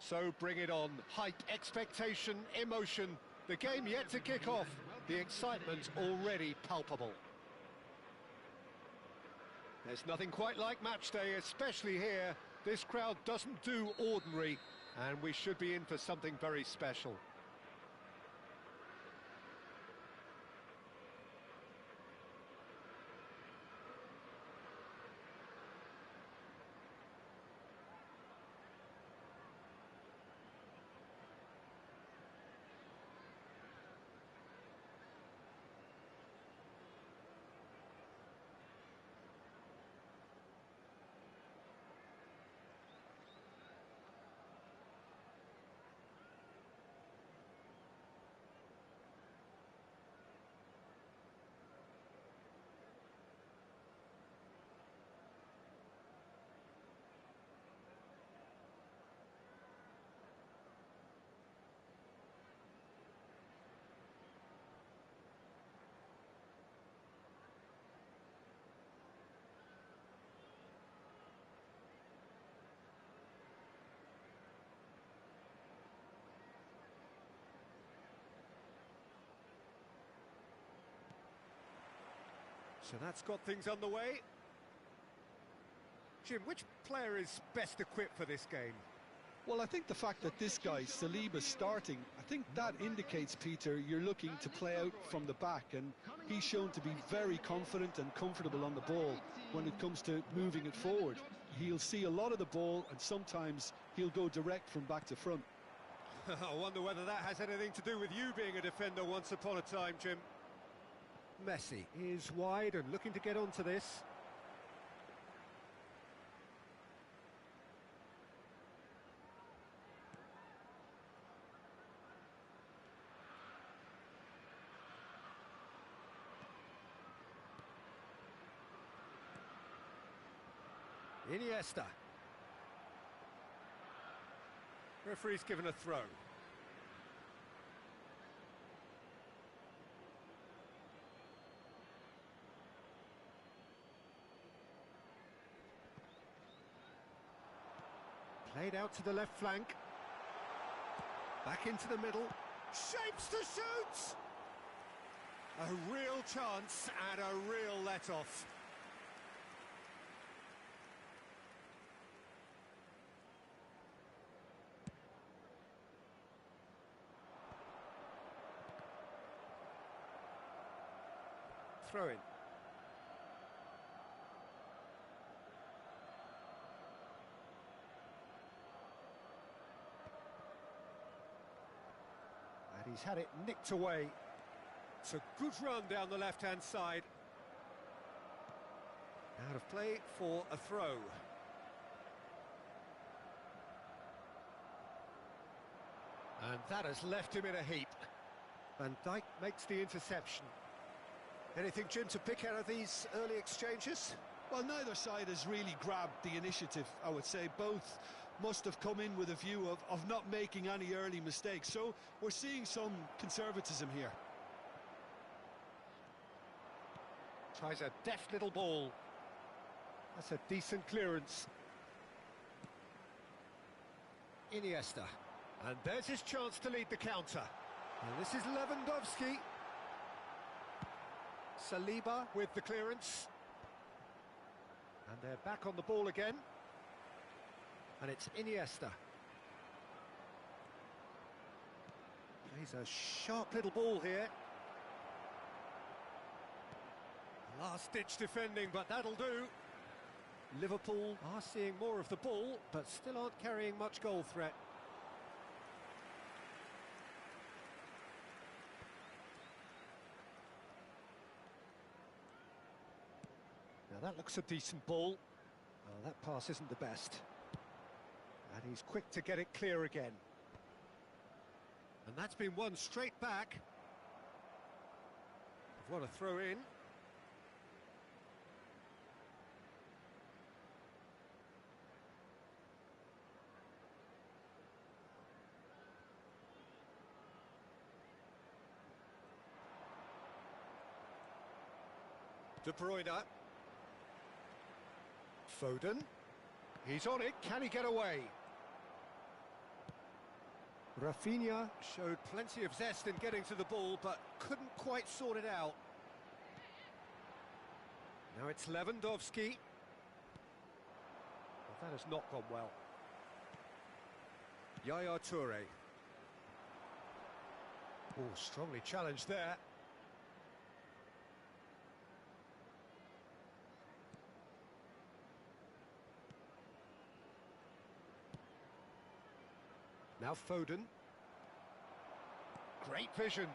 So bring it on. Hype, expectation, emotion. The game yet to kick off. The excitement already palpable. There's nothing quite like match day, especially here. This crowd doesn't do ordinary, and we should be in for something very special. So that's got things underway. Jim, which player is best equipped for this game? Well, I think the fact that this guy, Saliba's starting, I think that indicates, Peter, you're looking to play out from the back, and he's shown to be very confident and comfortable on the ball when it comes to moving it forward. He'll see a lot of the ball, and sometimes he'll go direct from back to front. I wonder whether that has anything to do with you being a defender once upon a time, Jim. Messi is wide and looking to get onto this. Iniesta. Referee's given a throw. Played out to the left flank. Back into the middle. Shapes to shoot! A real chance and a real let-off. Throw in. And he's had it nicked away. It's a good run down the left-hand side. Out of play for a throw. And that has left him in a heap. Van Dijk makes the interception. Anything, Jim, to pick out of these early exchanges? Well, neither side has really grabbed the initiative, I would say. Both must have come in with a view of not making any early mistakes. So we're seeing some conservatism here. Tries a deft little ball. That's a decent clearance. Iniesta. And there's his chance to lead the counter. And this is Lewandowski. Saliba with the clearance. And they're back on the ball again. And it's Iniesta. Plays a sharp little ball here. Last-ditch defending, but that'll do. Liverpool are seeing more of the ball, but still aren't carrying much goal threat. Now that looks a decent ball. Well, that pass isn't the best. And he's quick to get it clear again. And that's been won straight back. What a throw in. De Bruyne. Foden. He's on it. Can he get away? Rafinha showed plenty of zest in getting to the ball, but couldn't quite sort it out. Now it's Lewandowski. Well, that has not gone well. Yaya Toure. Oh, strongly challenged there. Now Foden. Great vision.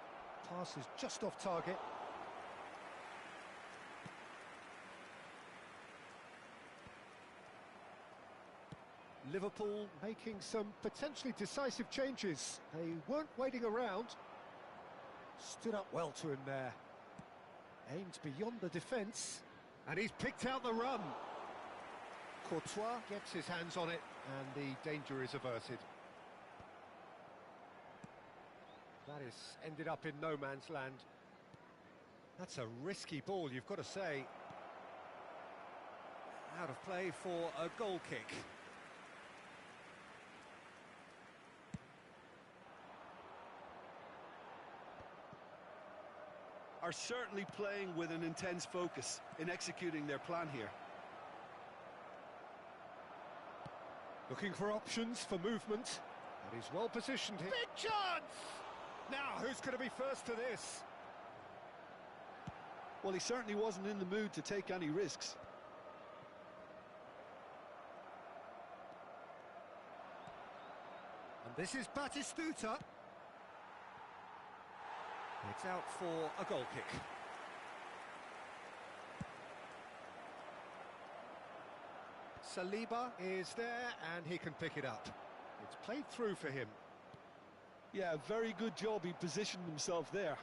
Pass is just off target. Liverpool making some potentially decisive changes. They weren't waiting around. Stood up well to him there. Aimed beyond the defence. And he's picked out the run. Courtois gets his hands on it, and the danger is averted. That is ended up in no man's land. That's a risky ball, you've got to say. Out of play for a goal kick. Are certainly playing with an intense focus in executing their plan here. Looking for options for movement. And he's well positioned here. Big chance! Now, who's going to be first to this? Well, he certainly wasn't in the mood to take any risks. And this is Batistuta. It's out for a goal kick. Saliba is there, and he can pick it up. It's played through for him. Yeah, very good job. He positioned himself there.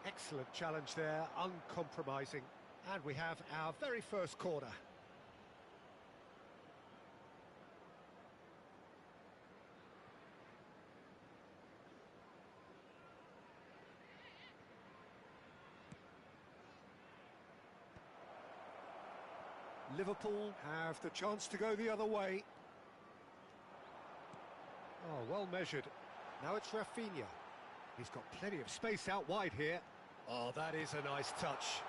Excellent challenge there, uncompromising. And we have our very first corner. Liverpool have the chance to go the other way. Oh, well measured. Now it's Rafinha. He's got plenty of space out wide here. Oh, that is a nice touch.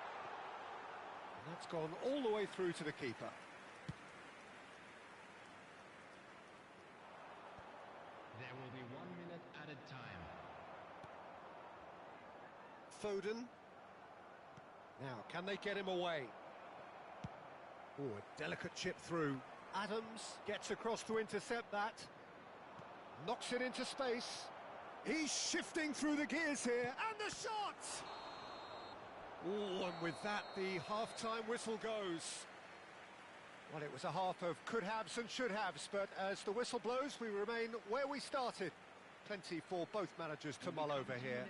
And that's gone all the way through to the keeper. There will be 1 minute added time. Foden. Now, can they get him away? Oh, a delicate chip through. Adams gets across to intercept that. Knocks it into space. He's shifting through the gears here, and the shot! Oh, and with that, the half-time whistle goes. Well, it was a half of could-haves and should-haves, but as the whistle blows, we remain where we started. Plenty for both managers to mull over here.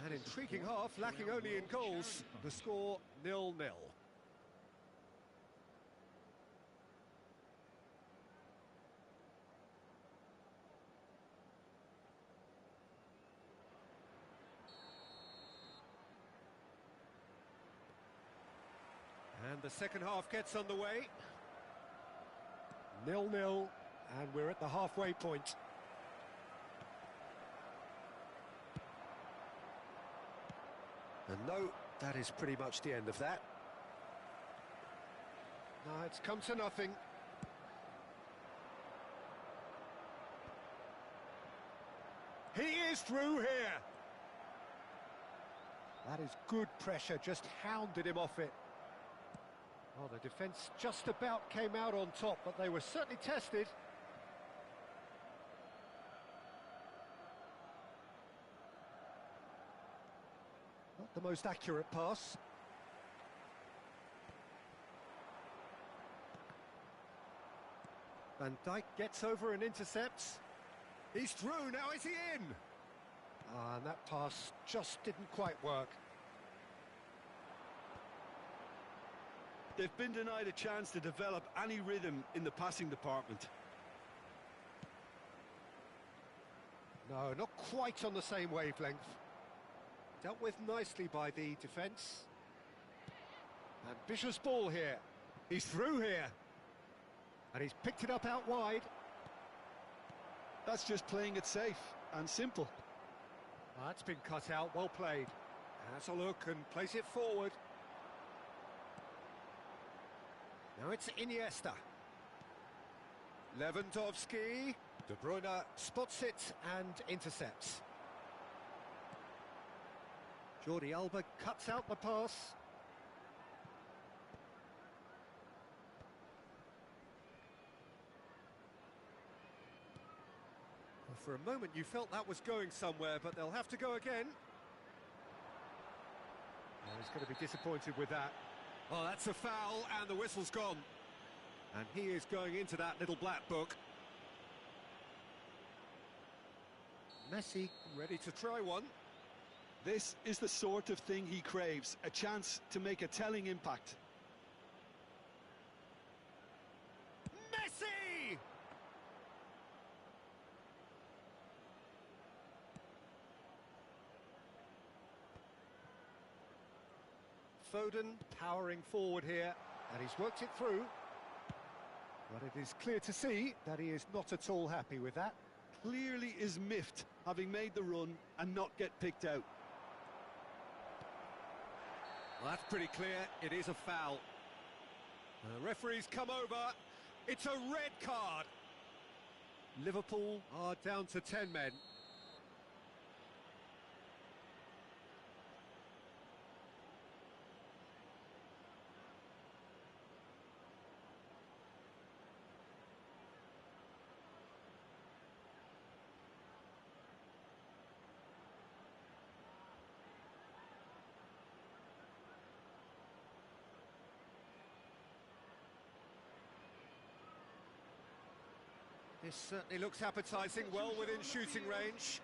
An intriguing half, lacking only in goals. The score 0-0. And the second half gets underway. 0-0, and we're at the halfway point. And no, that is pretty much the end of that. Now it's come to nothing. He is through here. That is good pressure, just hounded him off it. Well, the defence just about came out on top, but they were certainly tested. Not the most accurate pass. Van Dijk gets over and intercepts. He's through, now is he in? And that pass just didn't quite work. They've been denied a chance to develop any rhythm in the passing department. No, not quite on the same wavelength. Dealt with nicely by the defence. Ambitious ball here. He's through here. And he's picked it up out wide. That's just playing it safe and simple. That's been cut out, well played. Has a look and plays it forward. Now it's Iniesta. Lewandowski. De Bruyne spots it and intercepts. Jordi Alba cuts out the pass. Well, for a moment you felt that was going somewhere, but they'll have to go again. Oh, he's going to be disappointed with that. Oh, that's a foul, and the whistle's gone. And he is going into that little black book. Messi ready to try one. This is the sort of thing he craves, a chance to make a telling impact. Messi! Foden powering forward here, and he's worked it through. But it is clear to see that he is not at all happy with that. Clearly is miffed, having made the run and not get picked out. Well, that's pretty clear. It is a foul. The referee's come over. It's a red card. Liverpool are down to 10 men. This certainly looks appetising, well within shooting range.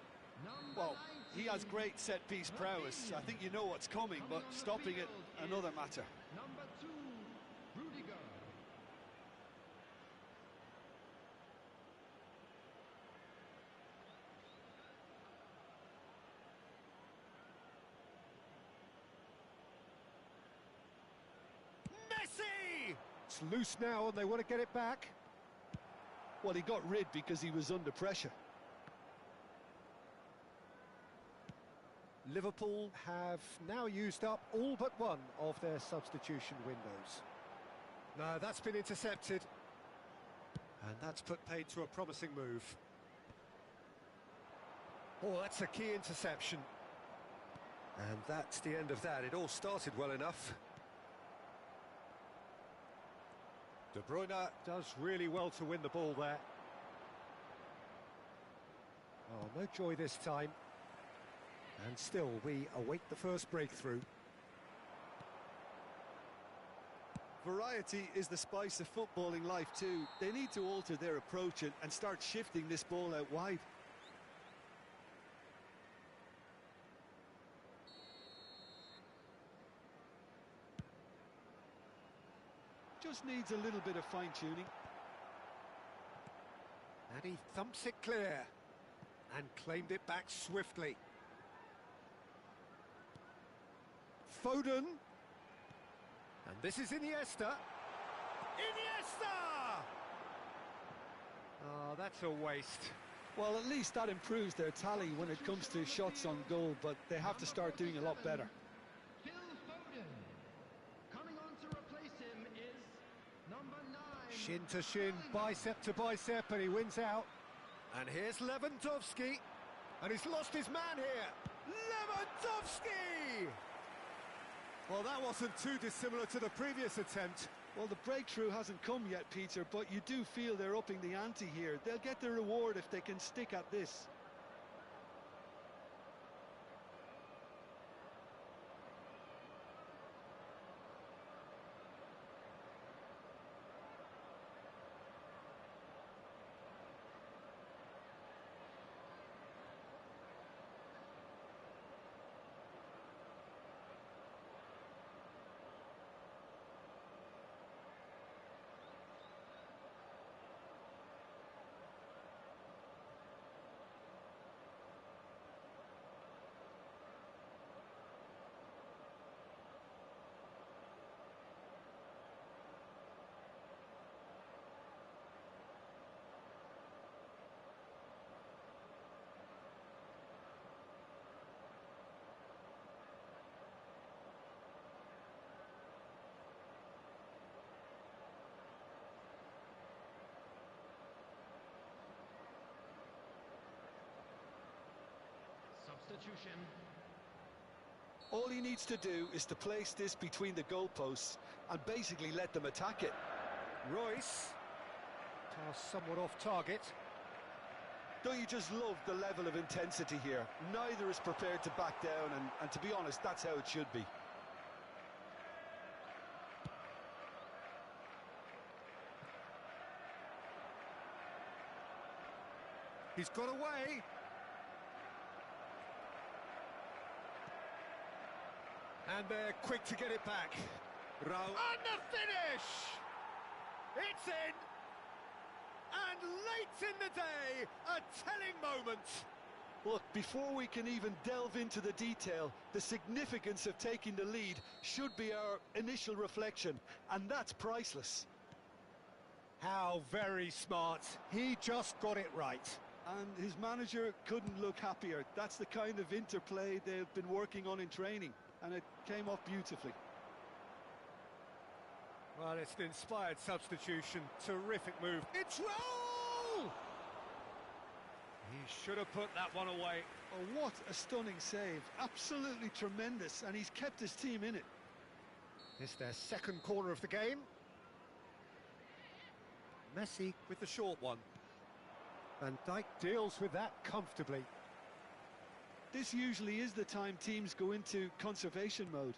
Well, he has great set-piece prowess. I think you know what's coming, but stopping it, another matter. Number 2, Rudiger. Messi! It's loose now and they want to get it back. Well, he got rid because he was under pressure. Liverpool have now used up all but one of their substitution windows. No, that's been intercepted. And that's put paid to a promising move. Oh, that's a key interception. And that's the end of that. It all started well enough. De Bruyne does really well to win the ball there. Oh, no joy this time. And still, we await the first breakthrough. Variety is the spice of footballing life too. They need to alter their approach and start shifting this ball out wide. Just needs a little bit of fine-tuning. And he thumps it clear. And claimed it back swiftly. Foden. And this is Iniesta. Iniesta! Oh, that's a waste. Well, at least that improves their tally when it comes to shots on goal, but they have to start doing a lot better. Phil Foden. Coming on to replace him is number 9. Shin to shin, bicep to bicep, and he wins out. And here's Lewandowski. And he's lost his man here. Lewandowski! Well, that wasn't too dissimilar to the previous attempt. Well, the breakthrough hasn't come yet, Peter, but you do feel they're upping the ante here. They'll get the reward if they can stick at this. substitution. All he needs to do is to place this between the goalposts and basically let them attack it. Royce. Pass somewhat off target. Don't you just love the level of intensity here? Neither is prepared to back down, and to be honest, that's how it should be. He's got away. And they're quick to get it back. And the finish! It's in! And late in the day, a telling moment. Look, before we can even delve into the detail, the significance of taking the lead should be our initial reflection, and that's priceless. How very smart. He just got it right. And his manager couldn't look happier. That's the kind of interplay they've been working on in training, and it came off beautifully. Well, it's an inspired substitution. Terrific move. It's roll! He should have put that one away. Oh, what a stunning save. Absolutely tremendous, and he's kept his team in it. It's their second corner of the game. Messi with the short one. Van Dijk deals with that comfortably. This usually is the time teams go into conservation mode.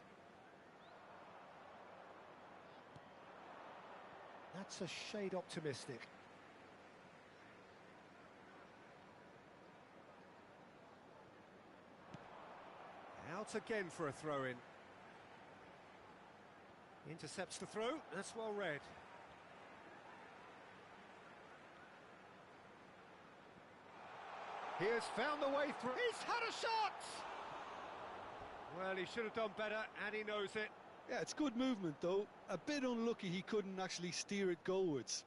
That's a shade optimistic. Out again for a throw-in. Intercepts the throw, that's well read. He has found the way through. He's had a shot! Well, he should have done better, and he knows it. Yeah, it's good movement, though. A bit unlucky he couldn't actually steer it goalwards.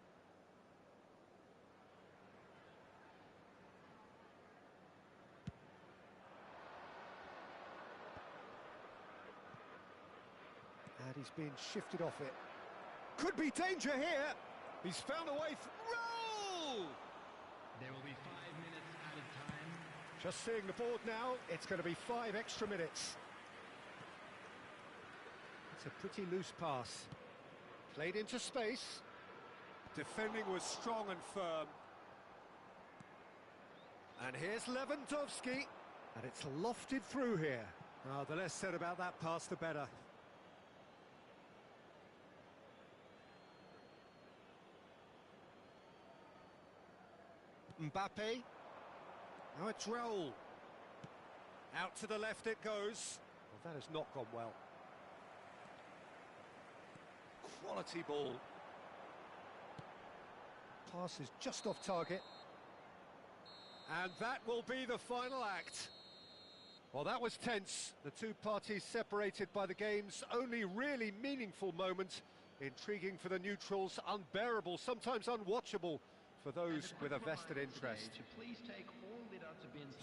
And he's being shifted off it. Could be danger here. He's found a way. Roll! There will be 5 minutes added time. Just seeing the board now, it's going to be 5 extra minutes. It's a pretty loose pass. Played into space. Defending was strong and firm. And here's Lewandowski. And it's lofted through here. Oh, the less said about that pass, the better. Mbappe. Now it's Raul. Out to the left it goes. Well, that has not gone well. Quality ball. Pass is just off target. And that will be the final act. Well, that was tense. The two parties separated by the game's only really meaningful moment. Intriguing for the neutrals, unbearable, sometimes unwatchable for those with a vested interest.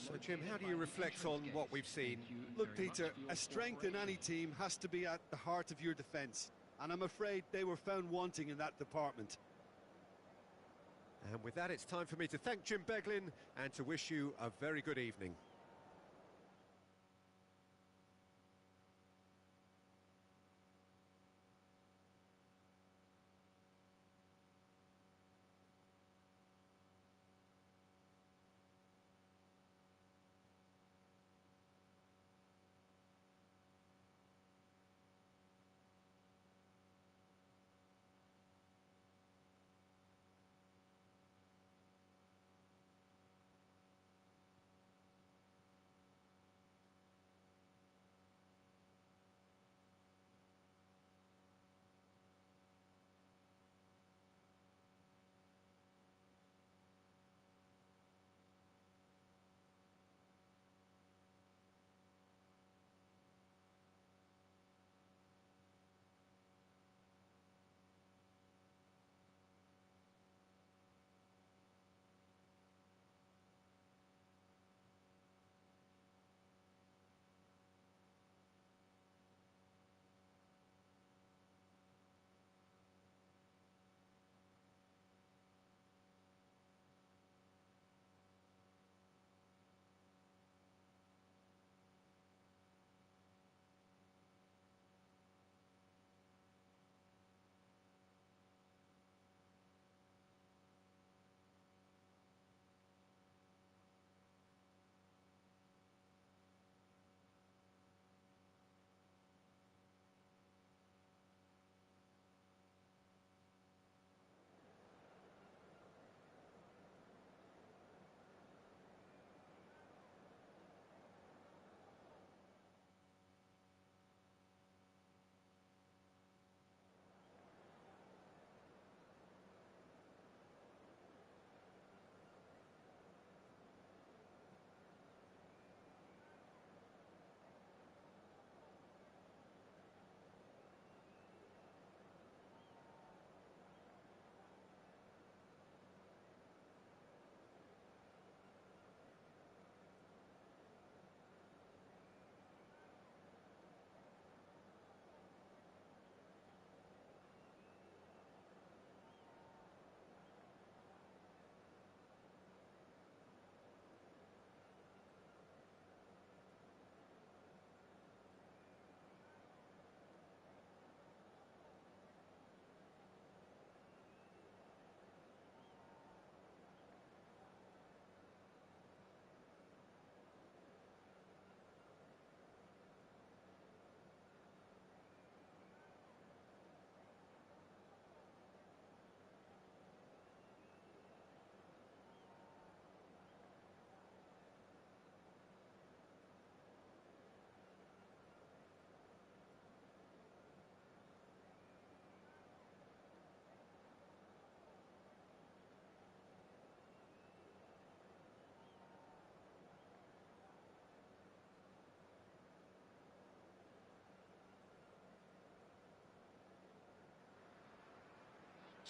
So, Jim, how do you reflect on what we've seen? Look, Peter, a strength in any team has to be at the heart of your defence, and I'm afraid they were found wanting in that department. And with that, it's time for me to thank Jim Beglin and to wish you a very good evening.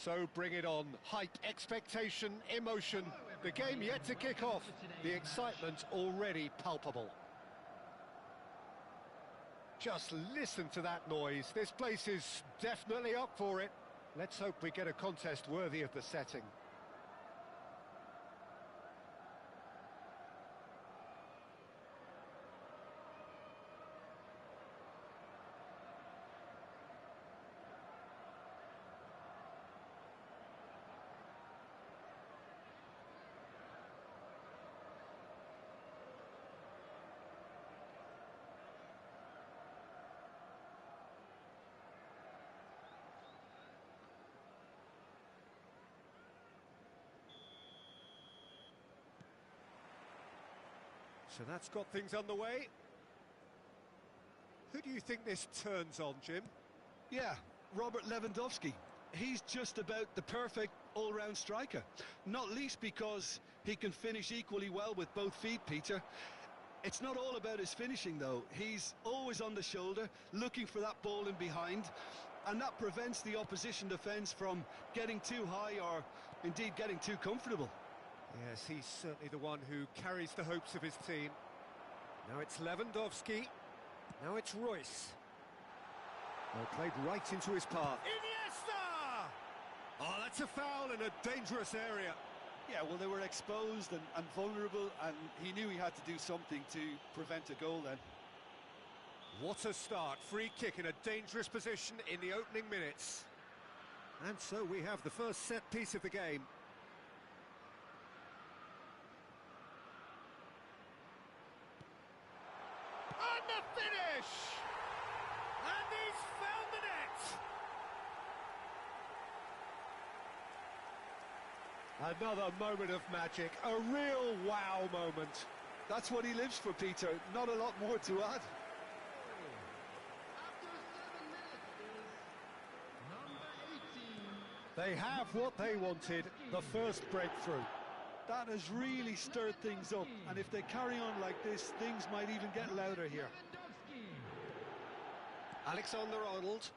So bring it on. Hype, expectation, emotion. The game yet to kick off. The excitement already palpable. Just listen to that noise. This place is definitely up for it. Let's hope we get a contest worthy of the setting. So that's got things underway. Who do you think this turns on, Jim? Yeah, Robert Lewandowski. He's just about the perfect all-round striker. Not least because he can finish equally well with both feet, Peter. It's not all about his finishing, though. He's always on the shoulder, looking for that ball in behind, and that prevents the opposition defence from getting too high or, indeed, getting too comfortable. Yes, he's certainly the one who carries the hopes of his team. Now it's Lewandowski. Now it's Royce. Well, played right into his path. Iniesta! Oh, that's a foul in a dangerous area. Yeah, well, they were exposed and vulnerable, and he knew he had to do something to prevent a goal then. What a start. Free kick in a dangerous position in the opening minutes. And so we have the first set piece of the game. And the finish! And he's found the net! Another moment of magic, a real wow moment. That's what he lives for, Peter. Not a lot more to add. They have what they wanted, the first breakthrough. That has really stirred things up, and if they carry on like this, things might even get louder here. Alexander-Arnold.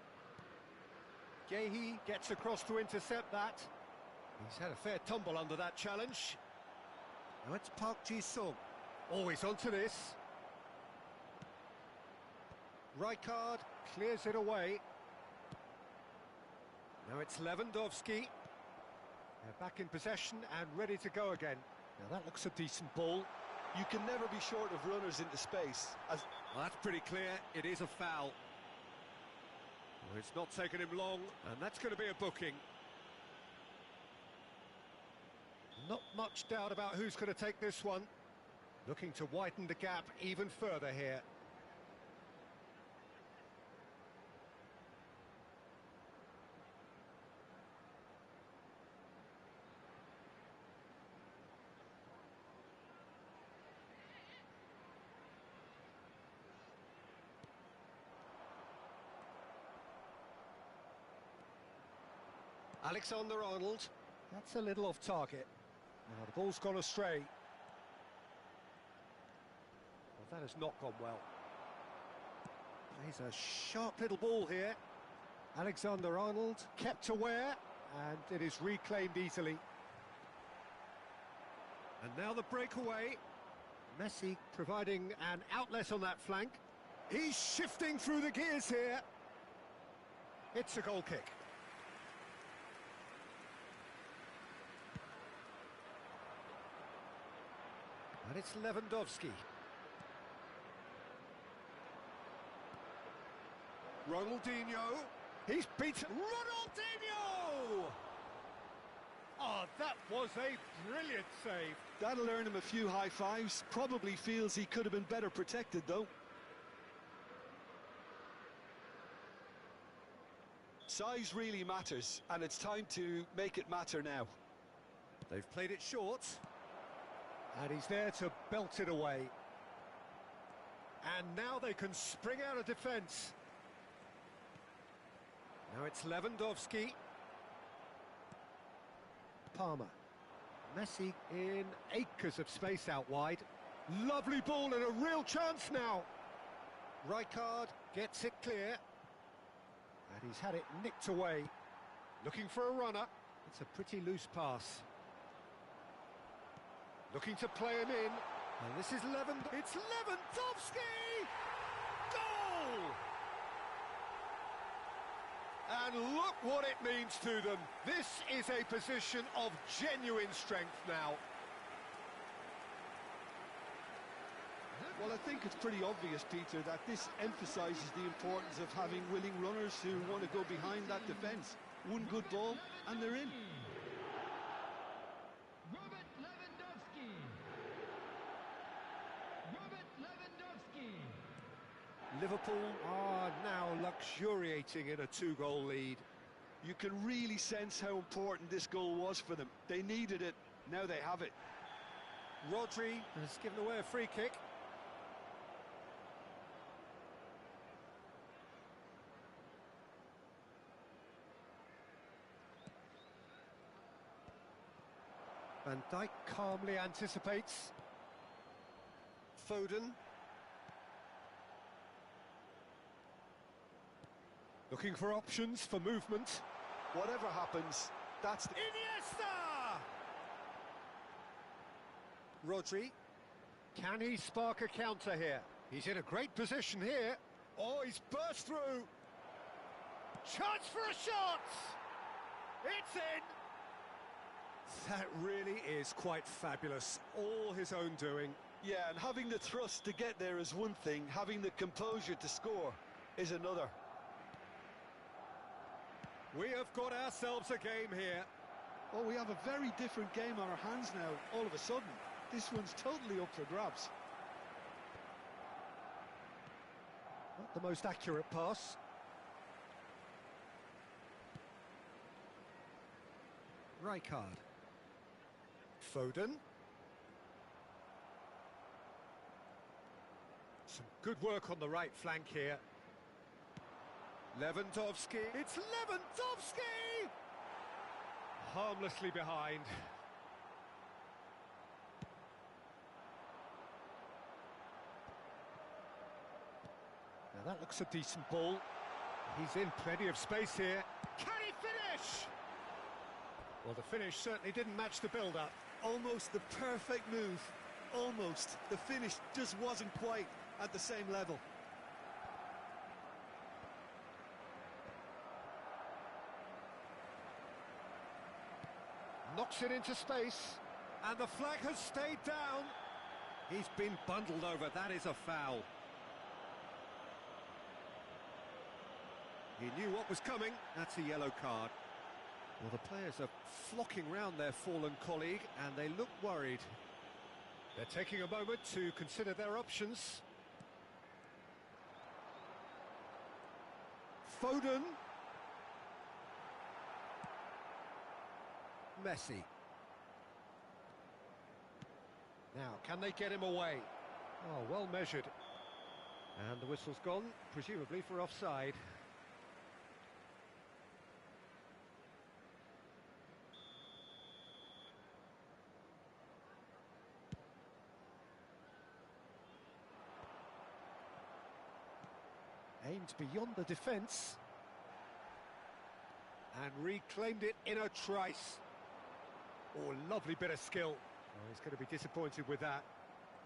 Gehi gets across to intercept that. He's had a fair tumble under that challenge. Now it's Park Ji-sung. Always onto this. Rijkaard clears it away. Now it's Lewandowski. They're back in possession and ready to go again. Now that looks a decent ball. You can never be short of runners into space. Well, that's pretty clear. It is a foul. Well, it's not taken him long, and that's going to be a booking. Not much doubt about who's going to take this one. Looking to widen the gap even further here. Alexander-Arnold. That's a little off target. Now the ball's gone astray. Well, that has not gone well. Plays a sharp little ball here. Alexander-Arnold kept aware, and it is reclaimed easily. And now the breakaway. Messi providing an outlet on that flank. He's shifting through the gears here. It's a goal kick. And it's Lewandowski. Ronaldinho. He's beaten Ronaldinho! Oh, that was a brilliant save. That'll earn him a few high fives. Probably feels he could have been better protected, though. Size really matters, and it's time to make it matter now. They've played it short. And he's there to belt it away. And now they can spring out of defence. Now it's Lewandowski. Palmer. Messi in acres of space out wide. Lovely ball and a real chance now. Rijkaard gets it clear. And he's had it nicked away. Looking for a runner. It's a pretty loose pass. Looking to play him in. And this is It's Lewandowski! Goal! And look what it means to them. This is a position of genuine strength now. Well, I think it's pretty obvious, Peter, that this emphasises the importance of having willing runners who want to go behind that defence. One good ball, and they're in. Robert Lewandowski. Robert Lewandowski. Liverpool are now luxuriating in a two-goal lead. You can really sense how important this goal was for them. They needed it, now they have it. Rodri has given away a free kick. Van Dijk calmly anticipates. Foden. Looking for options for movement. Whatever happens, that's the... Iniesta! Rodri. Can he spark a counter here? He's in a great position here. Oh, he's burst through. Chance for a shot! It's in! That really is quite fabulous. All his own doing. Yeah, and having the thrust to get there is one thing, having the composure to score is another. We have got ourselves a game here. Oh, we have a very different game on our hands now, all of a sudden. This one's totally up for grabs. Not the most accurate pass. Rijkaard. Foden. Some good work on the right flank here. Lewandowski. It's Lewandowski! Harmlessly behind. Now that looks a decent ball. He's in plenty of space here. Can he finish? Well, the finish certainly didn't match the build-up. Almost the perfect move. Almost. The finish just wasn't quite at the same level. Knocks it into space. And the flag has stayed down. He's been bundled over. That is a foul. He knew what was coming. That's a yellow card. Well, the players are flocking round their fallen colleague, and they look worried. They're taking a moment to consider their options. Foden. Messi. Now, can they get him away? Oh, well measured. And the whistle's gone, presumably for offside. Aimed beyond the defence. And reclaimed it in a trice. Oh, lovely bit of skill. Oh, he's going to be disappointed with that.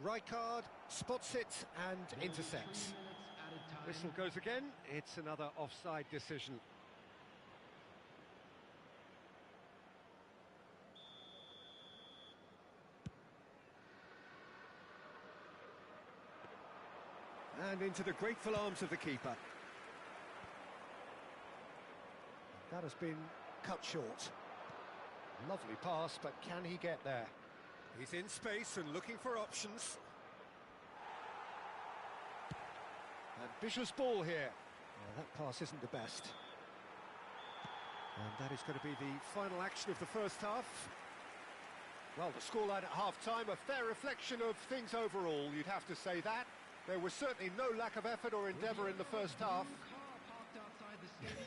Rijkaard spots it and intercepts. Whistle goes again. It's another offside decision. And into the grateful arms of the keeper. That has been cut short. Lovely pass, but can he get there? He's in space and looking for options. Ambitious ball here. Well, that pass isn't the best. And that is going to be the final action of the first half. Well, the scoreline at half-time, a fair reflection of things overall, you'd have to say that. There was certainly no lack of effort or endeavour in the first half.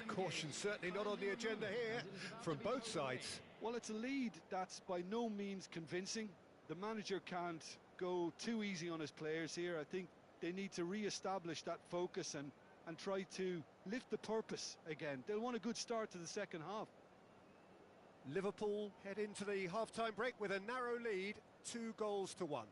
Caution certainly not on the agenda here from both sides. Well, it's a lead that's by no means convincing. The manager can't go too easy on his players here. I think they need to re-establish that focus and try to lift the purpose again. They'll want a good start to the second half. Liverpool head into the half-time break with a narrow lead, 2-1.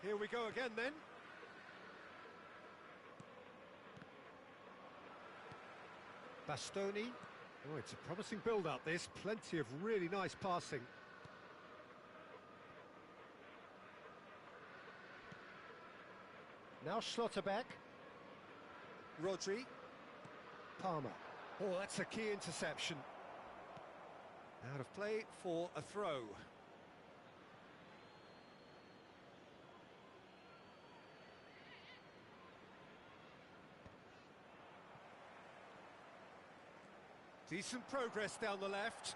Here we go again then. Bastoni. Oh, it's a promising build-up this. Plenty of really nice passing. Now Schlotterbeck. Rodri. Palmer. Oh, that's a key interception. Out of play for a throw. Decent progress down the left.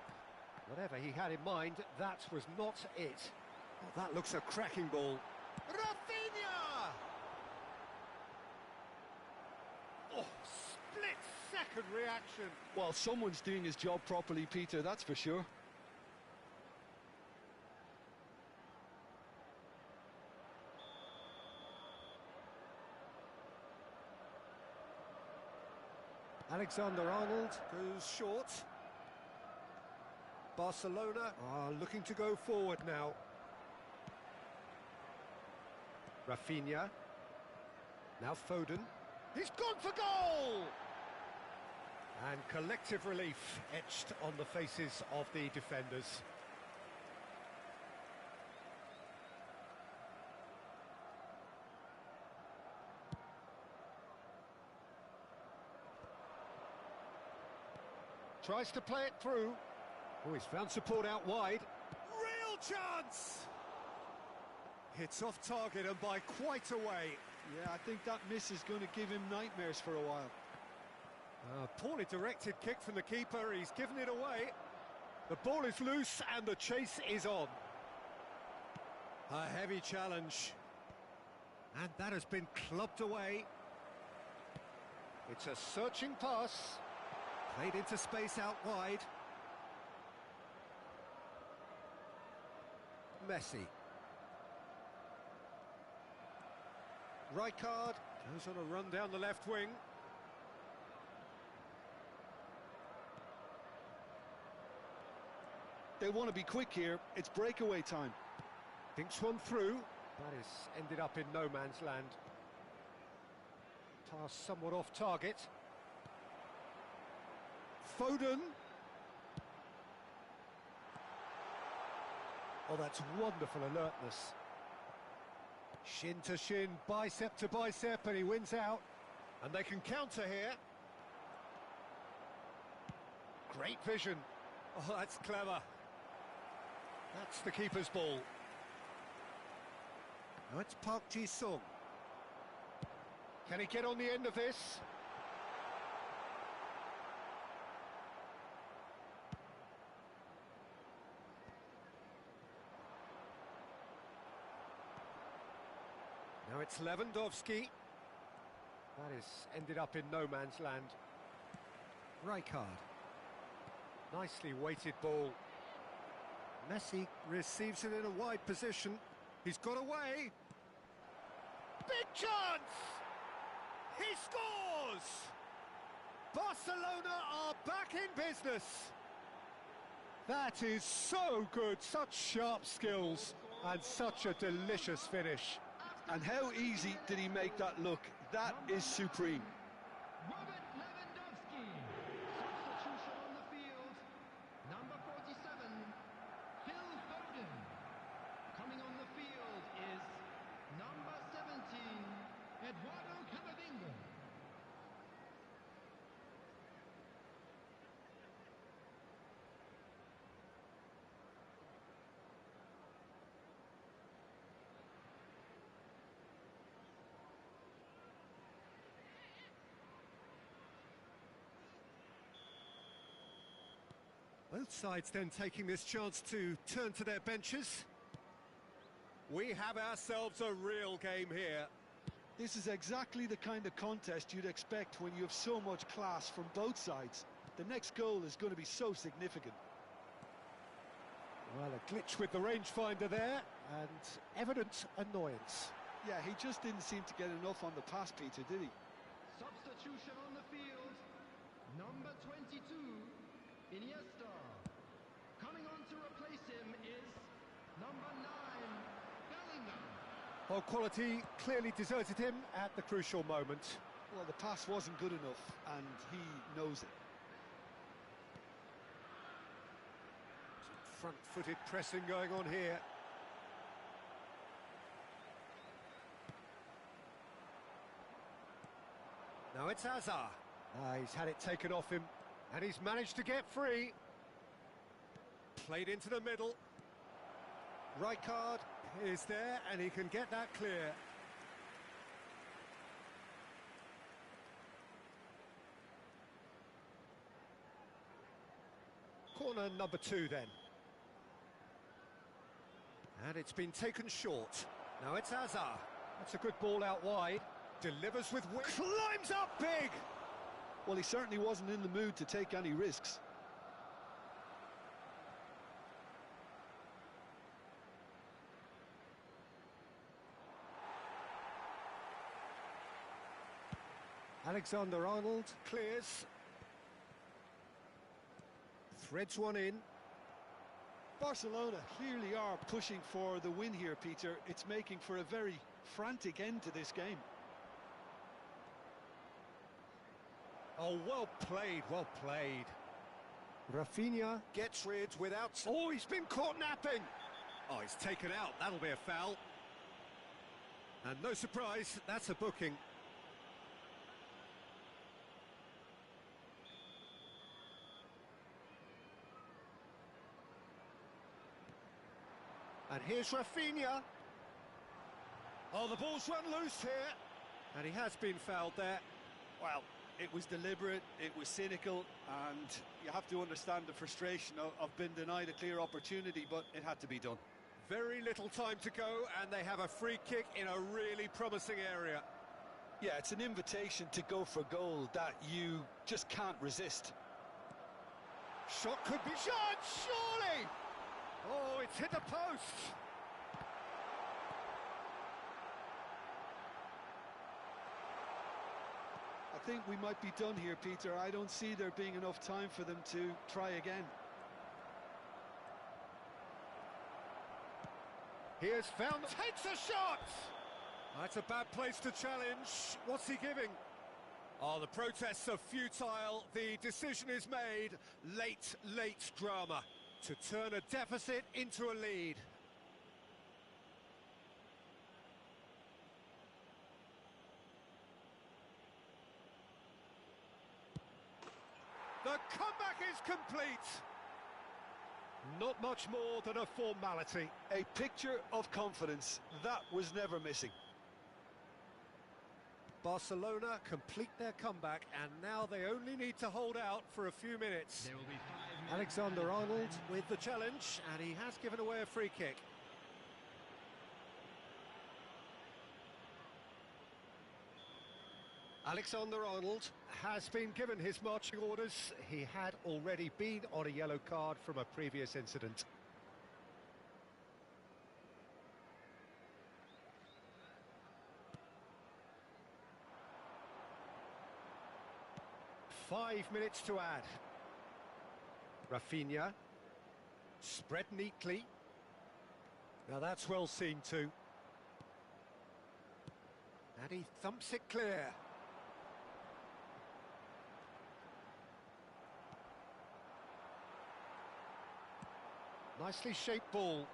Whatever he had in mind, that was not it. Oh, that looks a cracking ball. Rafinha! Oh, split-second reaction. Well, someone's doing his job properly, Peter, that's for sure. Alexander-Arnold goes short. Barcelona are looking to go forward now. Rafinha. Now Foden. He's gone for goal! And collective relief etched on the faces of the defenders. Tries to play it through. Oh, he's found support out wide. Real chance! Hits off target and by quite a way. Yeah, I think that miss is going to give him nightmares for a while. Poorly directed kick from the keeper. He's given it away. The ball is loose and the chase is on. A heavy challenge. And that has been clubbed away. It's a searching pass. Played into space out wide. Messi. Rijkaard goes on a run down the left wing. They want to be quick here. It's breakaway time. Thinks one through. That is ended up in no man's land. Pass somewhat off target. Foden. Oh, that's wonderful alertness. Shin to shin, bicep to bicep, and he wins out. And they can counter here. Great vision. Oh, that's clever. That's the keeper's ball. Now it's Park Ji-sung. Can he get on the end of this? Now it's Lewandowski. That is ended up in no man's land. Rijkaard. Nicely weighted ball. Messi receives it in a wide position. He's got away. Big chance! He scores! Barcelona are back in business. That is so good. Such sharp skills and such a delicious finish. And how easy did he make that look? That is supreme. Robert Lewandowski. Substitution on the field. Number 47, Phil Foden. Coming on the field is number 17, Eduardo Camavinga. Both sides then taking this chance to turn to their benches. We have ourselves a real game here. This is exactly the kind of contest you'd expect when you have so much class from both sides. The next goal is going to be so significant. Well, a glitch with the rangefinder there, and evident annoyance. Yeah, he just didn't seem to get enough on the pass, Peter, did he? Substitution on the field. Number 22, Iniesta. Coming on to replace him is number 9, Bellingham. Well, quality clearly deserted him at the crucial moment. Well, the pass wasn't good enough, and he knows it. Front-footed pressing going on here. Now it's Hazard. He's had it taken off him, and he's managed to get free. Played into the middle. Rijkaard is there, and he can get that clear. Corner number 2 then. And it's been taken short. Now it's Hazard. That's a good ball out wide. Delivers with wing. Climbs up big! Well, he certainly wasn't in the mood to take any risks. Alexander-Arnold clears. Threads one in. Barcelona clearly are pushing for the win here, Peter. It's making for a very frantic end to this game. Oh, well played, well played. Rafinha gets rid without... Oh, he's been caught napping! Oh, he's taken out, that'll be a foul. And no surprise, that's a booking. And here's Rafinha. Oh, the ball's run loose here. And he has been fouled there. Well, it was deliberate, it was cynical, and you have to understand the frustration of being denied a clear opportunity, but it had to be done. Very little time to go, and they have a free kick in a really promising area. Yeah, it's an invitation to go for goal that you just can't resist. Shot could be shot, surely! Oh, it's hit the post! I think we might be done here, Peter. I don't see there being enough time for them to try again. Here's found, takes a shot! That's a bad place to challenge. What's he giving? Oh, the protests are futile. The decision is made. Late drama to turn a deficit into a lead. The comeback is complete. Not much more than a formality. A picture of confidence. That was never missing. Barcelona complete their comeback, and now they only need to hold out for a few minutes. There will be 5 minutes. Alexander-Arnold with the challenge, and he has given away a free kick. Alexander-Arnold has been given his marching orders. He had already been on a yellow card from a previous incident. Five minutes to add. Rafinha. Spread neatly. Now that's well seen too. And he thumps it clear. Nicely shaped ball.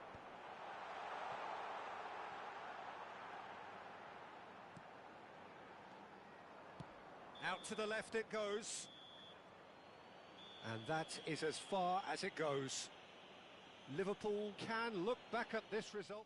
Out to the left it goes. And that is as far as it goes. Liverpool can look back at this result.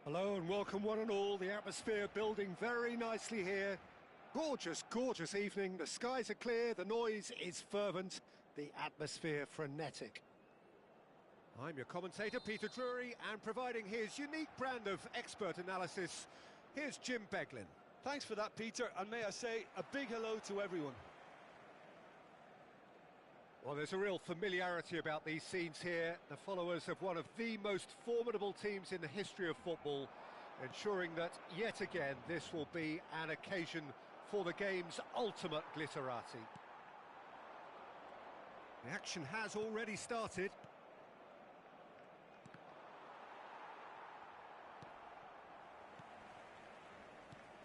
Hello and welcome one and all. The atmosphere building very nicely here. Gorgeous, gorgeous evening. The skies are clear, the noise is fervent, the atmosphere frenetic. I'm your commentator, Peter Drury, and providing his unique brand of expert analysis, here's Jim Beglin. Thanks for that, Peter, and may I say a big hello to everyone. Well, there's a real familiarity about these scenes here. The followers of one of the most formidable teams in the history of football, ensuring that, yet again, this will be an occasion for the game's ultimate glitterati. The action has already started.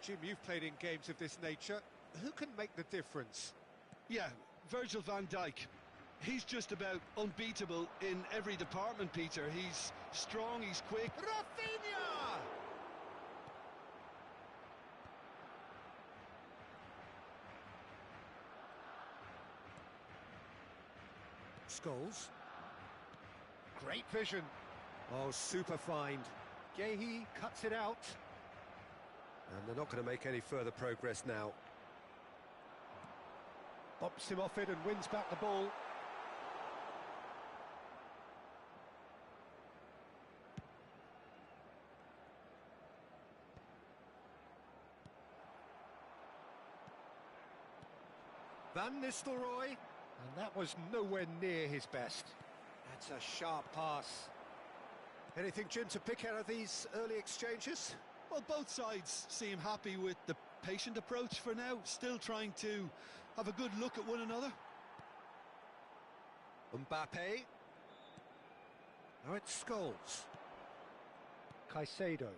Jim, you've played in games of this nature. Who can make the difference? Yeah, Virgil van Dijk. He's just about unbeatable in every department, Peter. He's strong, he's quick. Rafinha! Scholes. Great vision. Oh, super find. Gehi cuts it out. And they're not going to make any further progress now. Bumps him off it and wins back the ball. Van Nistelrooy, and that was nowhere near his best. That's a sharp pass. Anything, Jim, to pick out of these early exchanges? Well, both sides seem happy with the patient approach for now, still trying to have a good look at one another. Mbappe. Now it's Scholes. Caicedo.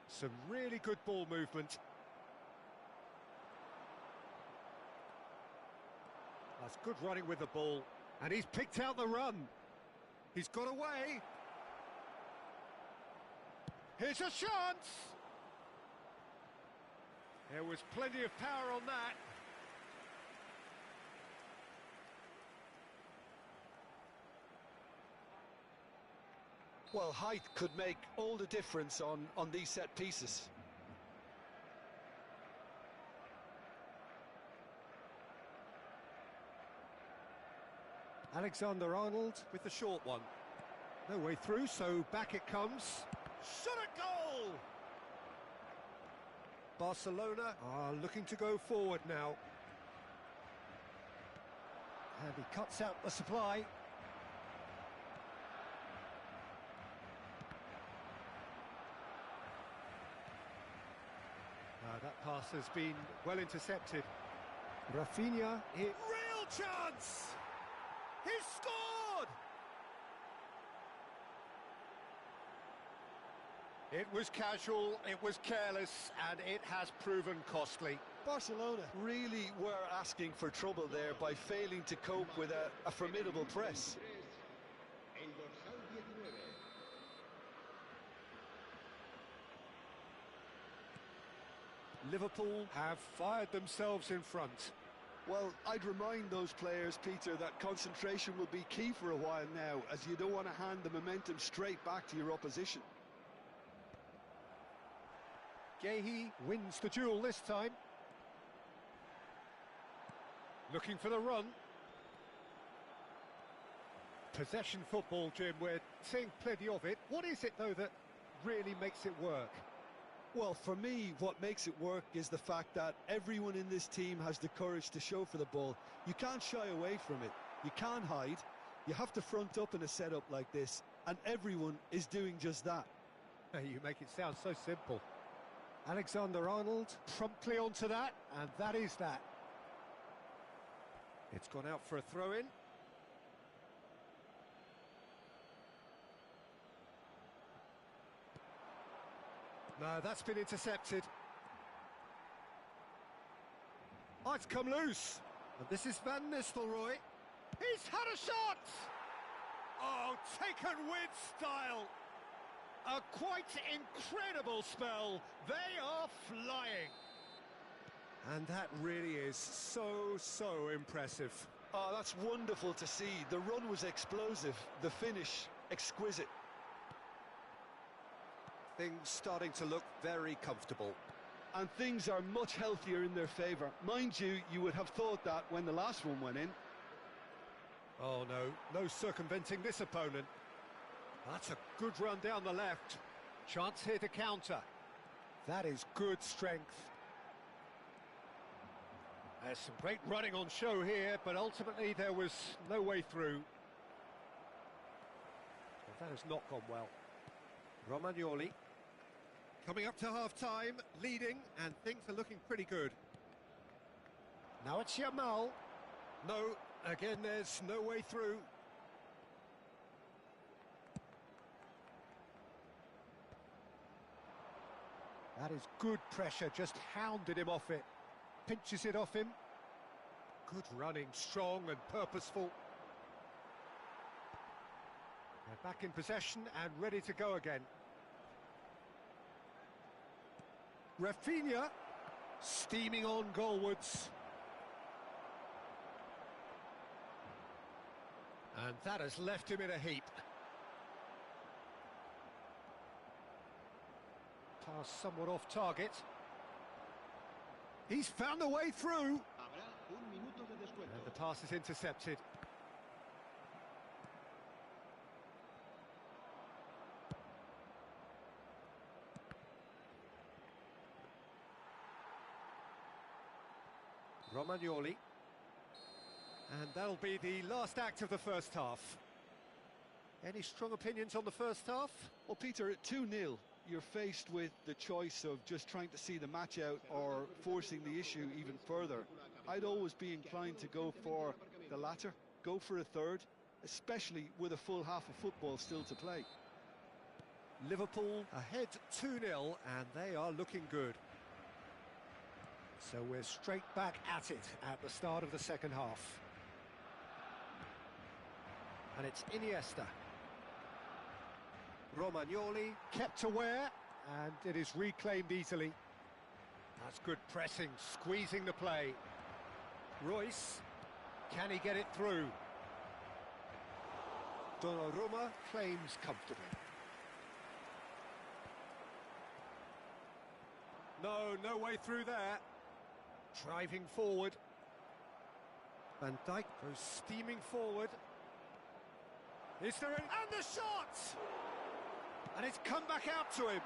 Some really good ball movement. That's good running with the ball. And he's picked out the run. He's got away. Here's a chance. There was plenty of power on that. Well, height could make all the difference on these set pieces. Alexander-Arnold with the short one. No way through, so back it comes. Shot at goal! Barcelona are looking to go forward now. And he cuts out the supply. That pass has been well intercepted. Rafinha, real chance! He scored! It was casual, it was careless, and it has proven costly. Barcelona really were asking for trouble there by failing to cope with a formidable press. Liverpool have fired themselves in front. Well, I'd remind those players, Peter, that concentration will be key for a while now, as you don't want to hand the momentum straight back to your opposition. Gehi wins the duel this time. Looking for the run. Possession football, Jim, we're seeing plenty of it. What is it, though, that really makes it work? Well, for me, what makes it work is the fact that everyone in this team has the courage to show for the ball. You can't shy away from it. You can't hide. You have to front up in a setup like this, and everyone is doing just that. You make it sound so simple. Alexander-Arnold promptly onto that, and that is that. It's gone out for a throw-in. No, that's been intercepted. Oh, it's come loose. And this is Van Nistelrooy. He's had a shot! Oh, taken with style. A quite incredible spell. They are flying. And that really is so impressive. Oh, that's wonderful to see. The run was explosive, the finish exquisite. Things starting to look very comfortable. And things are much healthier in their favour. Mind you, you would have thought that when the last one went in. Oh no, no circumventing this opponent. That's a good run down the left. Chance here to counter. That is good strength. There's some great running on show here, but ultimately there was no way through. Well, that has not gone well. Romagnoli. Coming up to half-time, leading, and things are looking pretty good. Now it's Yamal. No, again, there's no way through. That is good pressure, just hounded him off it. Pinches it off him. Good running, strong and purposeful. They're back in possession and ready to go again. Rafinha, steaming on goalwards. And that has left him in a heap. Pass somewhat off target. He's found a way through. And the pass is intercepted. Romagnoli. And that'll be the last act of the first half. Any strong opinions on the first half? Well, Peter, at 2-0, you're faced with the choice of just trying to see the match out or forcing the issue even further. I'd always be inclined to go for the latter, go for a third, especially with a full half of football still to play. Liverpool ahead 2-0, and they are looking good. So we're straight back at it at the start of the second half. And it's Iniesta. Romagnoli kept aware, and it is reclaimed easily. That's good pressing, squeezing the play. Royce, can he get it through? Donnarumma claims comfortably. No way through there. Driving forward. Van Dijk goes steaming forward. Is there any... And the shot! And it's come back out to him.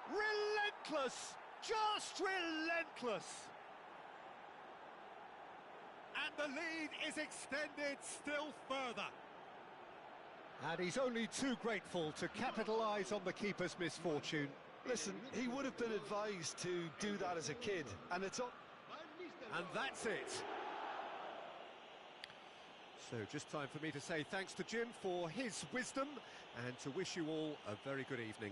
Relentless! Just relentless! And the lead is extended still further. And he's only too grateful to capitalise on the keeper's misfortune. Listen, he would have been advised to do that as a kid, and it's up. And that's it. So just time for me to say thanks to Jim for his wisdom and to wish you all a very good evening.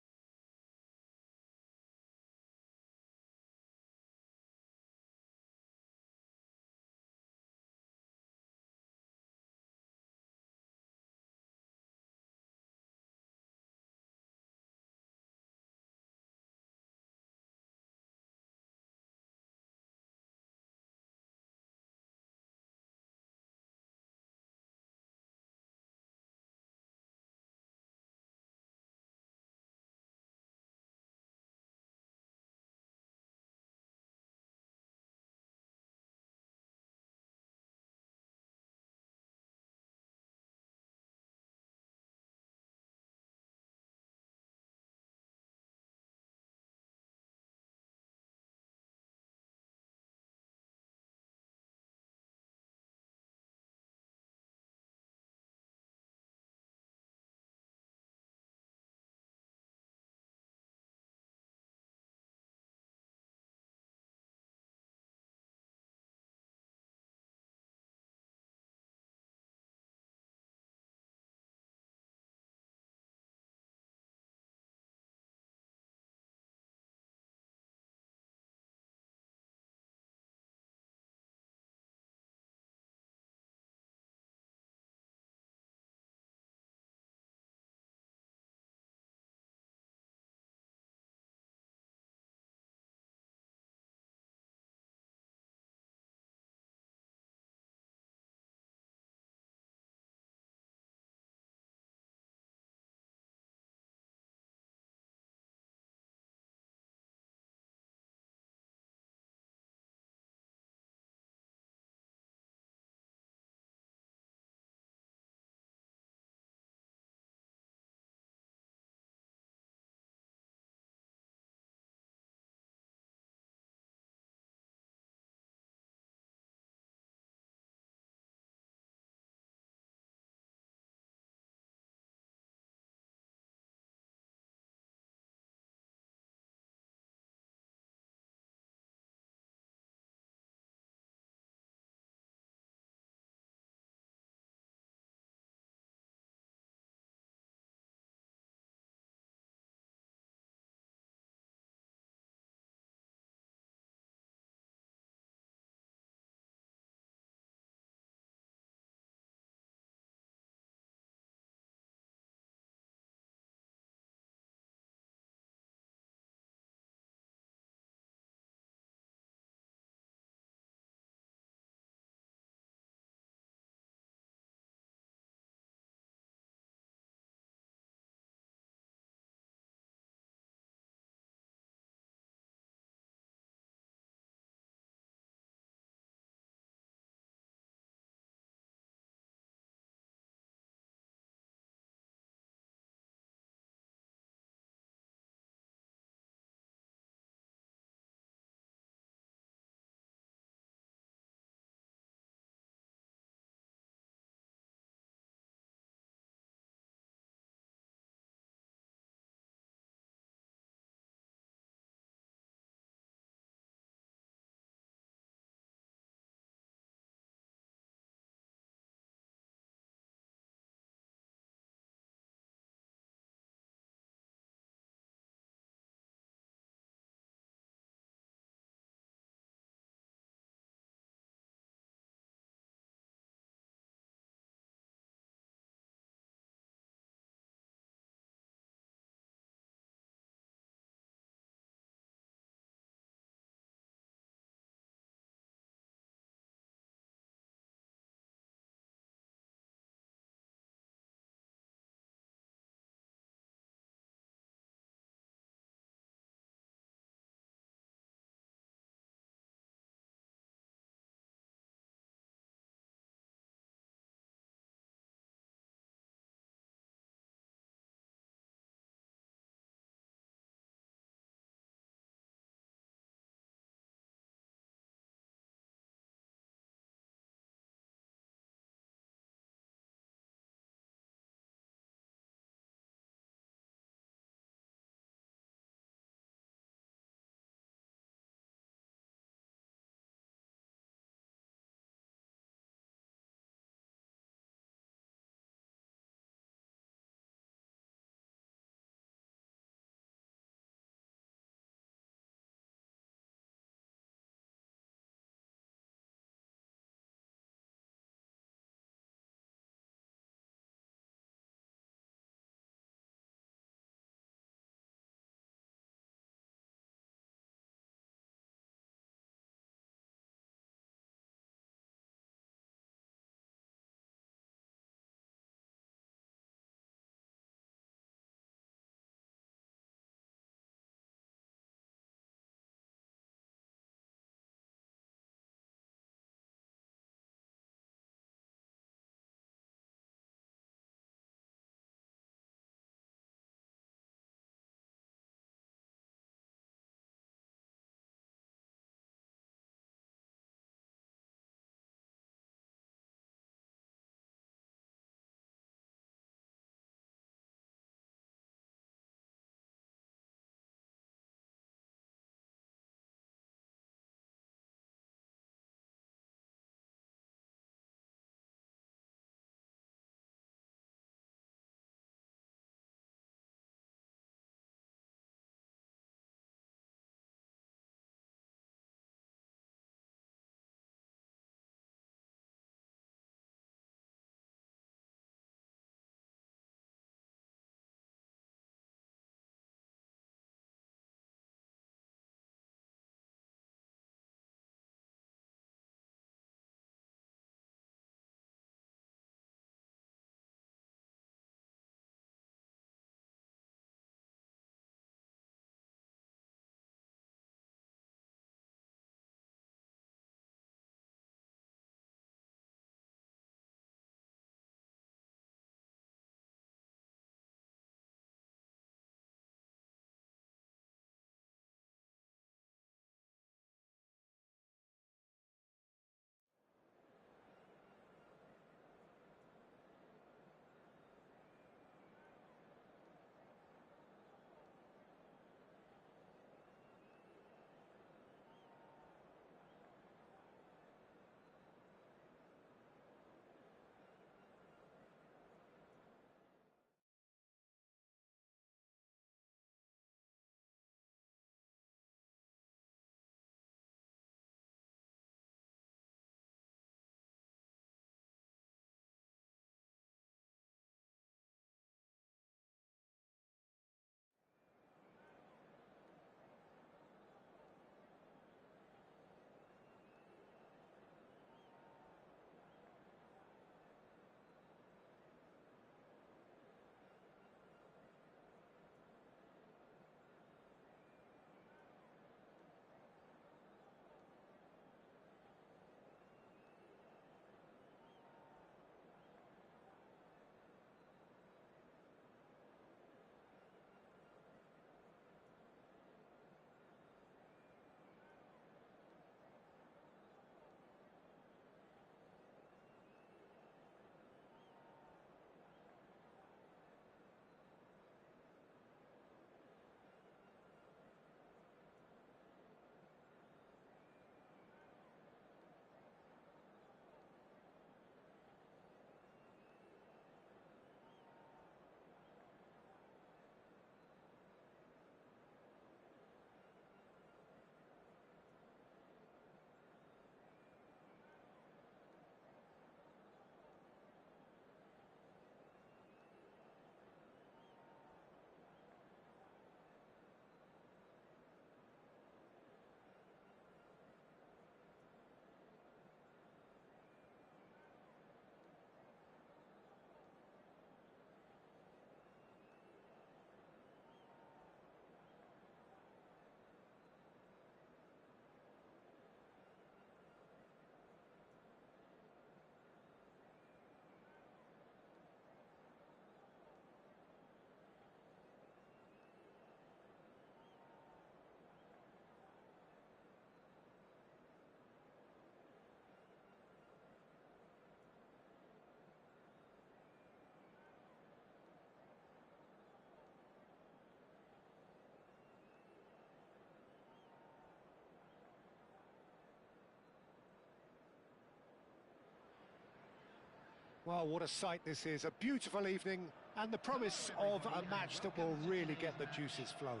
Well, what a sight this is. A beautiful evening and the promise of a match that will really get the juices flowing.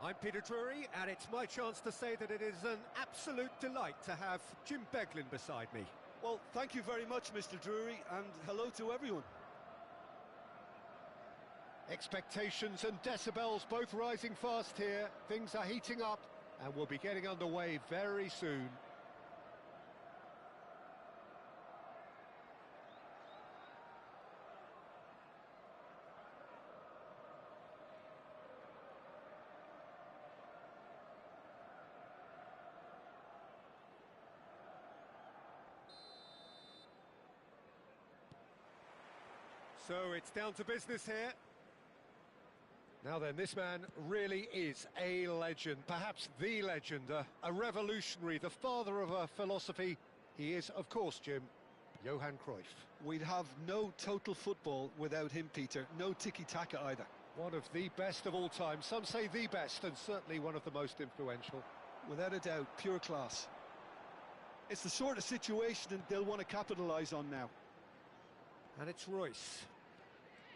I'm Peter Drury, and it's my chance to say that it is an absolute delight to have Jim Beglin beside me. Well, thank you very much, Mr. Drury, and hello to everyone. Expectations and decibels both rising fast here. Things are heating up, and we'll be getting underway very soon. So it's down to business here. Now then, this man really is a legend, perhaps the legend, a revolutionary, the father of a philosophy. He is, of course, Jim, Johan Cruyff. We'd have no total football without him, Peter. No tiki-taka either. One of the best of all time. Some say the best, and certainly one of the most influential. Without a doubt, pure class. It's the sort of situation they'll want to capitalise on now. And it's Royce.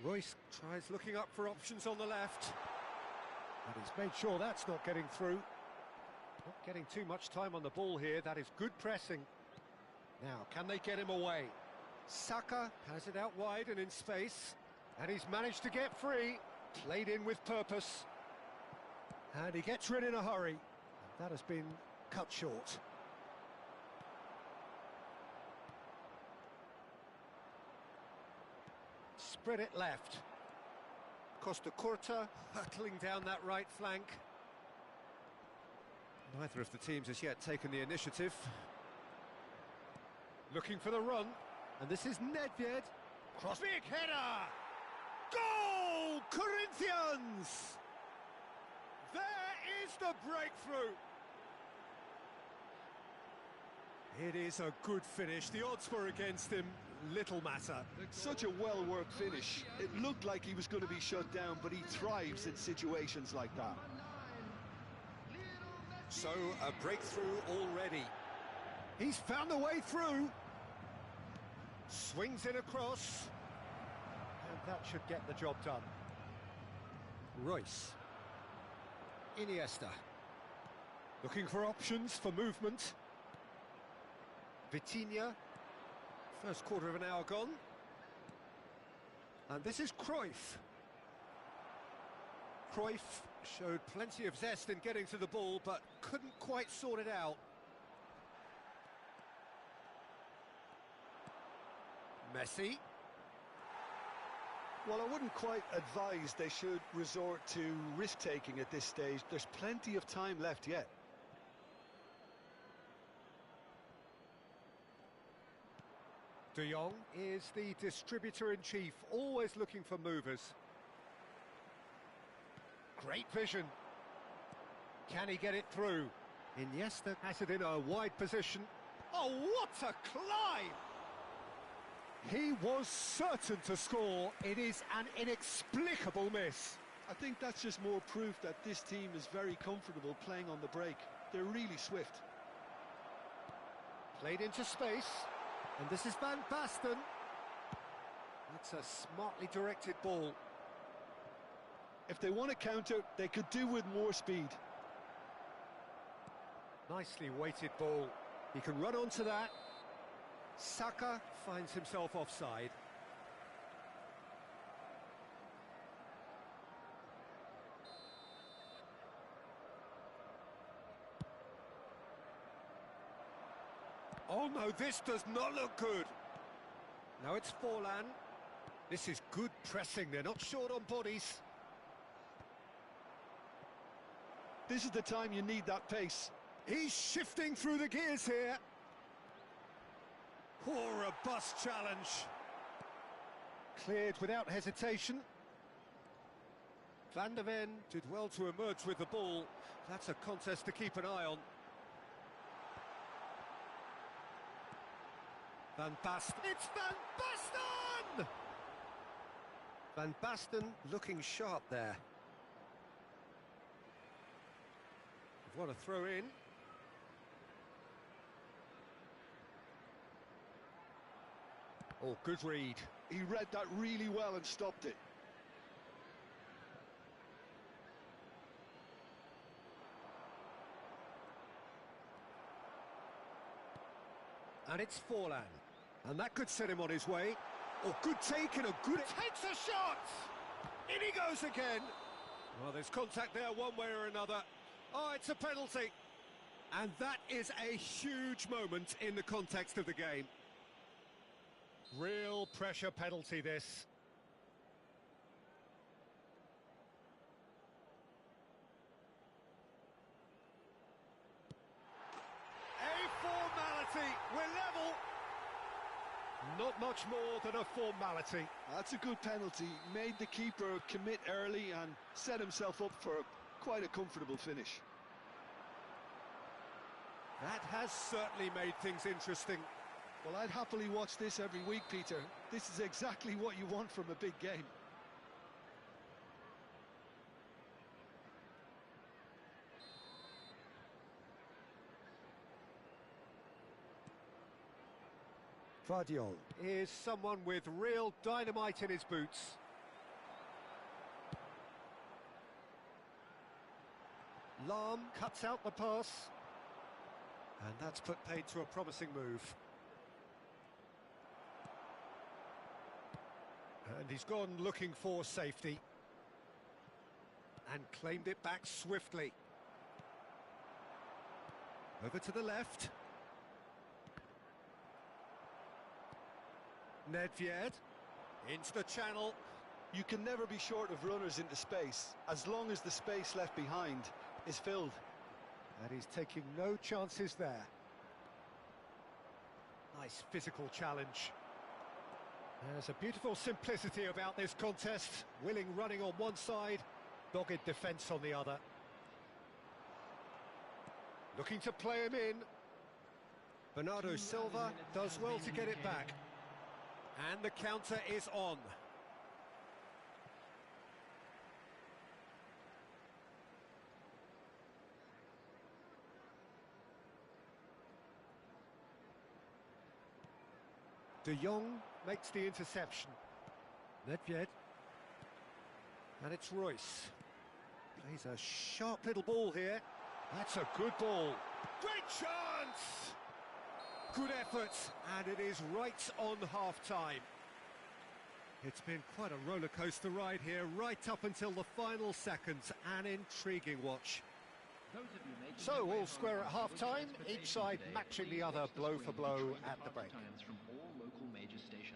Royce tries looking up for options on the left. And he's made sure that's not getting through. Not getting too much time on the ball here. That is good pressing. Now, can they get him away? Saka has it out wide and in space. And he's managed to get free. Played in with purpose. And he gets rid in a hurry. That has been cut short. Spread it left. Costa Curta hurtling down that right flank. Neither of the teams has yet taken the initiative. Looking for the run. And this is Nedved. Cross. Big header! Goal! Corinthians! There is the breakthrough. It is a good finish. The odds were against him. Little matter. Such a well-worked finish. It looked like he was going to be shut down, but he thrives in situations like that. So, a breakthrough already. He's found a way through. Swings in across. And that should get the job done. Royce. Iniesta. Looking for options for movement. Vitinha. First quarter of an hour gone. And this is Cruyff. Cruyff showed plenty of zest in getting to the ball, but couldn't quite sort it out. Messi. Well, I wouldn't quite advise they should resort to risk-taking at this stage. There's plenty of time left yet. De Jong is the distributor-in-chief, always looking for movers. Great vision. Can he get it through? Iniesta has it in a wide position. Oh, what a climb! He was certain to score. It is an inexplicable miss. I think that's just more proof that this team is very comfortable playing on the break. They're really swift. Played into space. And this is Van Basten. That's a smartly directed ball. If they want to counter, they could do with more speed. Nicely weighted ball. He can run onto that. Saka finds himself offside. Oh no, this does not look good. Now it's Forlan. This is good pressing, they're not short on bodies. This is the time you need that pace. He's shifting through the gears here. Oh, robust challenge. Cleared without hesitation. Van der Ven did well to emerge with the ball. That's a contest to keep an eye on. Van Basten. It's Van Basten! Van Basten looking sharp there. What a throw in. Oh, good read. He read that really well and stopped it. And it's Forlan. And that could set him on his way. Oh, good take and a good... Takes a shot! In he goes again. Well, there's contact there one way or another. Oh, it's a penalty. And that is a huge moment in the context of the game. Real pressure penalty, this. A formality. We're level. Not much more than a formality. That's a good penalty. Made the keeper commit early and set himself up for quite a comfortable finish. That has certainly made things interesting. Well, I'd happily watch this every week, Peter. This is exactly what you want from a big game. Vardiol is someone with real dynamite in his boots. Lahm cuts out the pass. And that's put paid to a promising move. And he's gone looking for safety. And claimed it back swiftly. Over to the left. Nedved into the channel. You can never be short of runners into space, as long as the space left behind is filled. And he's taking no chances there. Nice physical challenge. There's a beautiful simplicity about this contest. Willing running on one side, dogged defence on the other. Looking to play him in. Bernardo Silva does well to get it back. And the counter is on. De Jong makes the interception. Nedved. And it's Royce. Plays a sharp little ball here. That's a good ball. Great chance! Good effort, and it is right on half-time. It's been quite a roller coaster ride here, right up until the final seconds. An intriguing watch. So, all square at half-time, each side matching the other blow for blow at the break. From all local major stations.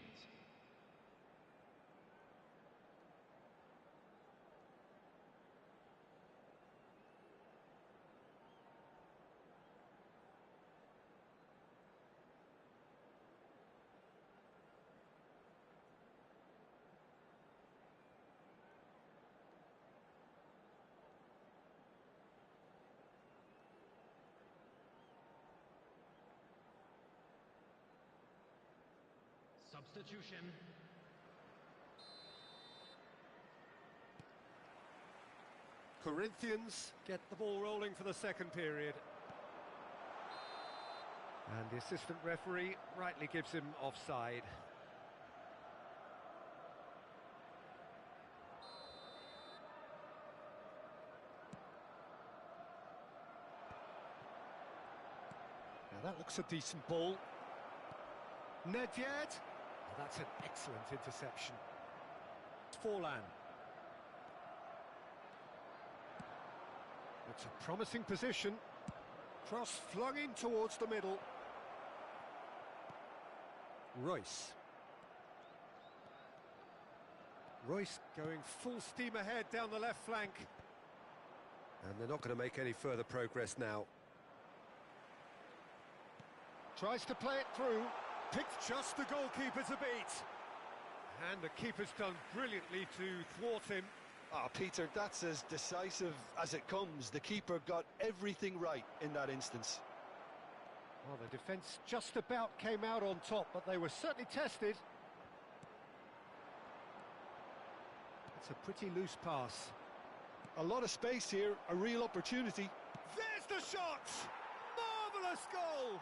Substitution. Corinthians get the ball rolling for the second period. And the assistant referee rightly gives him offside. Now that looks a decent ball. Nedved. Oh, that's an excellent interception. Forlan. It's a promising position. Cross flung in towards the middle. Royce. Royce going full steam ahead down the left flank. And they're not going to make any further progress now. Tries to play it through. Picked just the goalkeeper to beat. And the keeper's done brilliantly to thwart him. Ah, Peter, that's as decisive as it comes. The keeper got everything right in that instance. Well, the defence just about came out on top, but they were certainly tested. It's a pretty loose pass. A lot of space here, a real opportunity. There's the shot! Marvellous goal!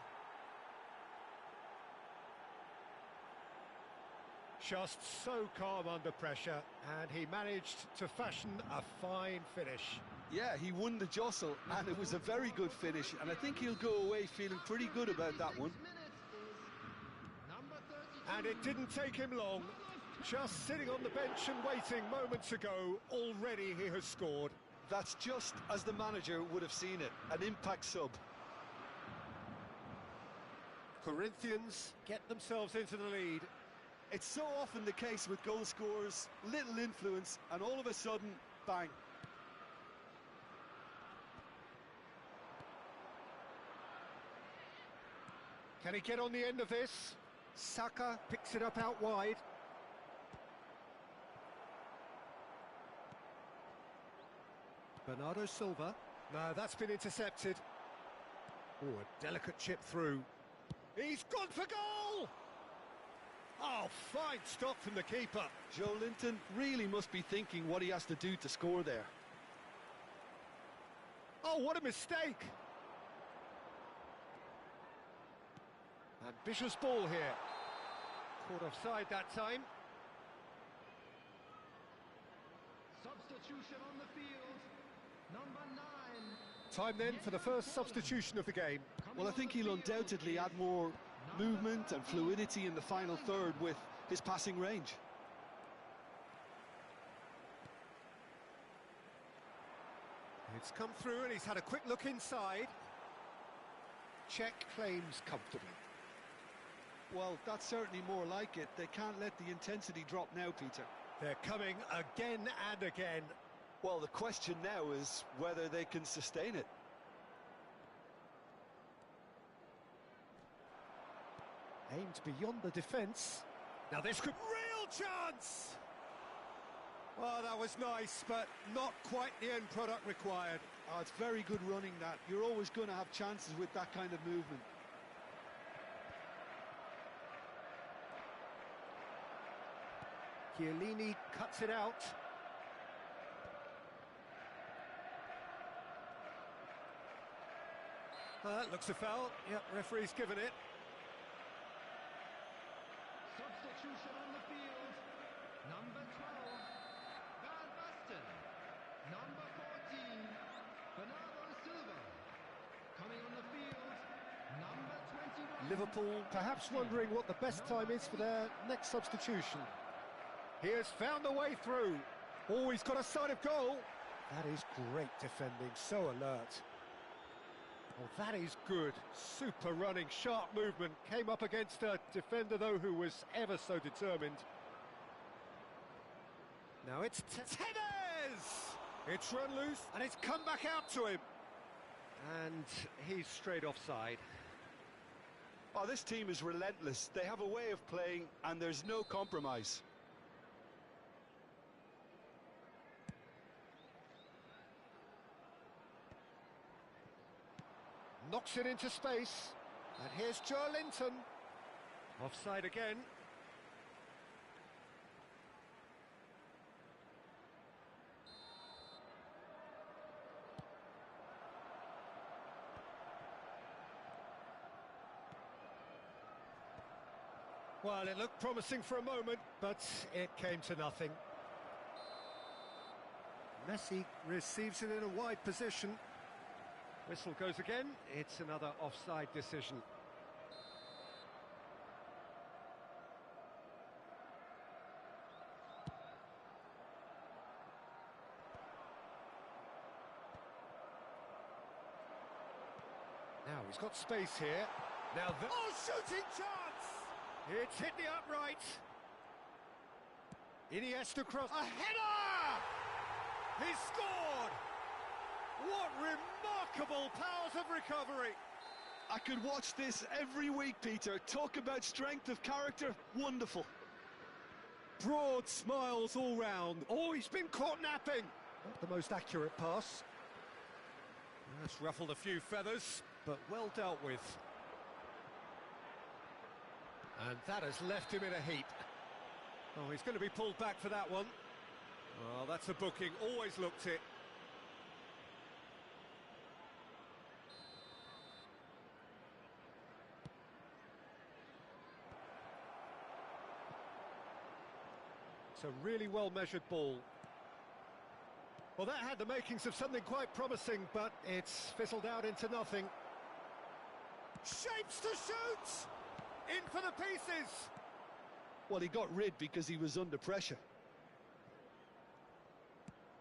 Just so calm under pressure, and he managed to fashion a fine finish. Yeah, he won the jostle, and it was a very good finish, and I think he'll go away feeling pretty good about that one. And it didn't take him long. Just sitting on the bench and waiting moments ago, already he has scored. That's just as the manager would have seen it, an impact sub. Corinthians get themselves into the lead. It's so often the case with goal scorers, little influence, and all of a sudden, bang. Can he get on the end of this? Saka picks it up out wide. Bernardo Silva. No, that's been intercepted. Oh, a delicate chip through. He's gone for goal! Oh, fine stop from the keeper. Joe Linton really must be thinking what he has to do to score there. Oh, what a mistake! Ambitious ball here. Caught offside that time. Substitution on the field. Number 9. Time then for the first substitution of the game. Well, I think he'll undoubtedly add more movement and fluidity in the final third with his passing range. It's come through and he's had a quick look inside. Check claims comfortably. Well, that's certainly more like it. They can't let the intensity drop now, Peter. They're coming again and again. Well, the question now is whether they can sustain it. Aimed beyond the defence. Now this could... Real chance! Well, that was nice, but not quite the end product required. Oh, it's very good running, that. You're always going to have chances with that kind of movement. Chiellini cuts it out. That looks a foul. Yep, referee's given it. Substitution on the field. Number 12. Van Basten. Number 14. Bernardo Silva. Coming on the field. Number 21. Liverpool perhaps wondering what the best time is for their next substitution. He has found a way through. Oh, he's got a sight of goal. That is great defending, so alert. Oh, that is good. Super running, sharp movement. Came up against a defender, though, who was ever so determined. Now it's Tevez! It's run loose, and it's come back out to him. And he's straight offside. Oh, this team is relentless. They have a way of playing, and there's no compromise. Knocks it into space. And here's Joe Linton. Offside again. Well, it looked promising for a moment, but it came to nothing. Messi receives it in a wide position. Whistle goes again. It's another offside decision. Now he's got space here. Now the... Oh, shooting chance! It's hit the upright. Iniesta cross. A header! He scored! What remarkable powers of recovery! I could watch this every week, Peter. Talk about strength of character. Wonderful. Broad smiles all round. Oh, he's been caught napping. Not the most accurate pass. That's ruffled a few feathers, but well dealt with. And that has left him in a heap. Oh, he's going to be pulled back for that one. Well, that's a booking. Always looked it. It's a really well-measured ball. Well, that had the makings of something quite promising, but it's fizzled out into nothing. Shapes to shoot! In for the pieces! Well, he got rid because he was under pressure.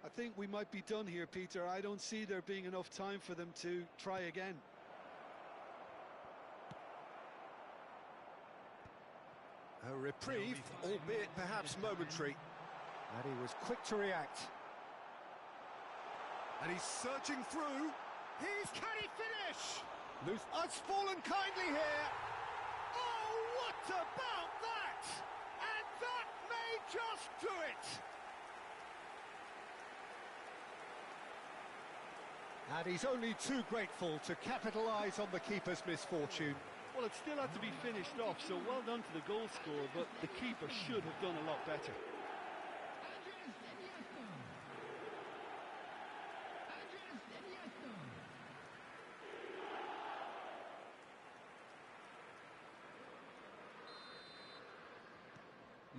I think we might be done here, Peter. I don't see there being enough time for them to try again. A reprieve, albeit perhaps momentary. And he was quick to react. And he's surging through. Can he finish? Luth has fallen kindly here. Oh, what about that? And that may just do it. And he's only too grateful to capitalise on the keeper's misfortune. Well, it still had to be finished off, so well done to the goal scorer, but the keeper should have done a lot better.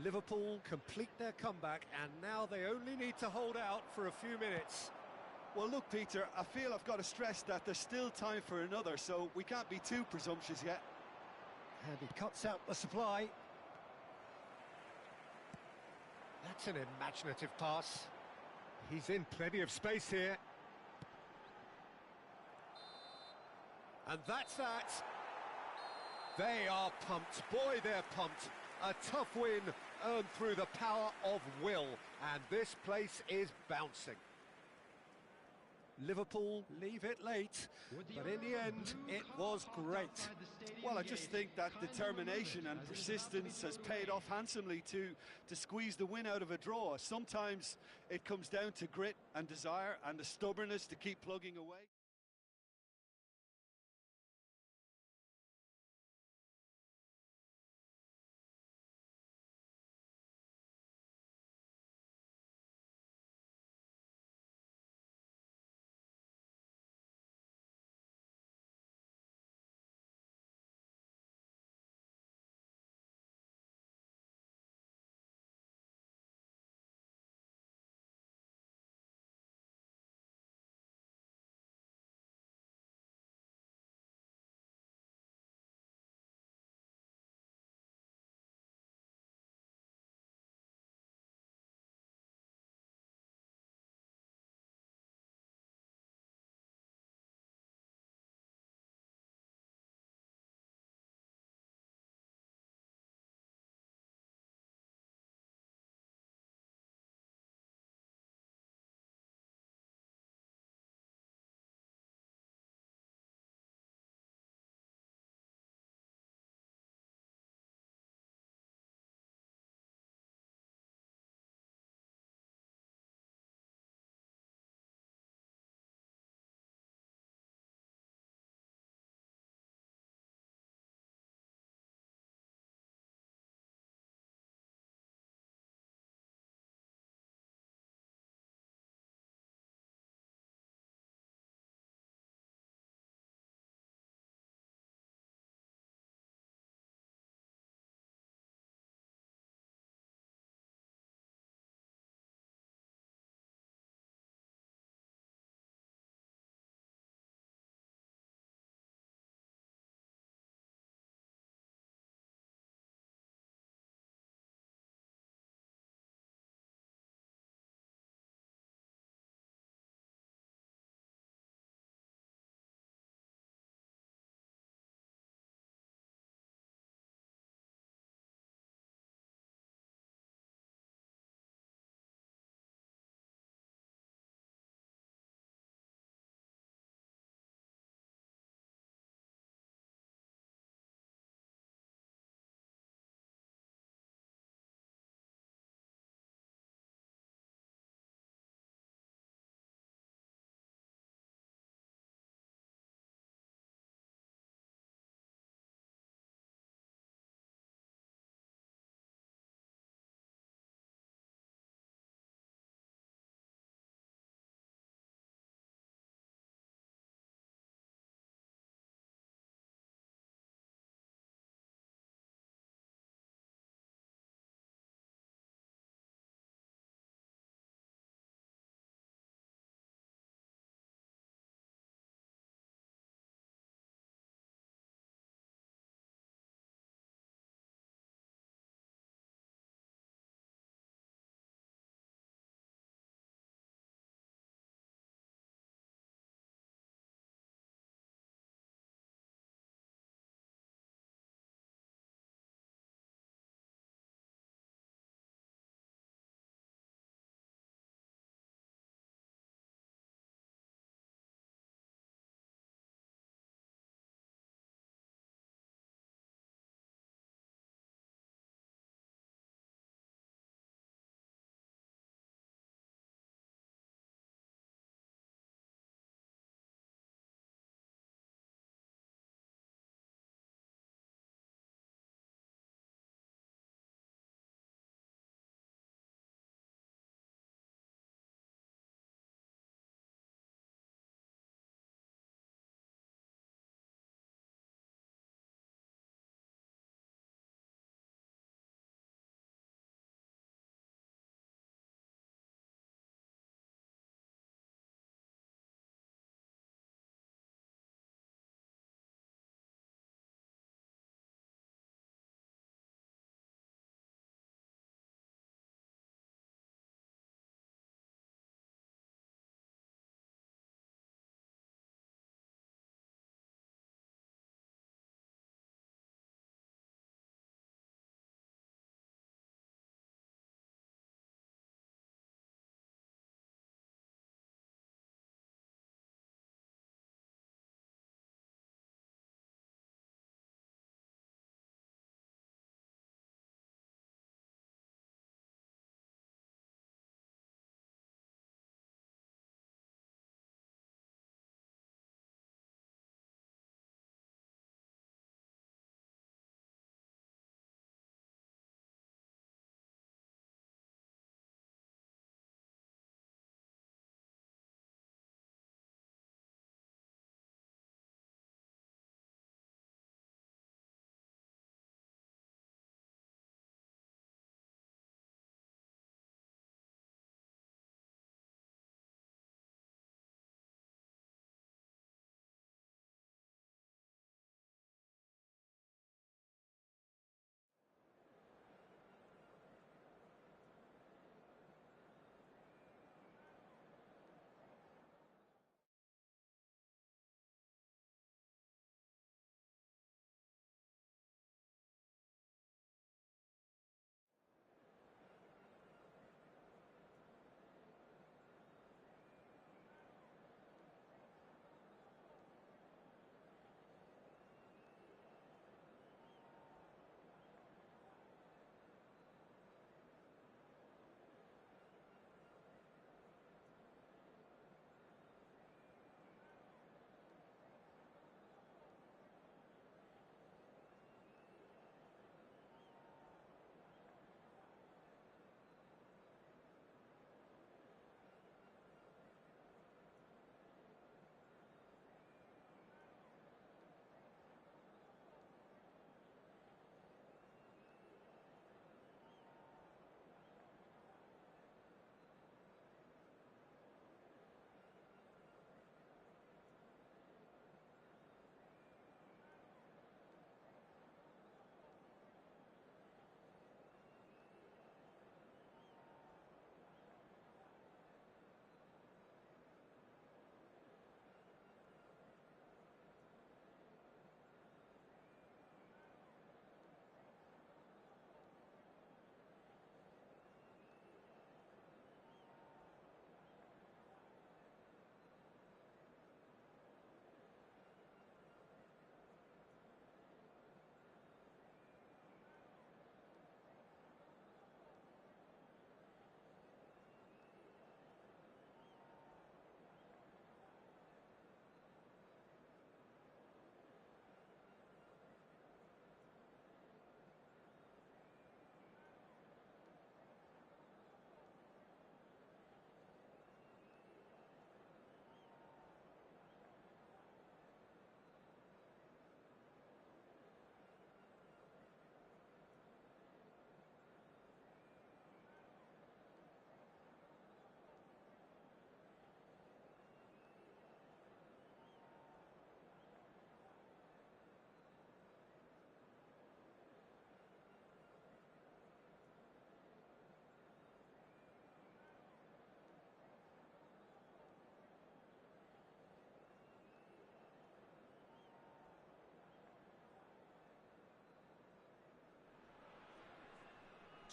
Liverpool complete their comeback, and now they only need to hold out for a few minutes. Well, look, Peter, I feel I've got to stress that there's still time for another, so we can't be too presumptuous yet. And he cuts out the supply. That's an imaginative pass. He's in plenty of space here. And that's that. They are pumped. Boy, they're pumped. A tough win earned through the power of will. And this place is bouncing. Liverpool leave it late, but in the end, it was great. Well, I just think that determination and persistence has paid off handsomely to squeeze the win out of a draw. Sometimes it comes down to grit and desire and the stubbornness to keep plugging away.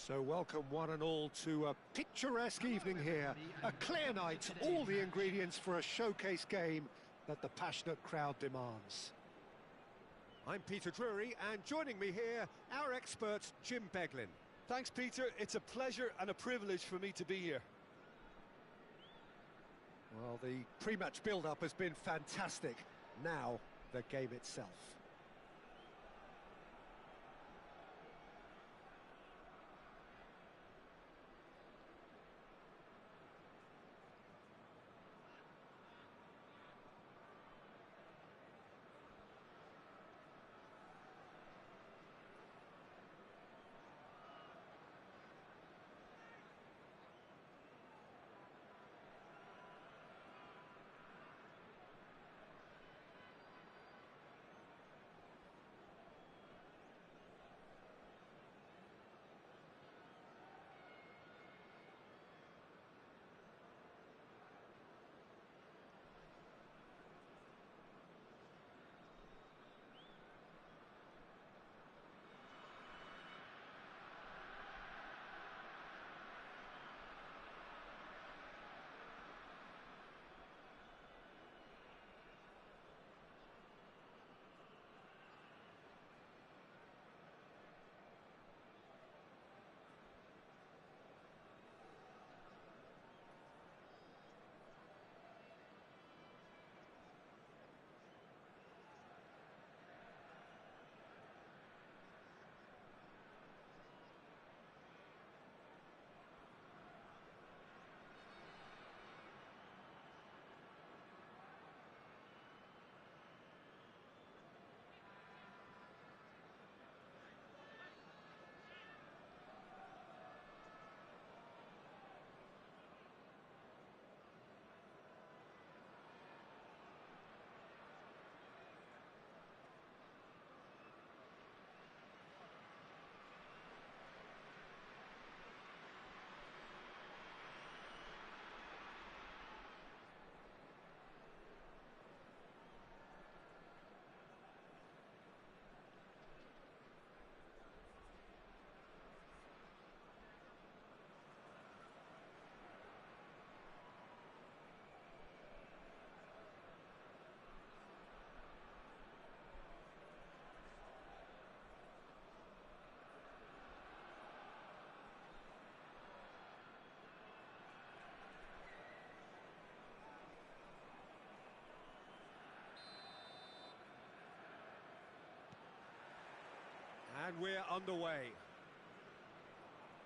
So welcome one and all to a picturesque evening here. A clear night, all the ingredients for a showcase game that the passionate crowd demands. I'm Peter Drury, and joining me here, our expert Jim Beglin. Thanks, Peter. It's a pleasure and a privilege for me to be here. Well, the pre-match build-up has been fantastic. Now, the game itself. And we're underway.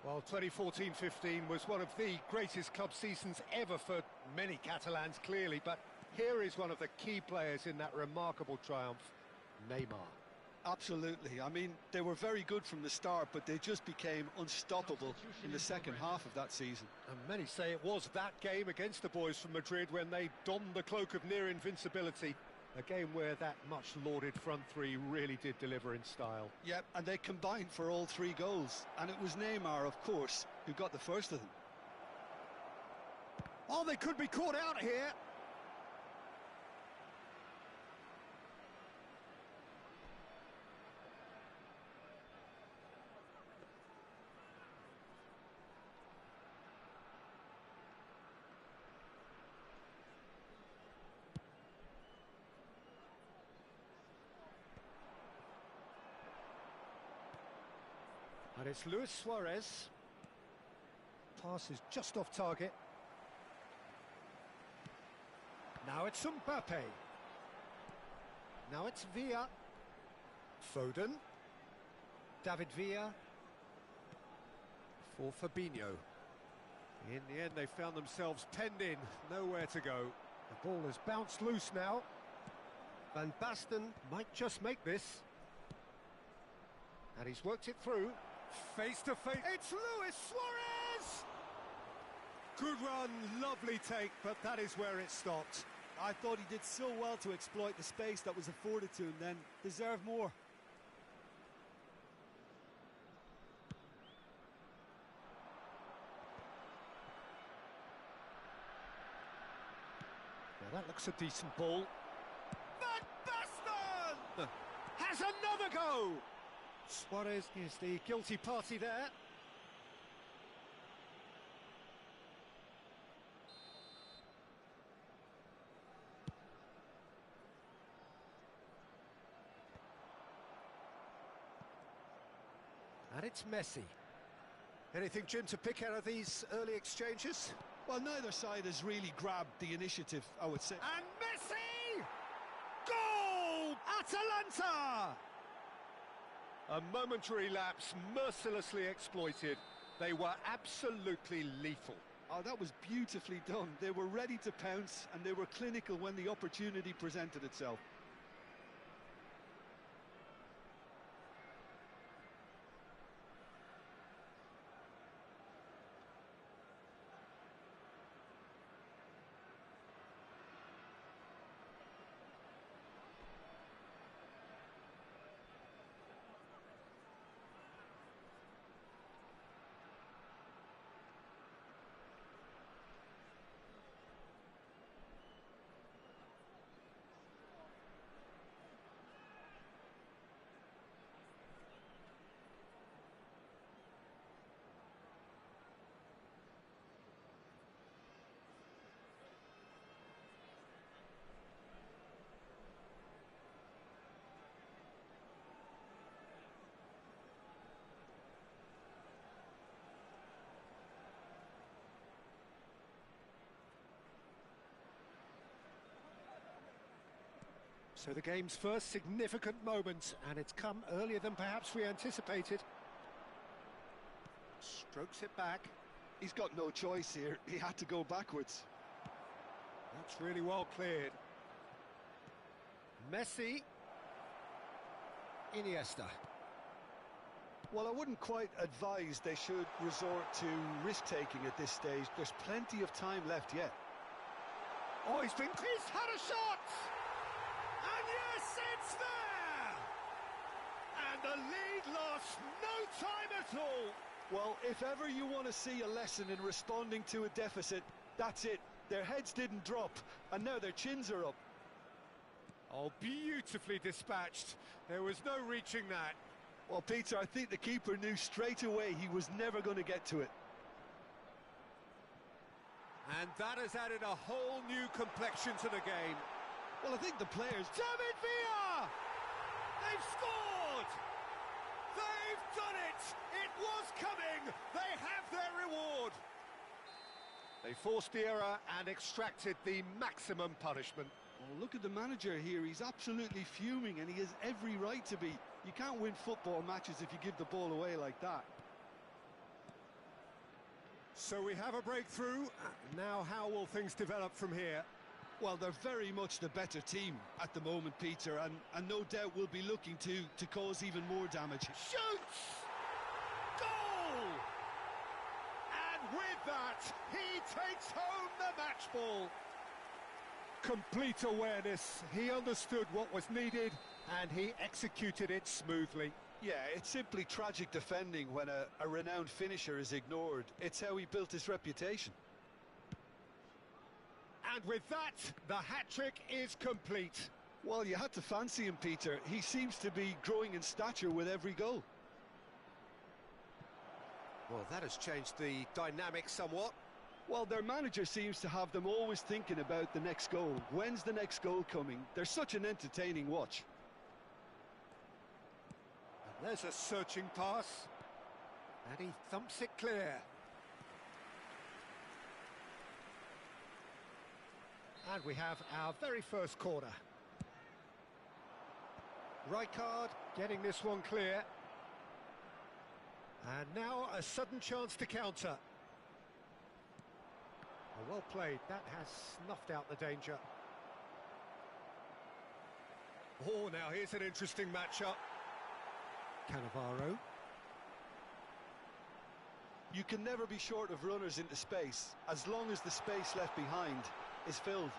Well, 2014-15 was one of the greatest club seasons ever for many Catalans, clearly, but here is one of the key players in that remarkable triumph, Neymar. Absolutely. I mean, they were very good from the start, but they just became unstoppable in the second half of that season. And many say it was that game against the boys from Madrid when they donned the cloak of near invincibility. A game where that much-lauded front three really did deliver in style. Yep, and they combined for all 3 goals. And it was Neymar, of course, who got the first of them. Oh, they could be caught out here. And it's Luis Suarez. Pass is just off target. Now it's Mbappe. Now it's Villa. Foden. David Villa. For Fabinho. In the end, they found themselves penned in. Nowhere to go. The ball has bounced loose now. Van Basten might just make this. And he's worked it through. Face to face. It's Luis Suarez! Good run, lovely take, but that is where it stopped. I thought he did so well to exploit the space that was afforded to him then. Deserved more. Now that looks a decent ball. Van Basten! Has another go! Suarez is the guilty party there. And it's Messi. Anything, Jim, to pick out of these early exchanges? Well, neither side has really grabbed the initiative, I would say. And Messi! Goal! Atalanta! A momentary lapse mercilessly exploited. They were absolutely lethal. Oh, that was beautifully done. They were ready to pounce, and they were clinical when the opportunity presented itself. So the game's first significant moment, and it's come earlier than perhaps we anticipated. Strokes it back. He's got no choice here. He had to go backwards. That's really well cleared. Messi. Iniesta. Well, I wouldn't quite advise they should resort to risk-taking at this stage. There's plenty of time left yet. Oh, he's had a shot! And yes, it's there! And the lead lost no time at all. Well, if ever you want to see a lesson in responding to a deficit, that's it. Their heads didn't drop, and now their chins are up. Oh, beautifully dispatched. There was no reaching that. Well, Peter, I think the keeper knew straight away he was never going to get to it. And that has added a whole new complexion to the game. Well, I think the players... David Villa! They've scored! They've done it! It was coming! They have their reward! They forced the error and extracted the maximum punishment. Oh, look at the manager here. He's absolutely fuming, and he has every right to be. You can't win football matches if you give the ball away like that. So we have a breakthrough. Now how will things develop from here? Well, they're very much the better team at the moment, Peter, and no doubt will be looking to cause even more damage. Shoots! Goal! And with that, he takes home the match ball. Complete awareness. He understood what was needed, and he executed it smoothly. Yeah, it's simply tragic defending when a renowned finisher is ignored. It's how he built his reputation. And with that, the hat-trick is complete. Well, you had to fancy him, Peter. He seems to be growing in stature with every goal. Well, that has changed the dynamic somewhat. Well, their manager seems to have them always thinking about the next goal. When's the next goal coming? They're such an entertaining watch. And there's a searching pass. And he thumps it clear. And we have our very first corner. Rijkaard getting this one clear. And now a sudden chance to counter. Oh, well played. That has snuffed out the danger. Oh, now here's an interesting matchup. Cannavaro. You can never be short of runners into space, as long as the space left behind is filled.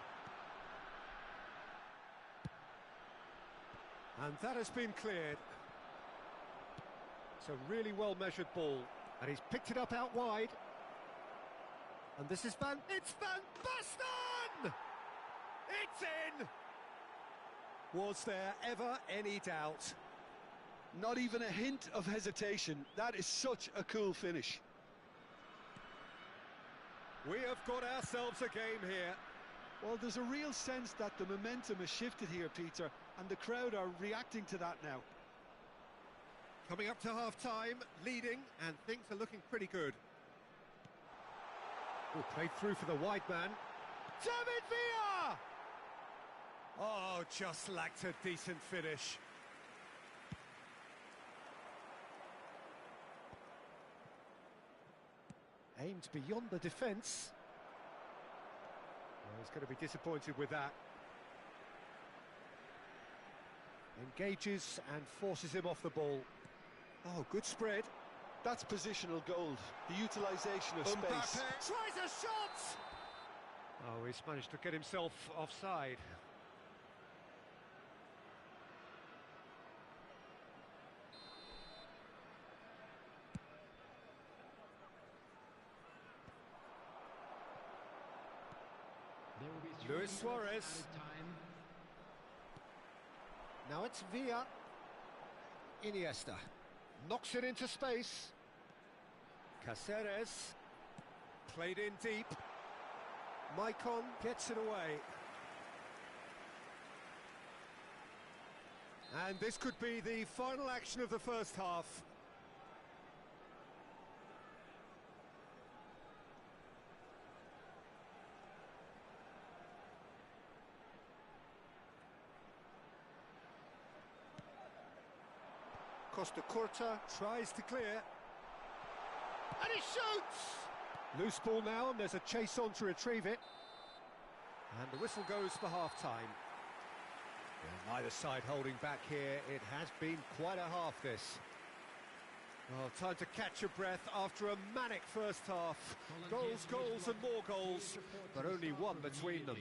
And that has been cleared. It's a really well-measured ball. And he's picked it up out wide. And this is it's Van Basten! It's in! Was there ever any doubt? Not even a hint of hesitation. That is such a cool finish. We have got ourselves a game here. Well, there's a real sense that the momentum has shifted here, Peter, and the crowd are reacting to that now. Coming up to half-time, leading, and things are looking pretty good. Oh, played through for the wide man. David Villa! Oh, just lacked a decent finish. Aimed beyond the defence. Well, he's going to be disappointed with that. Engages and forces him off the ball. Oh, good spread. That's positional gold. The utilisation of space. Mbappe tries a shot! Oh, he's managed to get himself offside. There will be 3 Luis minutes Suarez. added time. Now it's Villa. Iniesta knocks it into space. Caceres played in deep. Maicon gets it away. And this could be the final action of the first half. Costa Curta tries to clear. And he shoots! Loose ball now, and there's a chase on to retrieve it. And the whistle goes for half-time. Well, neither side holding back here. It has been quite a half, this. Well, time to catch your breath after a manic first half. Goals, goals and more goals, but only one between them.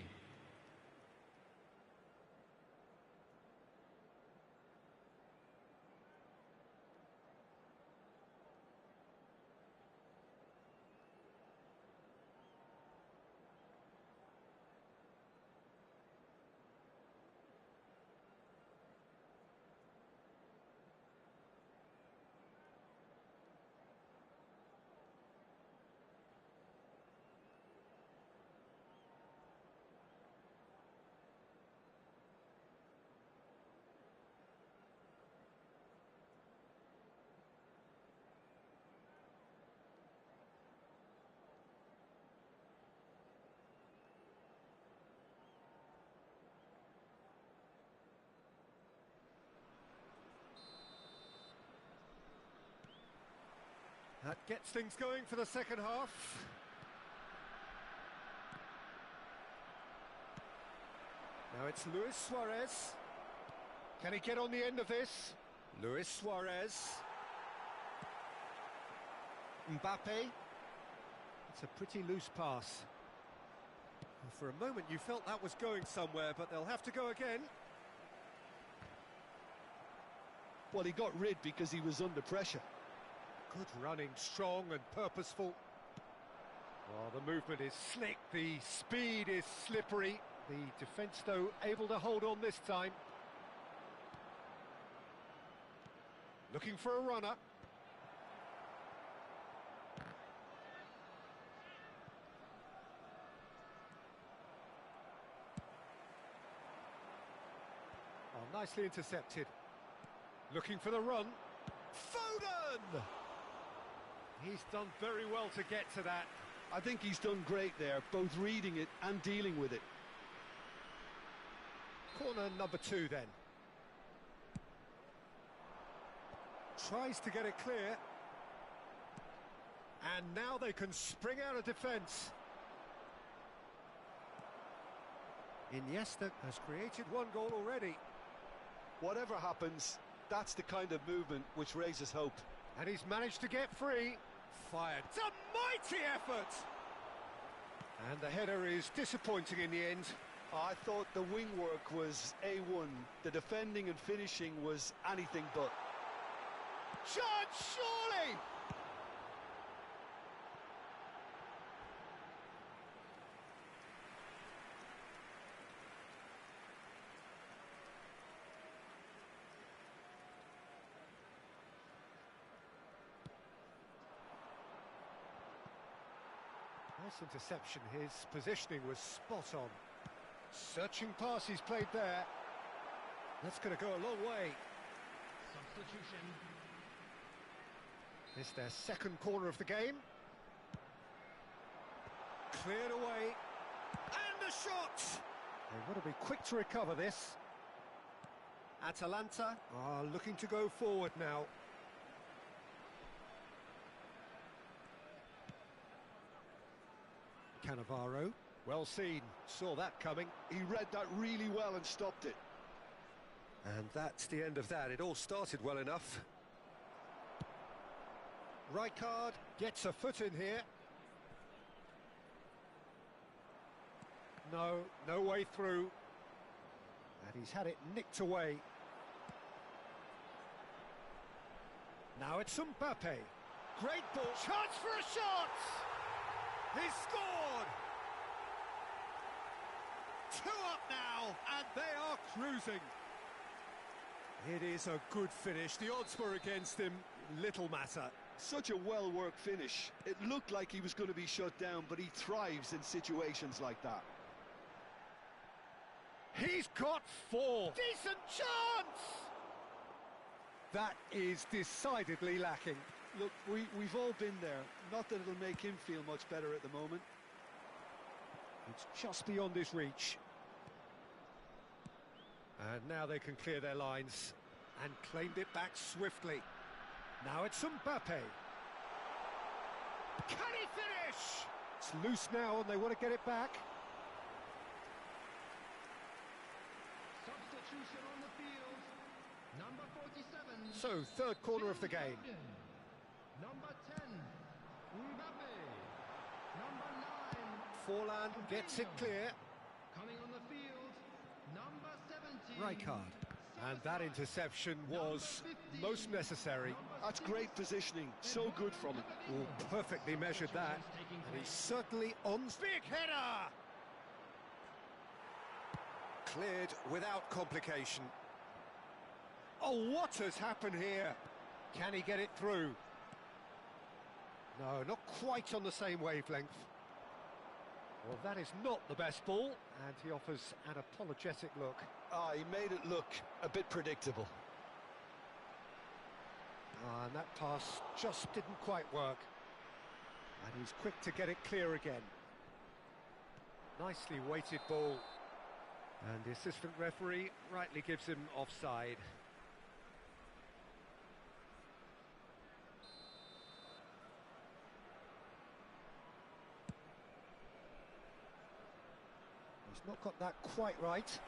That gets things going for the second half. Now it's Luis Suarez. Can he get on the end of this? Luis Suarez. Mbappe. It's a pretty loose pass. For a moment you felt that was going somewhere, but they'll have to go again. Well, he got rid because he was under pressure. Good running, strong and purposeful. Well, the movement is slick, the speed is slippery. The defence, though, able to hold on this time. Looking for a runner. Oh, nicely intercepted. Looking for the run. Foden! He's done very well to get to that. I think he's done great there, both reading it and dealing with it. Corner number 2 then. Tries to get it clear. And now they can spring out of defence. Iniesta has created 1 goal already. Whatever happens, that's the kind of movement which raises hope. And he's managed to get free. Fired. It's a mighty effort! And the header is disappointing in the end. I thought the wing work was A1. The defending and finishing was anything but. Chance, surely! Nice interception. His positioning was spot on. Searching pass he's played there. That's going to go a long way. Substitution. It's their second corner of the game. Cleared away. And the shot! They want to be quick to recover this. Atalanta are looking to go forward now. Cannavaro, well seen, saw that coming. He read that really well and stopped it. And that's the end of that. It all started well enough. Rijkaard gets a foot in here. No way through. And he's had it nicked away. Now it's Mbappe. Great ball. Chance for a shot! He's scored! 2 up now, and they are cruising. It is a good finish. The odds were against him. Little matter. Such a well-worked finish. It looked like he was going to be shut down, but he thrives in situations like that. He's got 4. Decent chance! That is decidedly lacking. Look, we've all been there. Not that it'll make him feel much better at the moment. It's just beyond his reach. And now they can clear their lines. And claimed it back swiftly. Now it's Mbappe. Can he finish? It's loose now and they want to get it back. Substitution on the field. Number 47. So, third corner of the game. Number 10. Mbappe. Number 9. Forlan gets it clear. Coming on the field. Number 17. Rijkaard. And that interception was most necessary. That's great positioning. So good from him. Oh, perfectly measured that. And he's certainly on. Big header! Cleared without complication. Oh, what has happened here? Can he get it through? No, not quite on the same wavelength. Well, that is not the best ball, and he offers an apologetic look. Ah, he made it look a bit predictable. And that pass just didn't quite work. And he's quick to get it clear again. Nicely weighted ball. And the assistant referee rightly gives him offside. He's not got that quite right.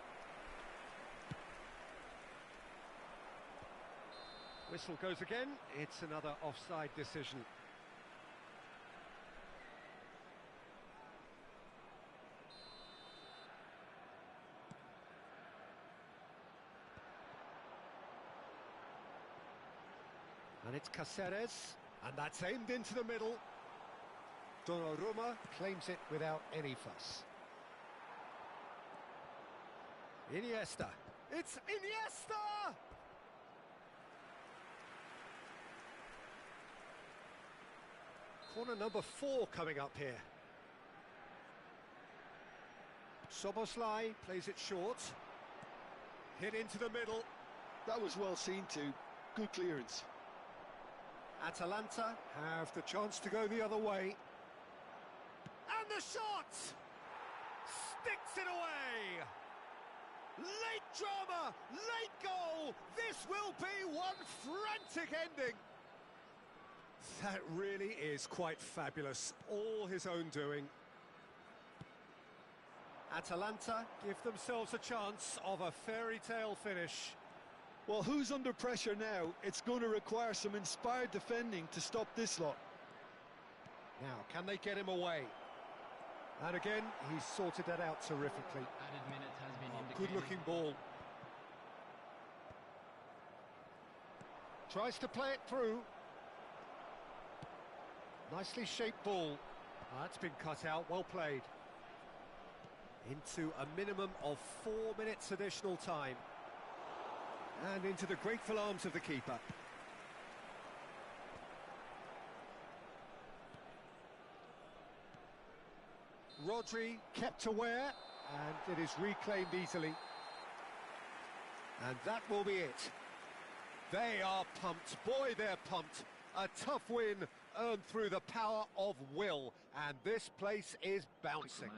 Whistle goes again. It's another offside decision. And it's Cáceres, and that's aimed into the middle. Donnarumma claims it without any fuss. Iniesta. It's Iniesta! Corner number 4 coming up here. Soboslai plays it short. Hit into the middle. That was well seen too. Good clearance. Atalanta have the chance to go the other way. And the shot! Sticks it away! Late drama, late goal! This will be one frantic ending! That really is quite fabulous. All his own doing. Atalanta give themselves a chance of a fairy tale finish. Well, who's under pressure now? It's going to require some inspired defending to stop this lot. Now, can they get him away? And again, he's sorted that out terrifically. Added minutes has been indicated. Good-looking ball. Tries to play it through. Nicely shaped ball. That's been cut out, well played. Into a minimum of 4 minutes additional time. And into the grateful arms of the keeper. Rodri kept aware, and it is reclaimed easily. And that will be it. They are pumped. Boy, they're pumped. A tough win earned through the power of will, and this place is bouncing.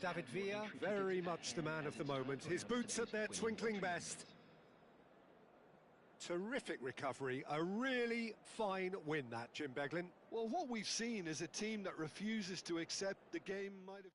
David Villa, very much the man of the moment. His boots at their twinkling best. Terrific recovery, a really fine win that, Jim Beglin. Well, what we've seen is a team that refuses to accept the game might have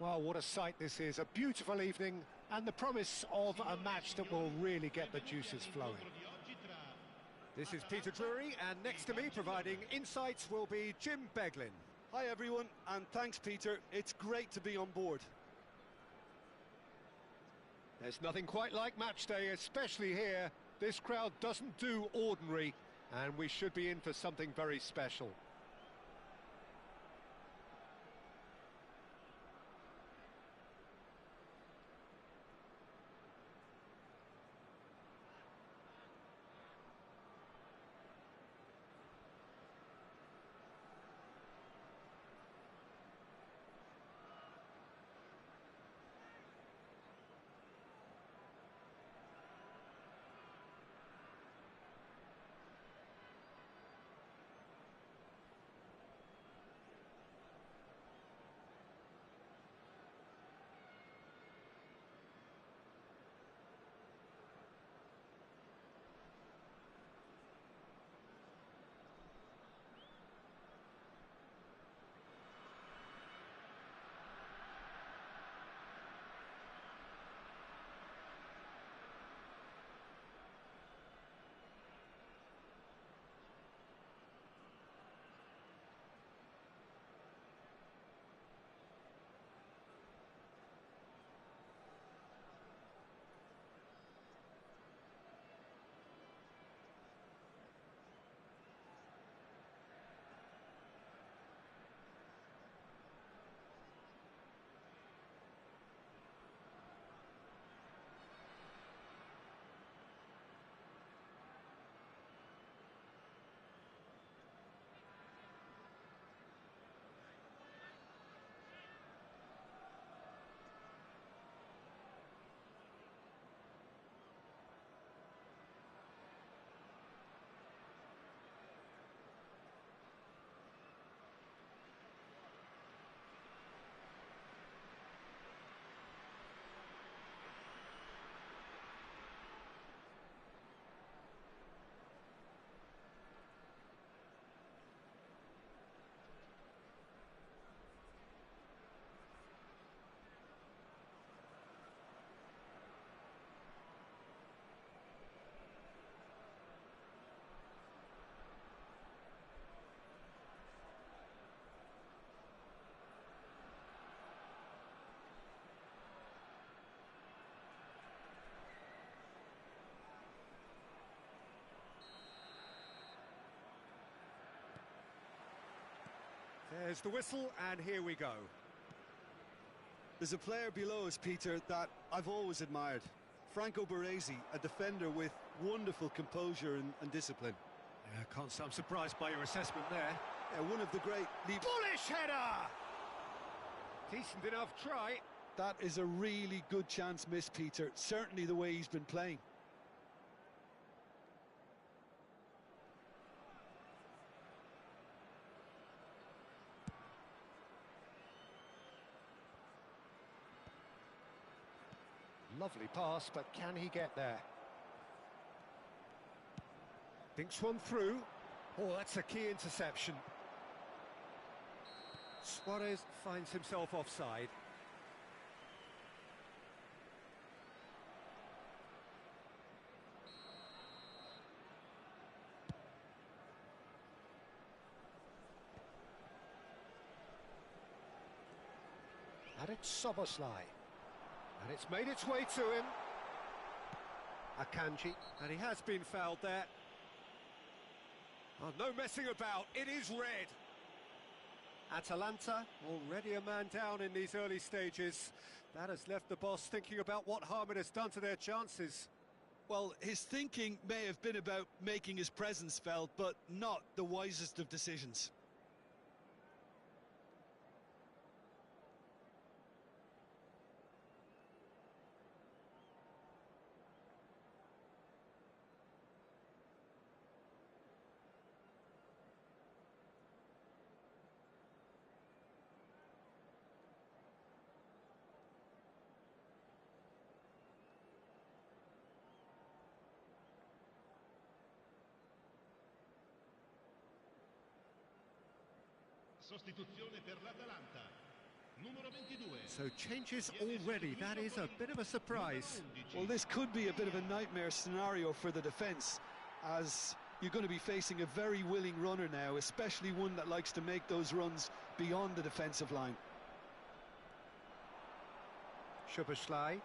Well, what a sight this is. A beautiful evening and the promise of a match that will really get the juices flowing. This is Peter Drury, and next to me providing insights will be Jim Beglin. Hi everyone, and thanks Peter. It's great to be on board. There's nothing quite like match day, especially here. This crowd doesn't do ordinary, and we should be in for something very special. There's the whistle, and here we go. There's a player below us, Peter, that I've always admired. Franco Baresi, a defender with wonderful composure and discipline. Yeah, can't say I'm surprised by your assessment there. Yeah, one of the great... Bullish header! Decent enough try. That is a really good chance missed, Peter. Certainly the way he's been playing. Lovely pass, but can he get there? Thinks one through. Oh, that's a key interception. Suarez finds himself offside. And it's Soboslai. And it's made its way to him. Akanji, and he has been fouled there. Oh, no messing about, it is red. Atalanta, already a man down in these early stages. That has left the boss thinking about what harm it has done to their chances. Well, his thinking may have been about making his presence felt, but not the wisest of decisions. Sostituzione per l'Atalanta. So changes already, that is a bit of a surprise. Well, this could be a bit of a nightmare scenario for the defence, as you're going to be facing a very willing runner now, especially one that likes to make those runs beyond the defensive line. Szoboszlai,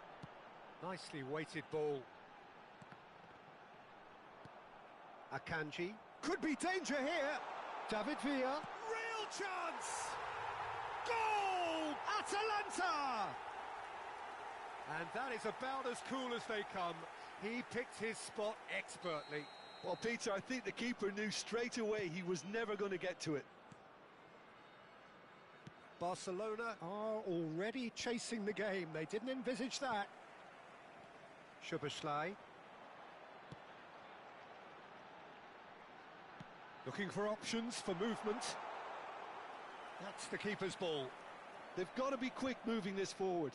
nicely weighted ball. Akanji, could be danger here. David Villa, real chance! Goal! Atalanta! And that is about as cool as they come. He picked his spot expertly. Well, Peter, I think the keeper knew straight away he was never going to get to it. Barcelona are already chasing the game. They didn't envisage that. Szoboszlai. Looking for options for movement. That's the keeper's ball. They've got to be quick moving this forward.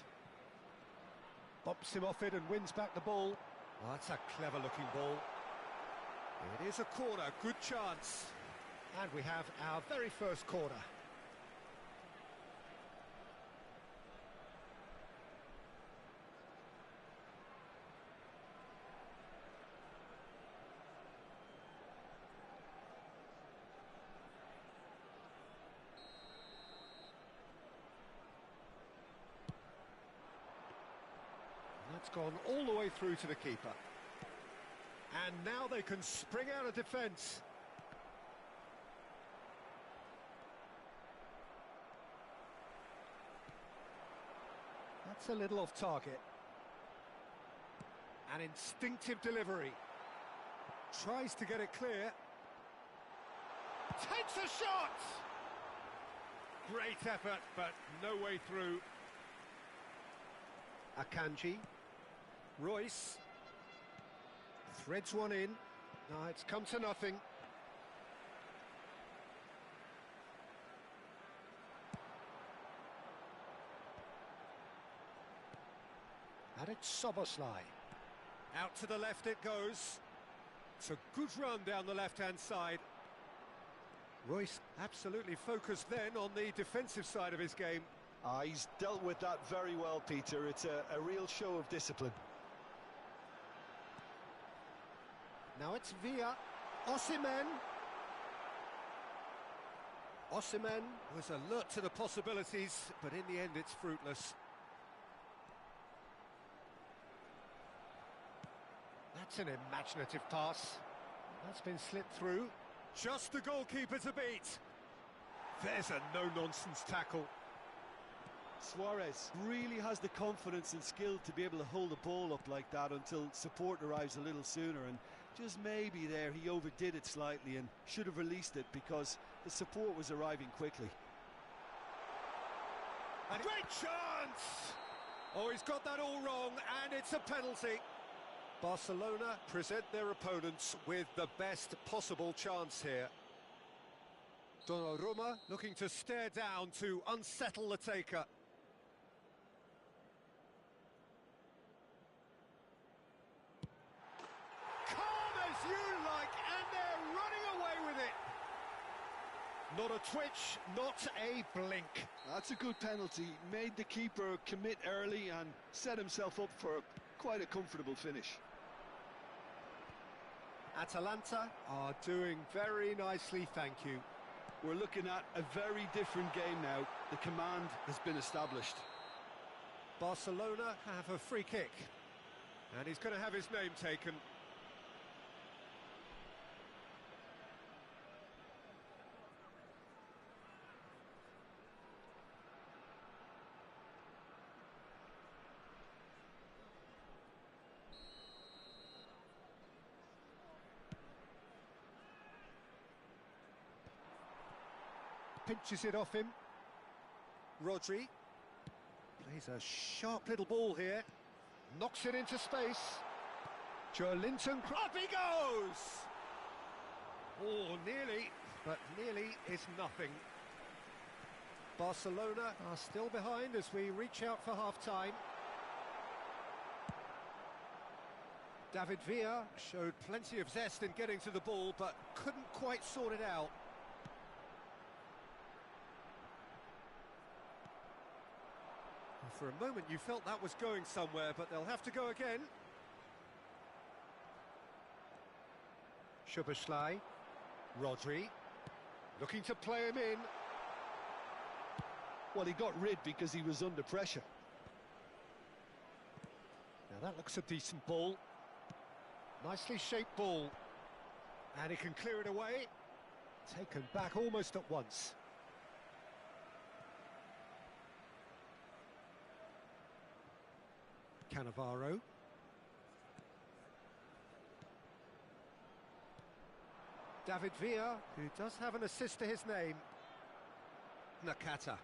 Bumps him off it and wins back the ball. Oh, that's a clever-looking ball. It is a corner, good chance. And we have our very first corner. That's gone all the way through to the keeper. And now they can spring out of defence. That's a little off target. An instinctive delivery. Tries to get it clear. Takes a shot! Great effort, but no way through. Akanji. Royce. Threads one in. No, it's come to nothing. And it's Szoboszlai. Out to the left it goes. It's a good run down the left-hand side. Royce absolutely focused then on the defensive side of his game. He's dealt with that very well, Peter. It's a real show of discipline. Now it's Villa. Osimhen. Osimhen was alert to the possibilities, but in the end it's fruitless. That's an imaginative pass. That's been slipped through. Just the goalkeeper to beat. There's a no-nonsense tackle. Suarez really has the confidence and skill to be able to hold the ball up like that until support arrives a little sooner, and just maybe there he overdid it slightly and should have released it because the support was arriving quickly. And great chance! Oh, he's got that all wrong, and it's a penalty. Barcelona present their opponents with the best possible chance here. Donnarumma looking to stare down to unsettle the taker. Calm as you like, and they're running away with it. Not a twitch, not a blink. That's a good penalty. Made the keeper commit early and set himself up for quite a comfortable finish. Atalanta are doing very nicely, thank you. We're looking at a very different game now. The command has been established. Barcelona have a free kick. And he's going to have his name taken. Pinches it off him. Rodri plays a sharp little ball here. Knocks it into space. Joelinton, up he goes! Oh, nearly, but nearly is nothing. Barcelona are still behind as we reach out for half-time. David Villa showed plenty of zest in getting to the ball, but couldn't quite sort it out. For a moment you felt that was going somewhere, but they'll have to go again. Szoboszlai, Rodri, looking to play him in. Well, he got rid because he was under pressure. Now that looks a decent ball. Nicely shaped ball. And he can clear it away. Taken back almost at once. Cannavaro. David Villa, who does have an assist to his name. Nakata.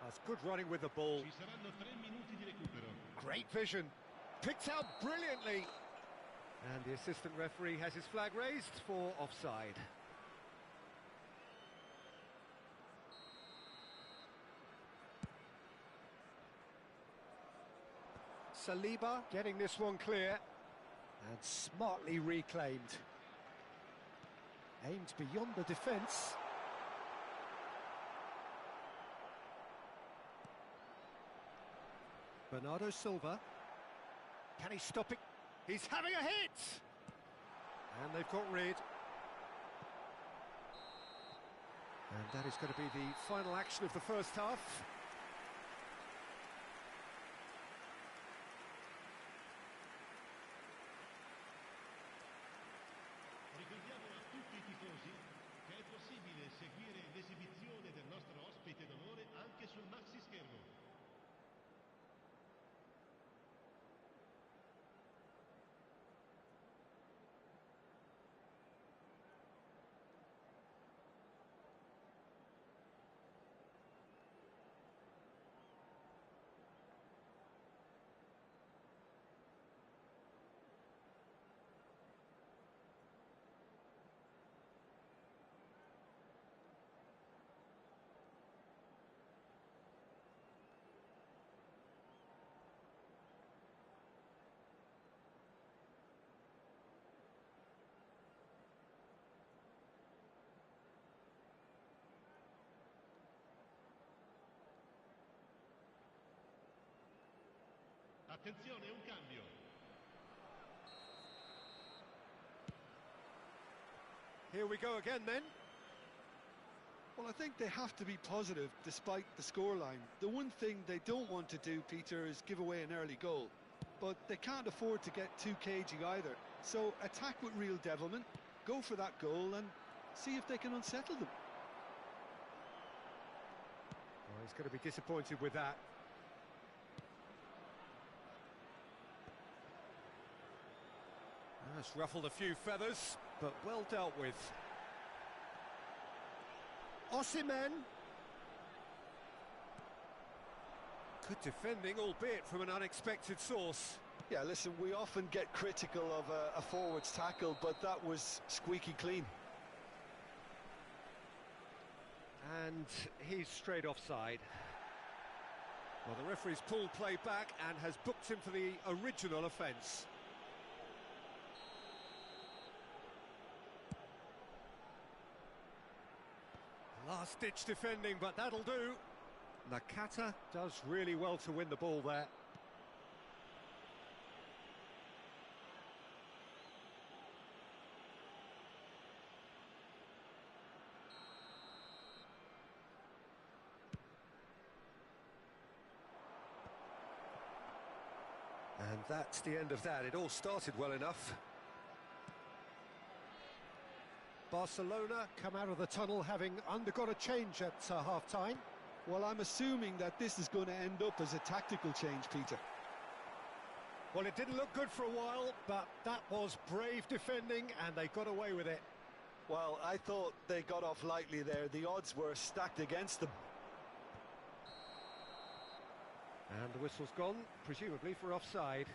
That's good running with the ball. Great vision. Picked out brilliantly. And the assistant referee has his flag raised for offside. Saliba getting this one clear. And smartly reclaimed. Aimed beyond the defence. Bernardo Silva. Can he stop it? He's having a hit! And they've got rid. And that is going to be the final action of the first half. Ricordiamo a tutti i tifosi che è possibile seguire l'esibizione del nostro ospite d'onore anche sul maxi schermo. Attenzione, un cambio. Here we go again then. Well, I think they have to be positive despite the scoreline. The one thing they don't want to do, Peter, is give away an early goal. But they can't afford to get too cagey either. So attack with real devilment, go for that goal and see if they can unsettle them. Well, he's going to be disappointed with that. That's ruffled a few feathers, but well dealt with. Osimhen. Good defending, albeit from an unexpected source. Yeah, listen, we often get critical of a forward's tackle, but that was squeaky clean. And he's straight offside. Well, the referee's pulled play back and has booked him for the original offence. Last-ditch defending, but that'll do. Nakata does really well to win the ball there. And that's the end of that. It all started well enough. Barcelona come out of the tunnel having undergone a change at half-time. Well, I'm assuming that this is going to end up as a tactical change, Peter. Well, it didn't look good for a while, but that was brave defending and they got away with it. Well, I thought they got off lightly there. The odds were stacked against them. And the whistle's gone, presumably for offside.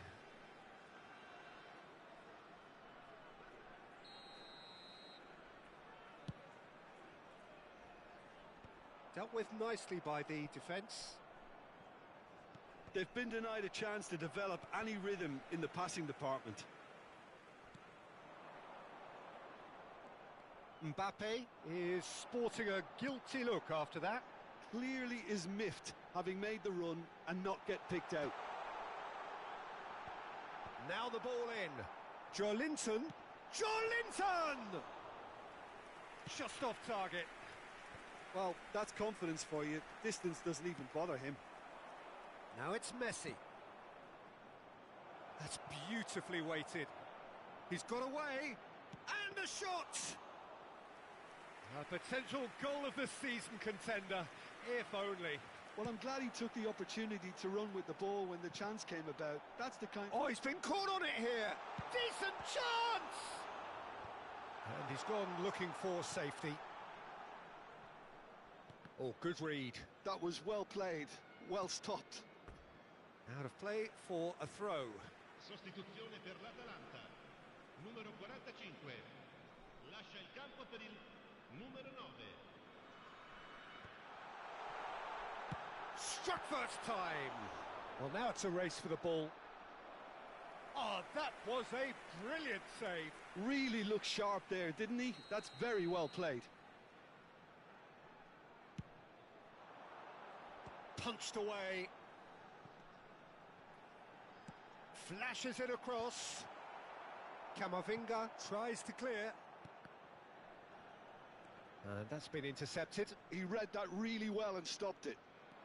Dealt with nicely by the defence. They've been denied a chance to develop any rhythm in the passing department. Mbappe is sporting a guilty look after that. Clearly is miffed having made the run and not get picked out. Now the ball in. Joelinton. Joelinton! Just off target. Well, that's confidence for you. Distance doesn't even bother him. Now it's Messi. That's beautifully weighted. He's got away. And a shot! A potential goal of the season contender, if only. Well, I'm glad he took the opportunity to run with the ball when the chance came about. That's the kind... Oh, he's been caught on it here. Decent chance! And he's gone looking for safety. Oh, good read. That was well played, well stopped. Out of play for a throw. Sostituzione per l'Atalanta. Numero 45. Lascia il campo per il numero 9. Struck first time. Well, now it's a race for the ball. Oh, that was a brilliant save. Really looked sharp there, didn't he? That's very well played. Punched away. Flashes it across. Camavinga tries to clear. And that's been intercepted. He read that really well and stopped it.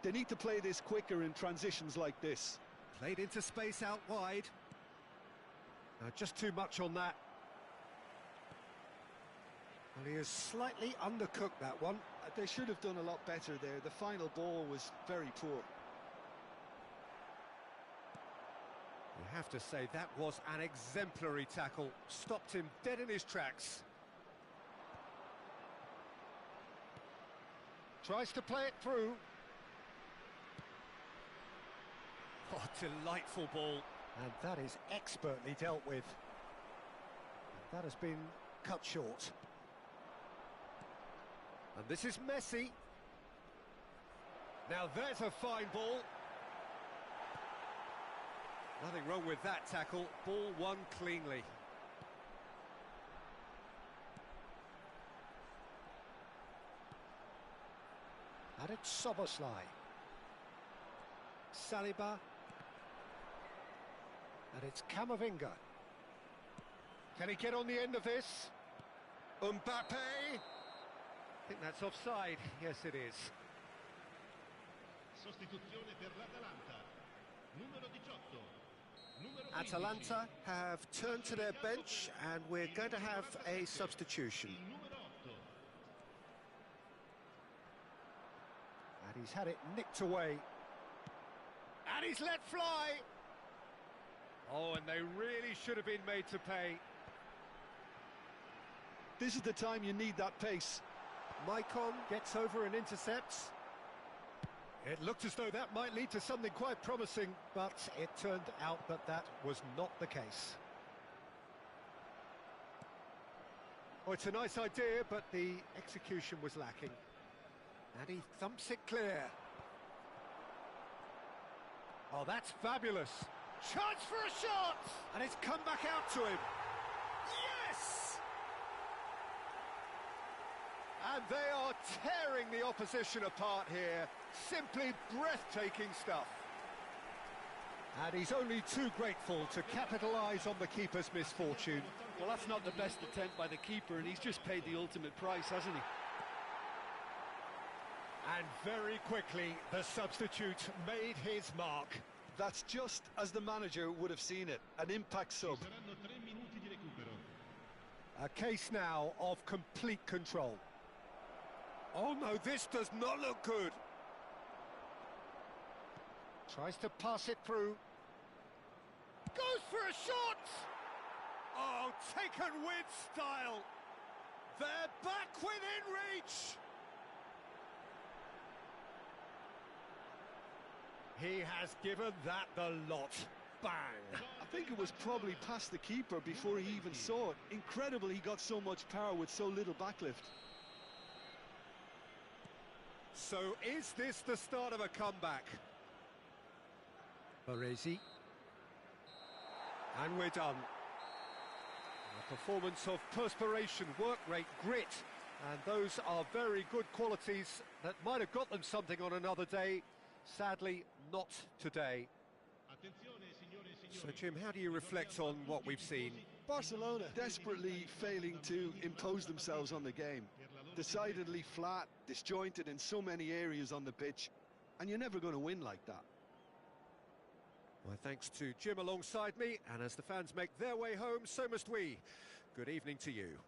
They need to play this quicker in transitions like this. Played into space out wide. Just too much on that. Well, he has slightly undercooked that one. They should have done a lot better there. The final ball was very poor. You have to say that was an exemplary tackle. Stopped him dead in his tracks. Tries to play it through. Oh, delightful ball. And that is expertly dealt with. And that has been cut short. And this is Messi. Now there's a fine ball. Nothing wrong with that tackle. Ball won cleanly. And it's Soboslai. Saliba. And it's Camavinga. Can he get on the end of this? Mbappe! I think that's offside. Yes, it is. Sostituzione per l'Atalanta. Numero 18. Numero 15. Atalanta have turned to their bench and we're going to have a substitution. Il numero 8. And he's had it nicked away. And he's let fly! Oh, and they really should have been made to pay. This is the time you need that pace. Maicon gets over and intercepts. It looked as though that might lead to something quite promising, but it turned out that that was not the case. Oh, it's a nice idea, but the execution was lacking. And he thumps it clear. Oh, that's fabulous. Chance for a shot! And it's come back out to him. Yes! And they are tearing the opposition apart here. Simply breathtaking stuff. And he's only too grateful to capitalise on the keeper's misfortune. Well, that's not the best attempt by the keeper, and he's just paid the ultimate price, hasn't he? And very quickly, the substitute made his mark. That's just as the manager would have seen it, an impact sub. Saranno 3 minuti di recupero. A case now of complete control. Oh no, this does not look good. Tries to pass it through. Goes for a shot! Oh, taken with style. They're back within reach. He has given that the lot. Bang! I think it was probably past the keeper before he even saw it. Incredible he got so much power with so little backlift. So is this the start of a comeback? Baresi. And we're done. A performance of perspiration, work rate, grit. And those are very good qualities that might have got them something on another day. Sadly, not today. Attenzione, signore e So, signori. Jim, how do you reflect on what we've seen? Barcelona desperately failing to impose themselves on the game. Decidedly flat, disjointed in so many areas on the pitch, and you're never going to win like that. My thanks to Jim alongside me, and as the fans make their way home, so must we. Good evening to you.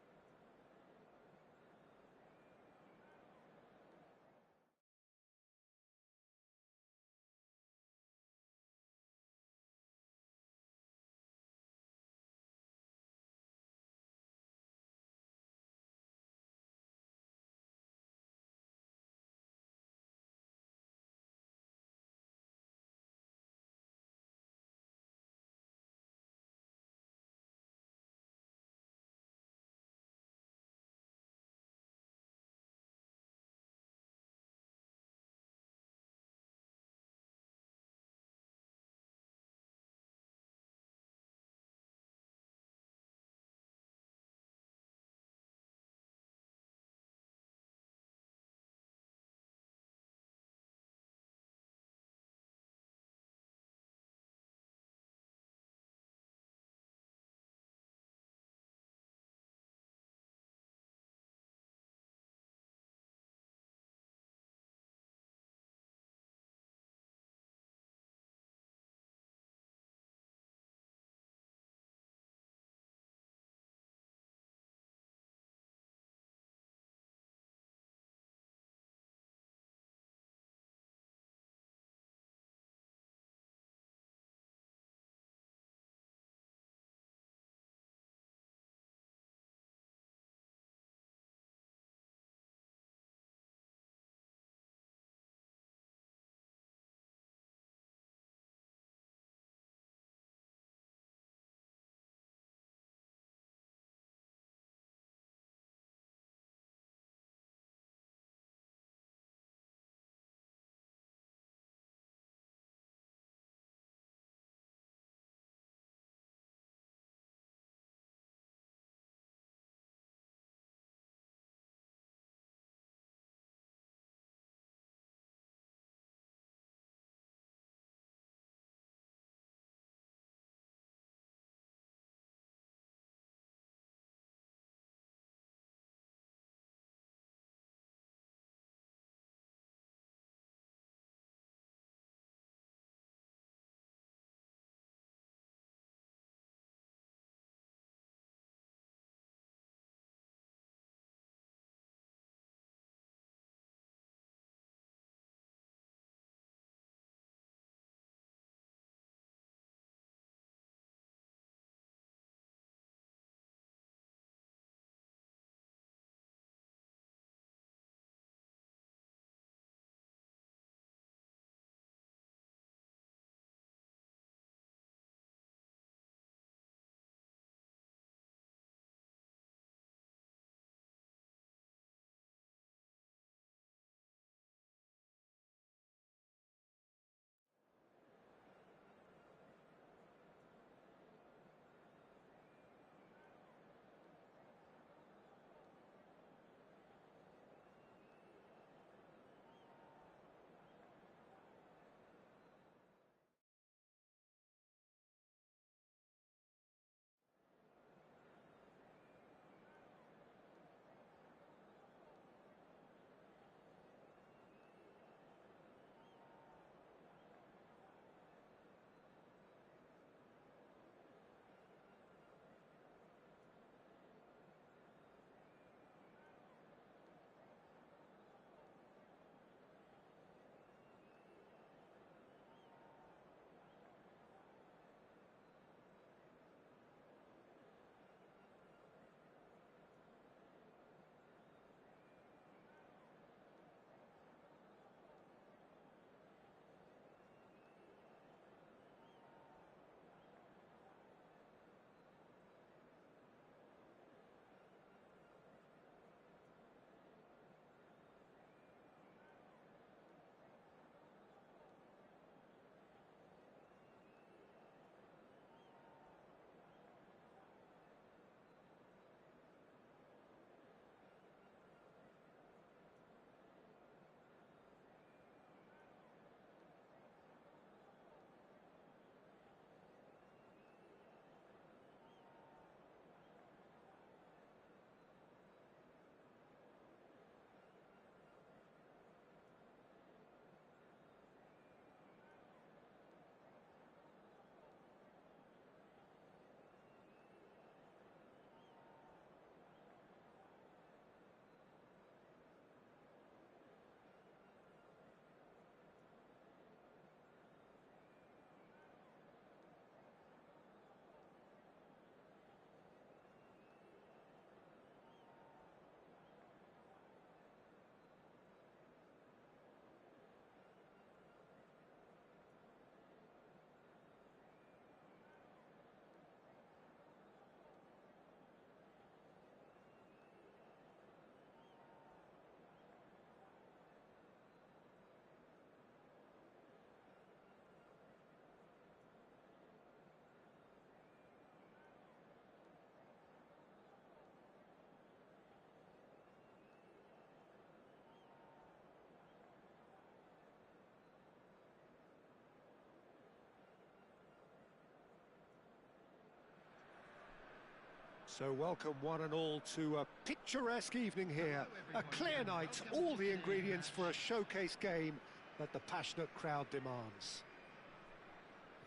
So welcome one and all to a picturesque evening here. A clear night, all the ingredients for a showcase game that the passionate crowd demands.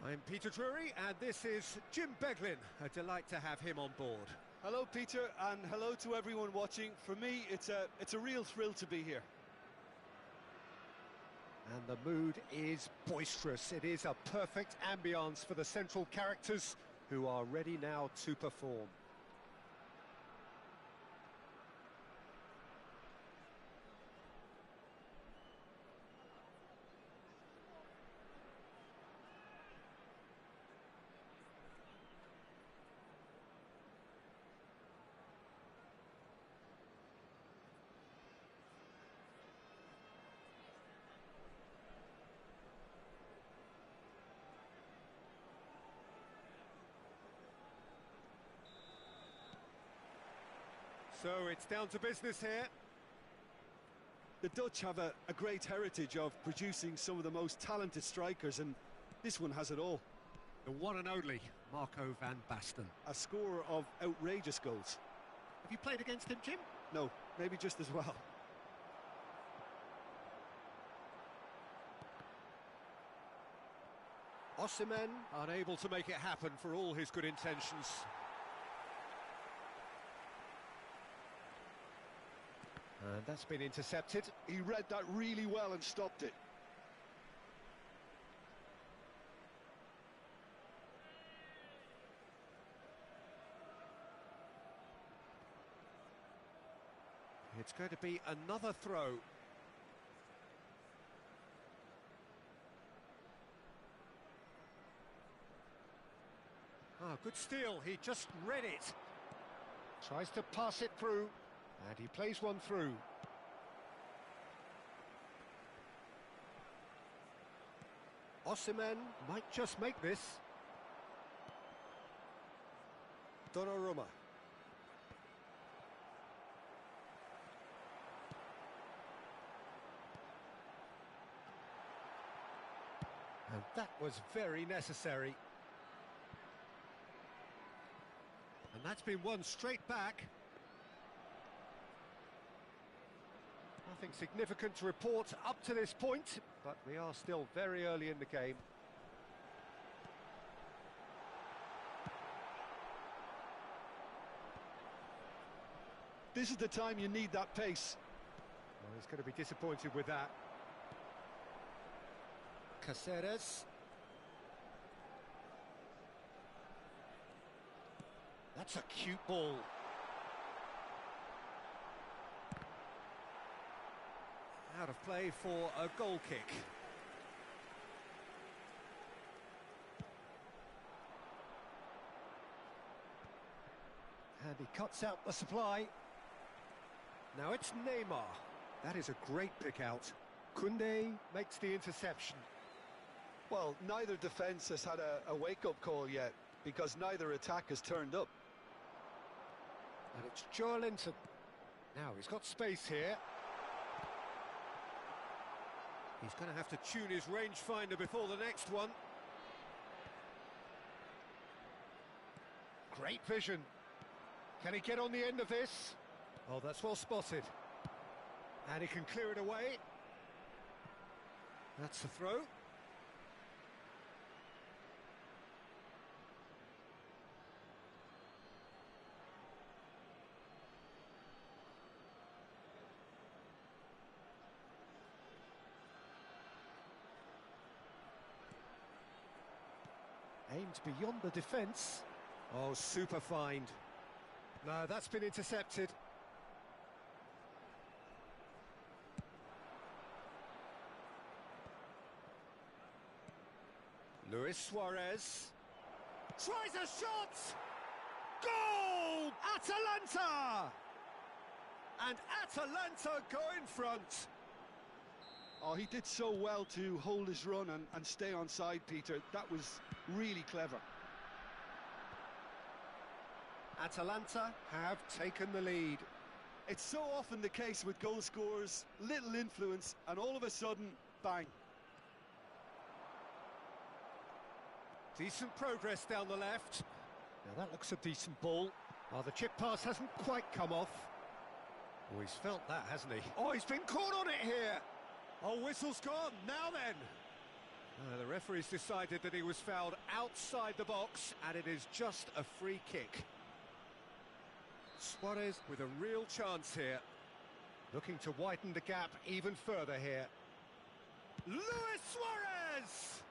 I'm Peter Drury and this is Jim Beglin. A delight to have him on board. Hello, Peter, and hello to everyone watching. For me, it's a real thrill to be here. And the mood is boisterous. It is a perfect ambience for the central characters who are ready now to perform. So it's down to business here. The Dutch have a great heritage of producing some of the most talented strikers, and this one has it all. The one and only Marco van Basten. A scorer of outrageous goals. Have you played against him, Jim? No, maybe just as well. Osimhen unable to make it happen for all his good intentions. And that's been intercepted. He read that really well and stopped it. It's going to be another throw. Ah, good steal. He just read it. Tries to pass it through. And he plays one through. Osimhen might just make this. Donnarumma. And that was very necessary. And that's been won straight back. Nothing significant to report up to this point, but we are still very early in the game. This is the time you need that pace. Well, he's going to be disappointed with that. Caceres. That's a cute ball. Out of play for a goal kick. And he cuts out the supply. Now it's Neymar. That is a great pick out. Koundé makes the interception. Well, neither defence has had a wake-up call yet, because neither attack has turned up. And it's Joelinton. Now he's got space here. He's going to have to tune his rangefinder before the next one. Great vision. Can he get on the end of this? Oh, that's well spotted. And he can clear it away. That's the throw. Aimed beyond the defence. Oh, super find. No, that's been intercepted. Luis Suarez tries a shot! Goal! Atalanta! And Atalanta go in front. Oh, he did so well to hold his run and stay on side, Peter. That was really clever. Atalanta have taken the lead. It's so often the case with goal scorers, little influence, and all of a sudden, bang. Decent progress down the left. Now that looks a decent ball. Oh, the chip pass hasn't quite come off. Oh, he's felt that, hasn't he? Oh, he's been caught on it here. Oh, whistle's gone. Now then. The referee's decided that he was fouled outside the box, and it is just a free kick. Suarez with a real chance here. Looking to widen the gap even further here. Luis Suarez!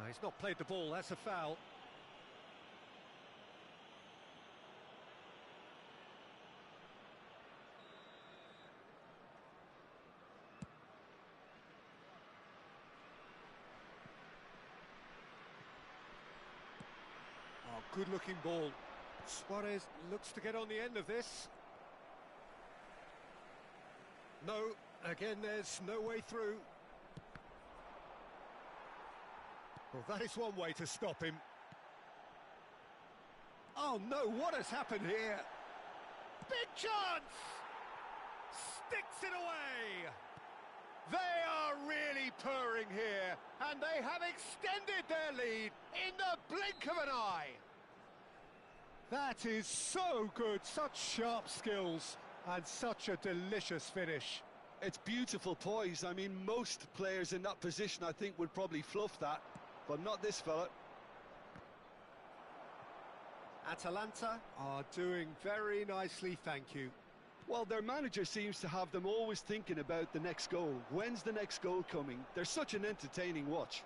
He's not played the ball, that's a foul. Oh, good-looking ball. Suarez looks to get on the end of this. No, again, there's no way through. Well, that is one way to stop him. Oh, no, what has happened here? Big chance! Sticks it away! They are really purring here, and they have extended their lead in the blink of an eye. That is so good, such sharp skills, and such a delicious finish. It's beautiful poise. I mean, most players in that position, I think, would probably fluff that, but not this fella. Atalanta are doing very nicely, thank you. Well, their manager seems to have them always thinking about the next goal. When's the next goal coming? They're such an entertaining watch.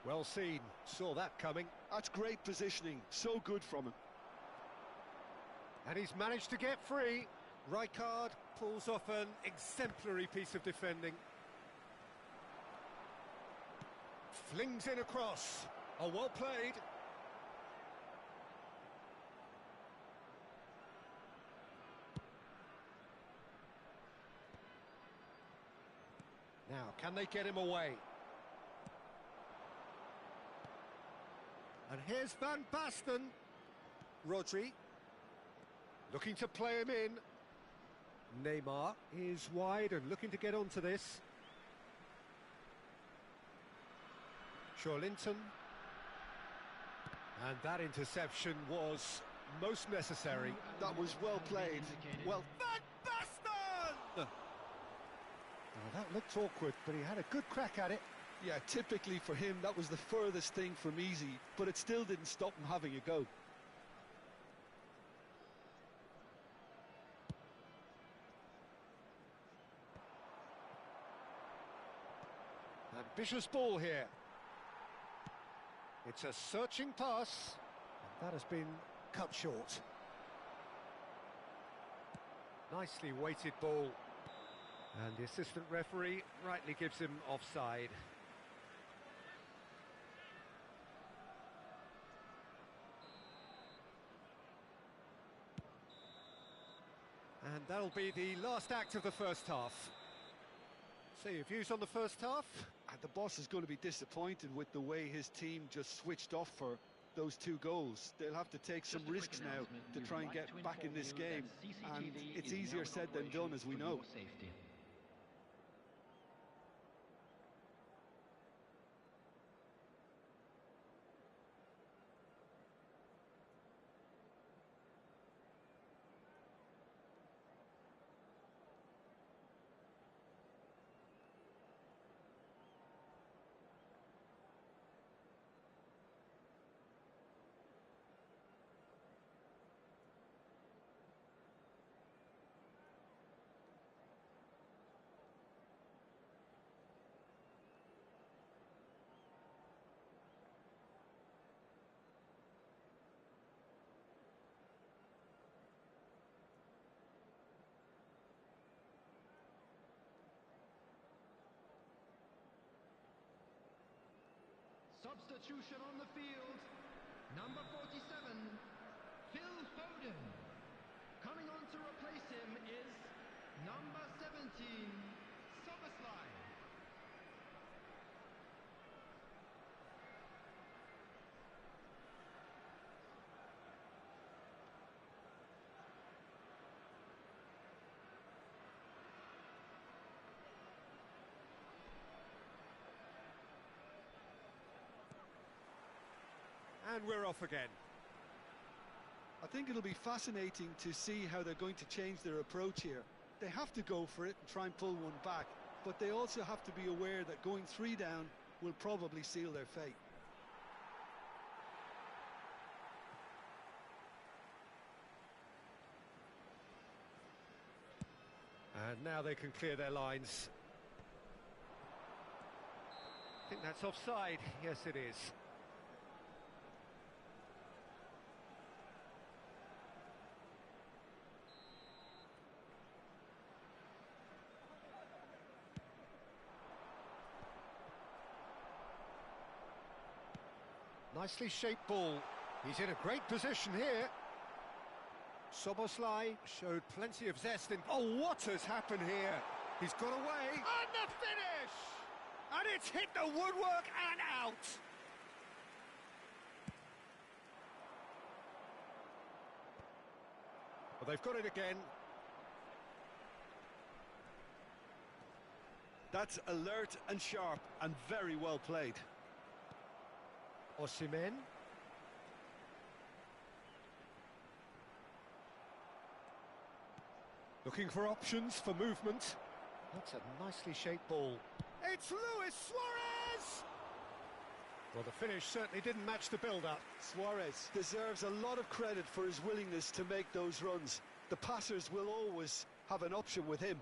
Well seen, saw that coming. That's great positioning, so good from him. And he's managed to get free. Rijkaard pulls off an exemplary piece of defending. Flings in across. Oh, well played. Now, can they get him away? And here's Van Basten. Rodri. Looking to play him in. Neymar is wide and looking to get onto this. Linton. And that interception was most necessary. That was well played. Well, Van Basten! Oh, that looked awkward, but he had a good crack at it. yeah, typically for him, that was the furthest thing from easy, but it still didn't stop him having a go. Ambitious ball here. It's a searching pass. And that has been cut short. Nicely weighted ball. And the assistant referee rightly gives him offside. And that'll be the last act of the first half. So your views on the first half? And the boss is going to be disappointed with the way his team just switched off for those two goals. They'll have to take some risks now to try and get back in this game, and it's easier said than done, as we know. Substitution on the field. Number 47, Phil Foden. Coming on to replace him is number 17, Soboslai. And we're off again. I think it'll be fascinating to see how they're going to change their approach here. They have to go for it and try and pull one back, but they also have to be aware that going 3 down will probably seal their fate. And now they can clear their lines. I think that's offside. Yes, it is. Nicely shaped ball. He's in a great position here. Soboslai showed plenty of zest in... Oh, what has happened here? He's got away. And the finish! And it's hit the woodwork and out. Well, they've got it again. That's alert and sharp and very well played. Osimhen. Looking for options for movement. That's a nicely shaped ball. It's Luis Suarez! Well, the finish certainly didn't match the build-up. Suarez deserves a lot of credit for his willingness to make those runs. The passers will always have an option with him.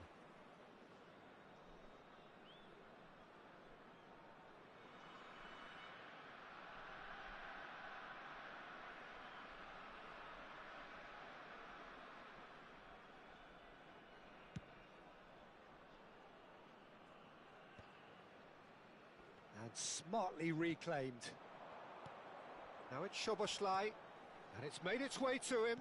And smartly reclaimed. Now it's Szoboszlai, and it's made its way to him.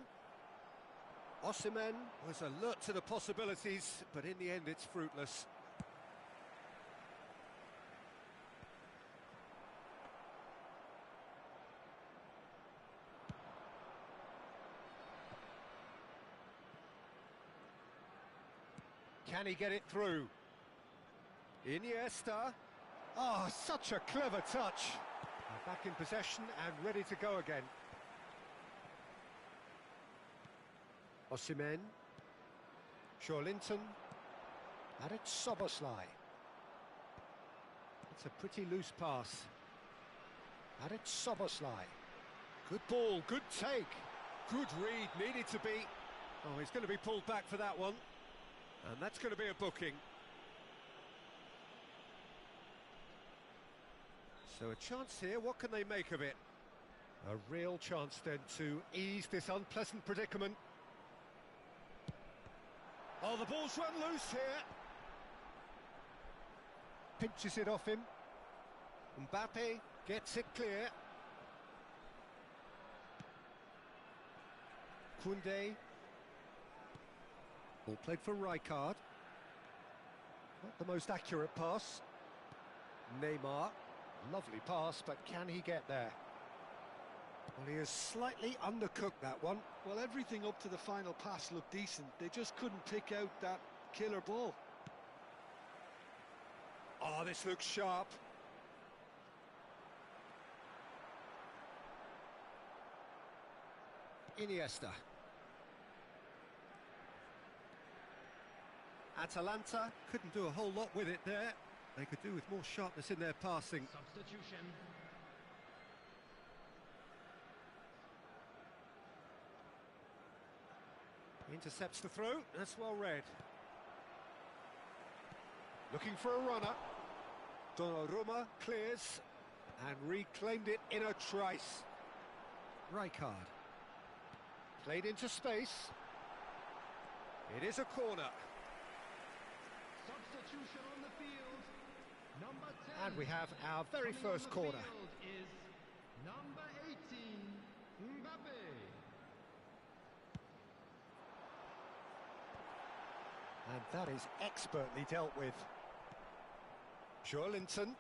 Osimhen was alert to the possibilities, but in the end it's fruitless. Can he get it through? Iniesta. Oh, such a clever touch. Back in possession and ready to go again. Osimhen. Linton. And it's Szoboszlai. It's a pretty loose pass. And it's Szoboszlai. Good ball, good take. Good read, needed to be. Oh, he's going to be pulled back for that one. And that's going to be a booking. So a chance here, what can they make of it? A real chance then to ease this unpleasant predicament. Oh, the ball's run loose here. Pinches it off him. Mbappe gets it clear. Koundé. Ball played for Rijkaard. Not the most accurate pass. Neymar. Lovely pass, but can he get there? Well, he has slightly undercooked that one. Well, everything up to the final pass looked decent. They just couldn't pick out that killer ball. Oh, this looks sharp. Iniesta. Atalanta couldn't do a whole lot with it there. They could do with more sharpness in their passing. Substitution. Intercepts the throw, that's well read. Looking for a runner. Donnarumma clears and reclaimed it in a trice. Rijkaard. Played into space. It is a corner. Substitution on the field. Number 10. And we have our very Coming on first the corner. field is number 18, Mbappe. And that is expertly dealt with. Linton.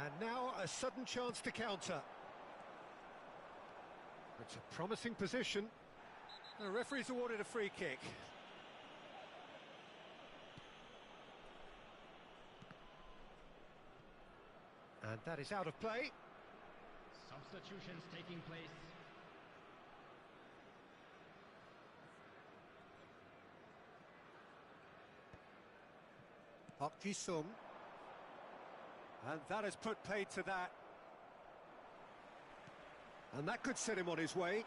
And now a sudden chance to counter. It's a promising position. The referee's awarded a free kick. And that is out of play. Substitutions taking place. Park Ji-sung. And that has put paid to that. And that could set him on his way.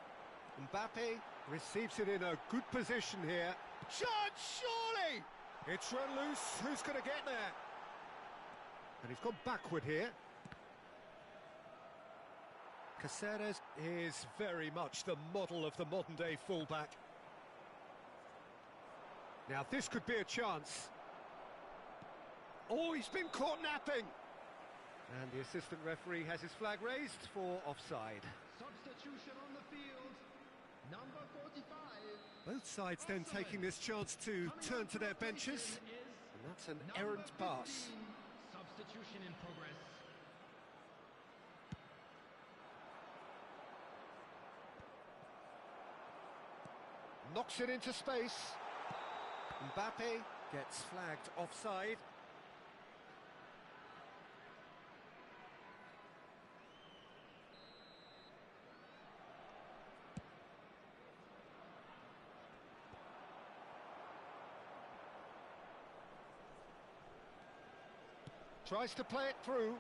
Mbappe receives it in a good position here. Chance, surely! It's run loose. Who's going to get there? And he's gone backward here. Caceres is very much the model of the modern-day fullback. Now, this could be a chance. Oh, he's been caught napping! And the assistant referee has his flag raised for offside. Substitution on the field. Number 45. Both sides then taking this chance to turn to their benches. And that's an errant pass. Substitution in progress. Knocks it into space. Mbappe gets flagged offside. Tries to play it through.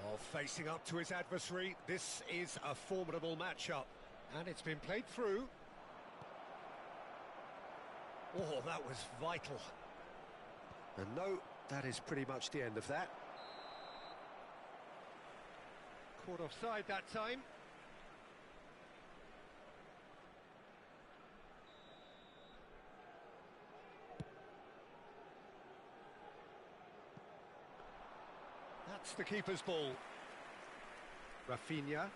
While facing up to his adversary, this is a formidable matchup. And it's been played through. Oh, that was vital. And no, that is pretty much the end of that. Caught offside that time. That's the keeper's ball. Rafinha.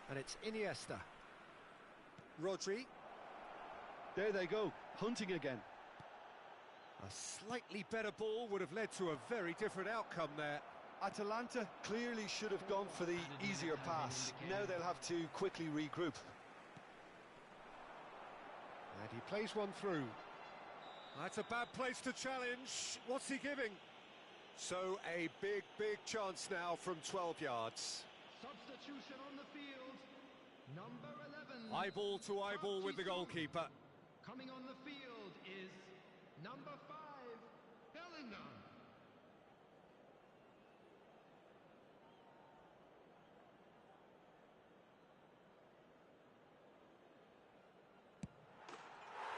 And it's Iniesta. Rodri. There they go, hunting again. A slightly better ball would have led to a very different outcome there. Atalanta clearly should have gone for the easier pass. Now they'll have to quickly regroup. And he plays one through. That's a bad place to challenge. What's he giving? So a big, big chance now from 12 yards. Substitution on the field. Number 11. Eyeball to eyeball with the goalkeeper. Coming on the field is number 5, Bellingham.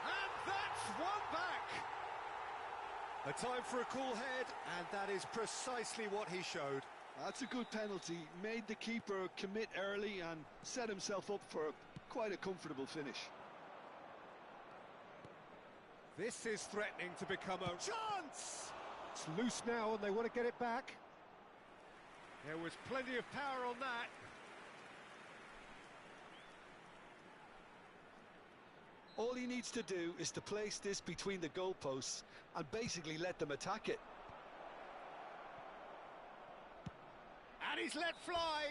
And that's one back. A time for a cool head, and that is precisely what he showed. That's a good penalty. Made the keeper commit early and set himself up for quite a comfortable finish. This is threatening to become a chance! It's loose now and they want to get it back. There was plenty of power on that. All he needs to do is to place this between the goalposts and basically let them attack it. And he's let fly!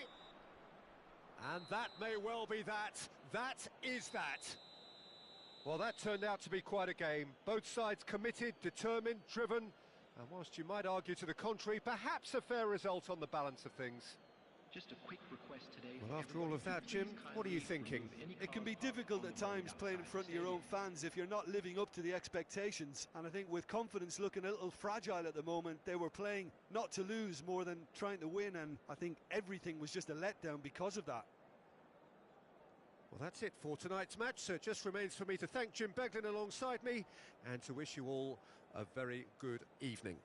And that may well be that. That is that. Well, that turned out to be quite a game. Both sides committed, determined, driven, and whilst you might argue to the contrary, perhaps a fair result on the balance of things. Just a quick request today. Well, after all of that, Jim, what are you thinking? It can be difficult at times playing in front of your own fans if you're not living up to the expectations. And I think with confidence looking a little fragile at the moment, they were playing not to lose more than trying to win. And I think everything was just a letdown because of that. Well, that's it for tonight's match, so it just remains for me to thank Jim Beglin alongside me and to wish you all a very good evening.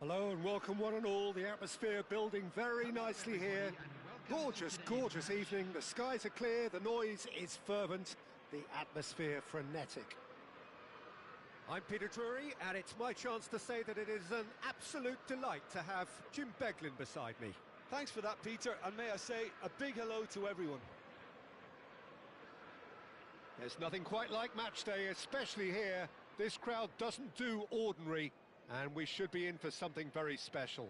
Hello and welcome one and all. The atmosphere building very nicely here. Gorgeous, gorgeous evening. The skies are clear, the noise is fervent, the atmosphere frenetic. I'm Peter Drury, and it's my chance to say that it is an absolute delight to have Jim Beglin beside me. Thanks for that, Peter, and may I say a big hello to everyone. There's nothing quite like match day, especially here. This crowd doesn't do ordinary, and we should be in for something very special.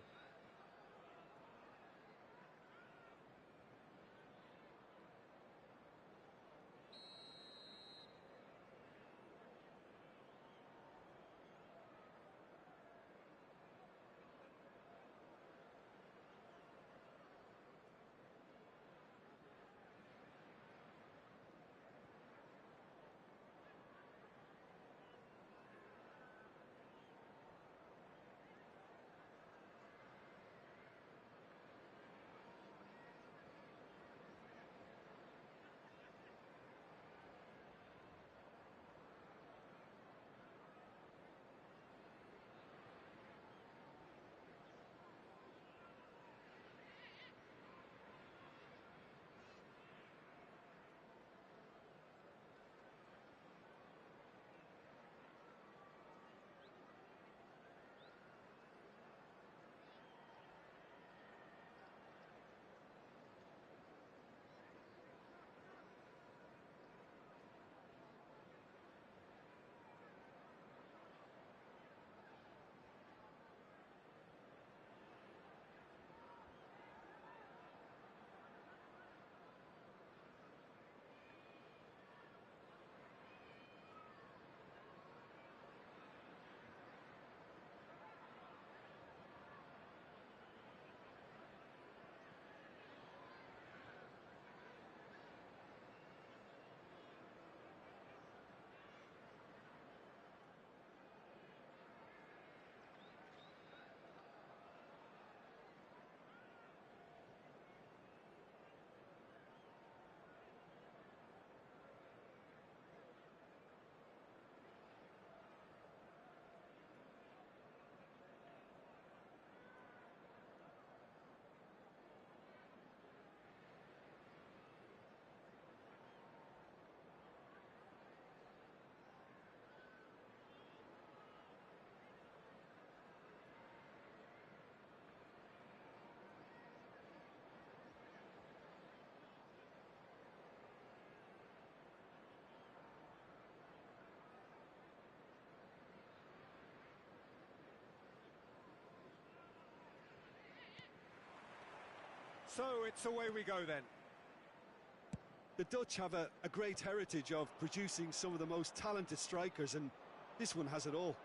So it's away we go then. The Dutch have a great heritage of producing some of the most talented strikers, and this one has it all.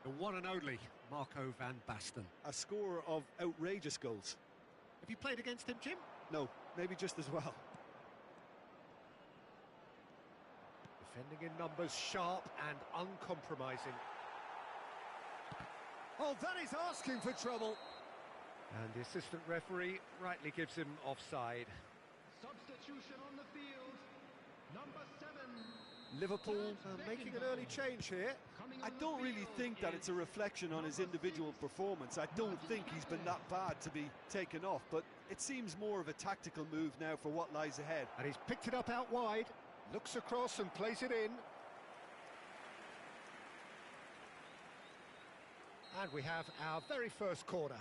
The one and only Marco van Basten. A scorer of outrageous goals. Have you played against him, Jim? No, maybe just as well. Defending in numbers, sharp and uncompromising. Oh, that is asking for trouble. And the assistant referee rightly gives him offside. Substitution on the field. Number 7. Liverpool making an early change here. I don't really think that it's a reflection on his individual performance. I don't think he's been that bad to be taken off, but it seems more of a tactical move now for what lies ahead. And he's picked it up out wide, looks across and plays it in. And we have our very first corner.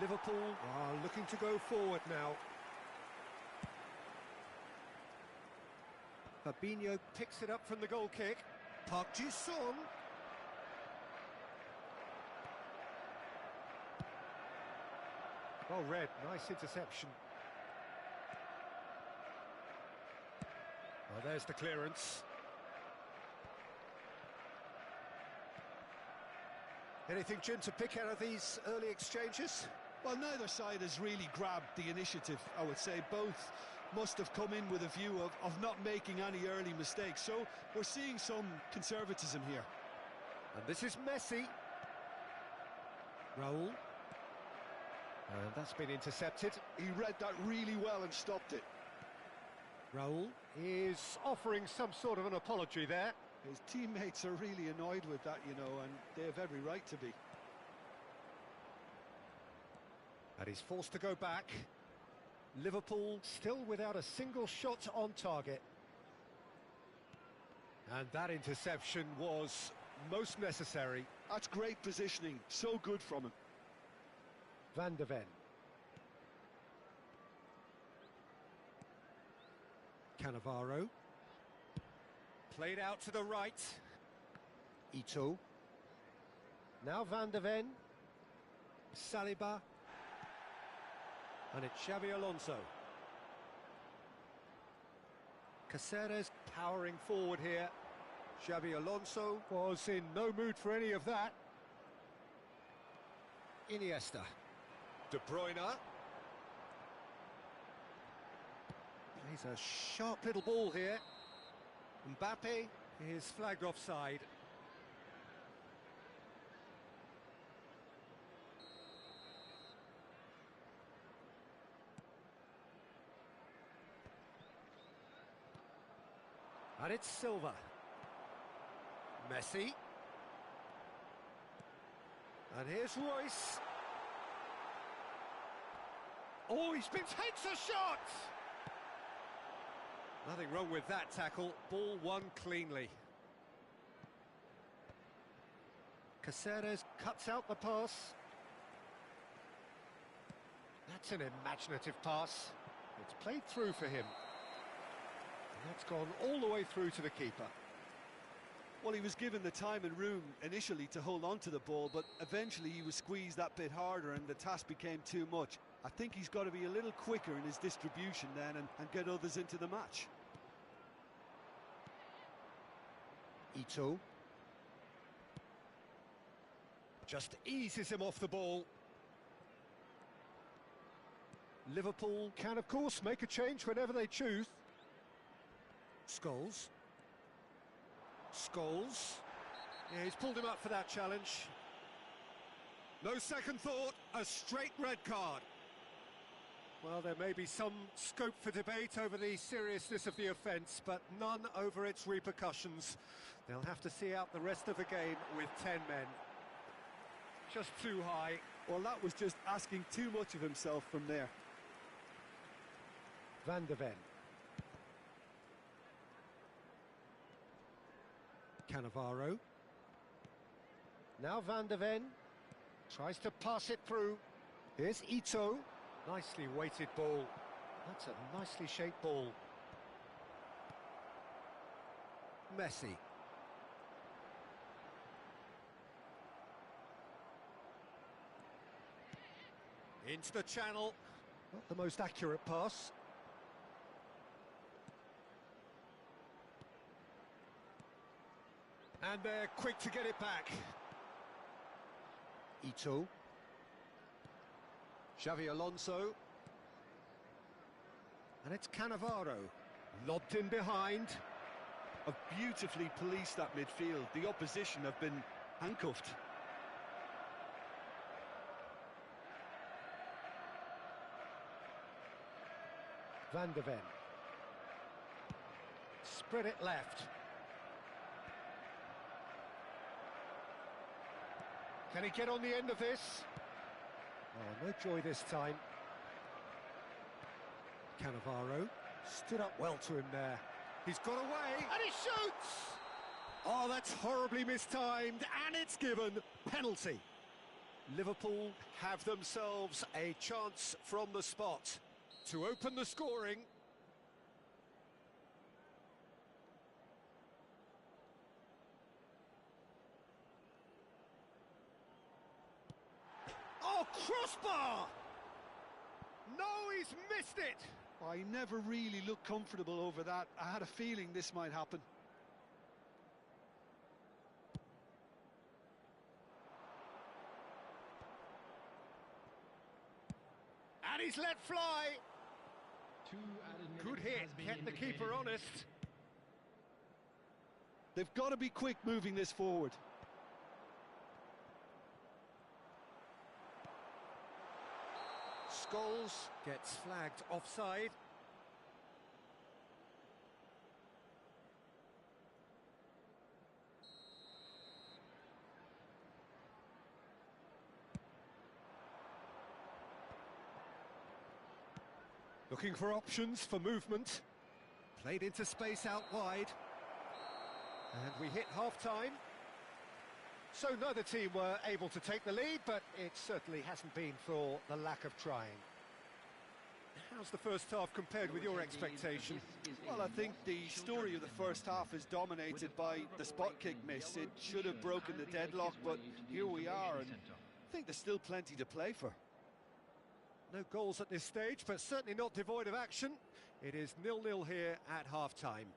Liverpool are looking to go forward now. Fabinho picks it up from the goal kick. Park Ji-sung. Well read, nice interception. Well, there's the clearance. Anything, Jim, to pick out of these early exchanges? Well, neither side has really grabbed the initiative, I would say. Both must have come in with a view of not making any early mistakes. So we're seeing some conservatism here. And this is Messi. Raul. And that's been intercepted. He read that really well and stopped it. Raul is offering some sort of an apology there. His teammates are really annoyed with that, you know, and they have every right to be. And he's forced to go back. Liverpool still without a single shot on target. And that interception was most necessary. That's great positioning, so good from him. Van de Ven. Cannavaro. Played out to the right. Ito. Now Van de Ven. Saliba. And it's Xabi Alonso. Caceres powering forward here. Xabi Alonso was in no mood for any of that. Iniesta. De Bruyne. Plays a sharp little ball here. Mbappe is flagged offside. And it's Silva. Messi. And here's Royce. Oh, he spins, hits a shot! Nothing wrong with that tackle. Ball won cleanly. Caceres cuts out the pass. That's an imaginative pass. It's played through for him. And that's gone all the way through to the keeper. Well, he was given the time and room initially to hold on to the ball, but eventually he was squeezed that bit harder and the task became too much. I think he's got to be a little quicker in his distribution then and get others into the match. Ito. Just eases him off the ball. Liverpool can, of course, make a change whenever they choose. Scholes. Scholes. Yeah, he's pulled him up for that challenge. No second thought, a straight red card. Well, there may be some scope for debate over the seriousness of the offence, but none over its repercussions. They'll have to see out the rest of the game with 10 men. Just too high. Well, that was just asking too much of himself from there. Van de Ven. Cannavaro. Now Van de Ven tries to pass it through. Here's Ito. Nicely weighted ball. That's a nicely shaped ball. Messi. Into the channel. Not the most accurate pass. And they're quick to get it back. Ito. Xabi Alonso. And it's Cannavaro. Lobbed in behind. Have beautifully policed that midfield. The opposition have been handcuffed. Van de Ven. Spread it left. Can he get on the end of this? Oh, no joy this time. Cannavaro stood up well to him there. He's got away, and he shoots! Oh, that's horribly mistimed, and it's given. Penalty. Liverpool have themselves a chance from the spot to open the scoring. Oh, crossbar! No, he's missed it! I never really looked comfortable over that. I had a feeling this might happen. And he's let fly! Two added Good minutes hit, has been kept the indicated. keeper honest. They've got to be quick moving this forward. Scholes gets flagged offside. Looking for options for movement. Played into space out wide. And we hit half-time. So neither team were able to take the lead, but it certainly hasn't been for the lack of trying. How's the first half compared with your expectation? Well, I think the story of the first half is dominated by the spot kick miss. It should have broken the deadlock, but here we are, and I think there's still plenty to play for. No goals at this stage, but certainly not devoid of action. It is 0-0 here at half-time.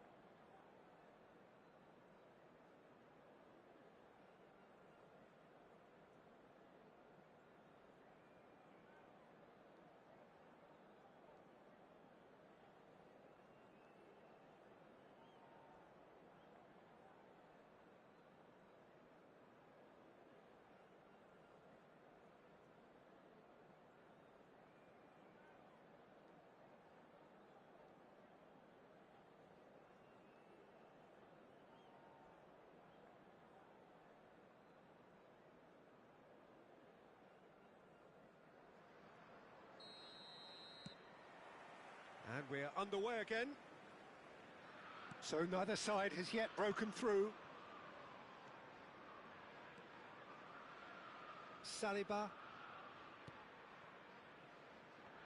And we're underway again. So neither side has yet broken through. Saliba.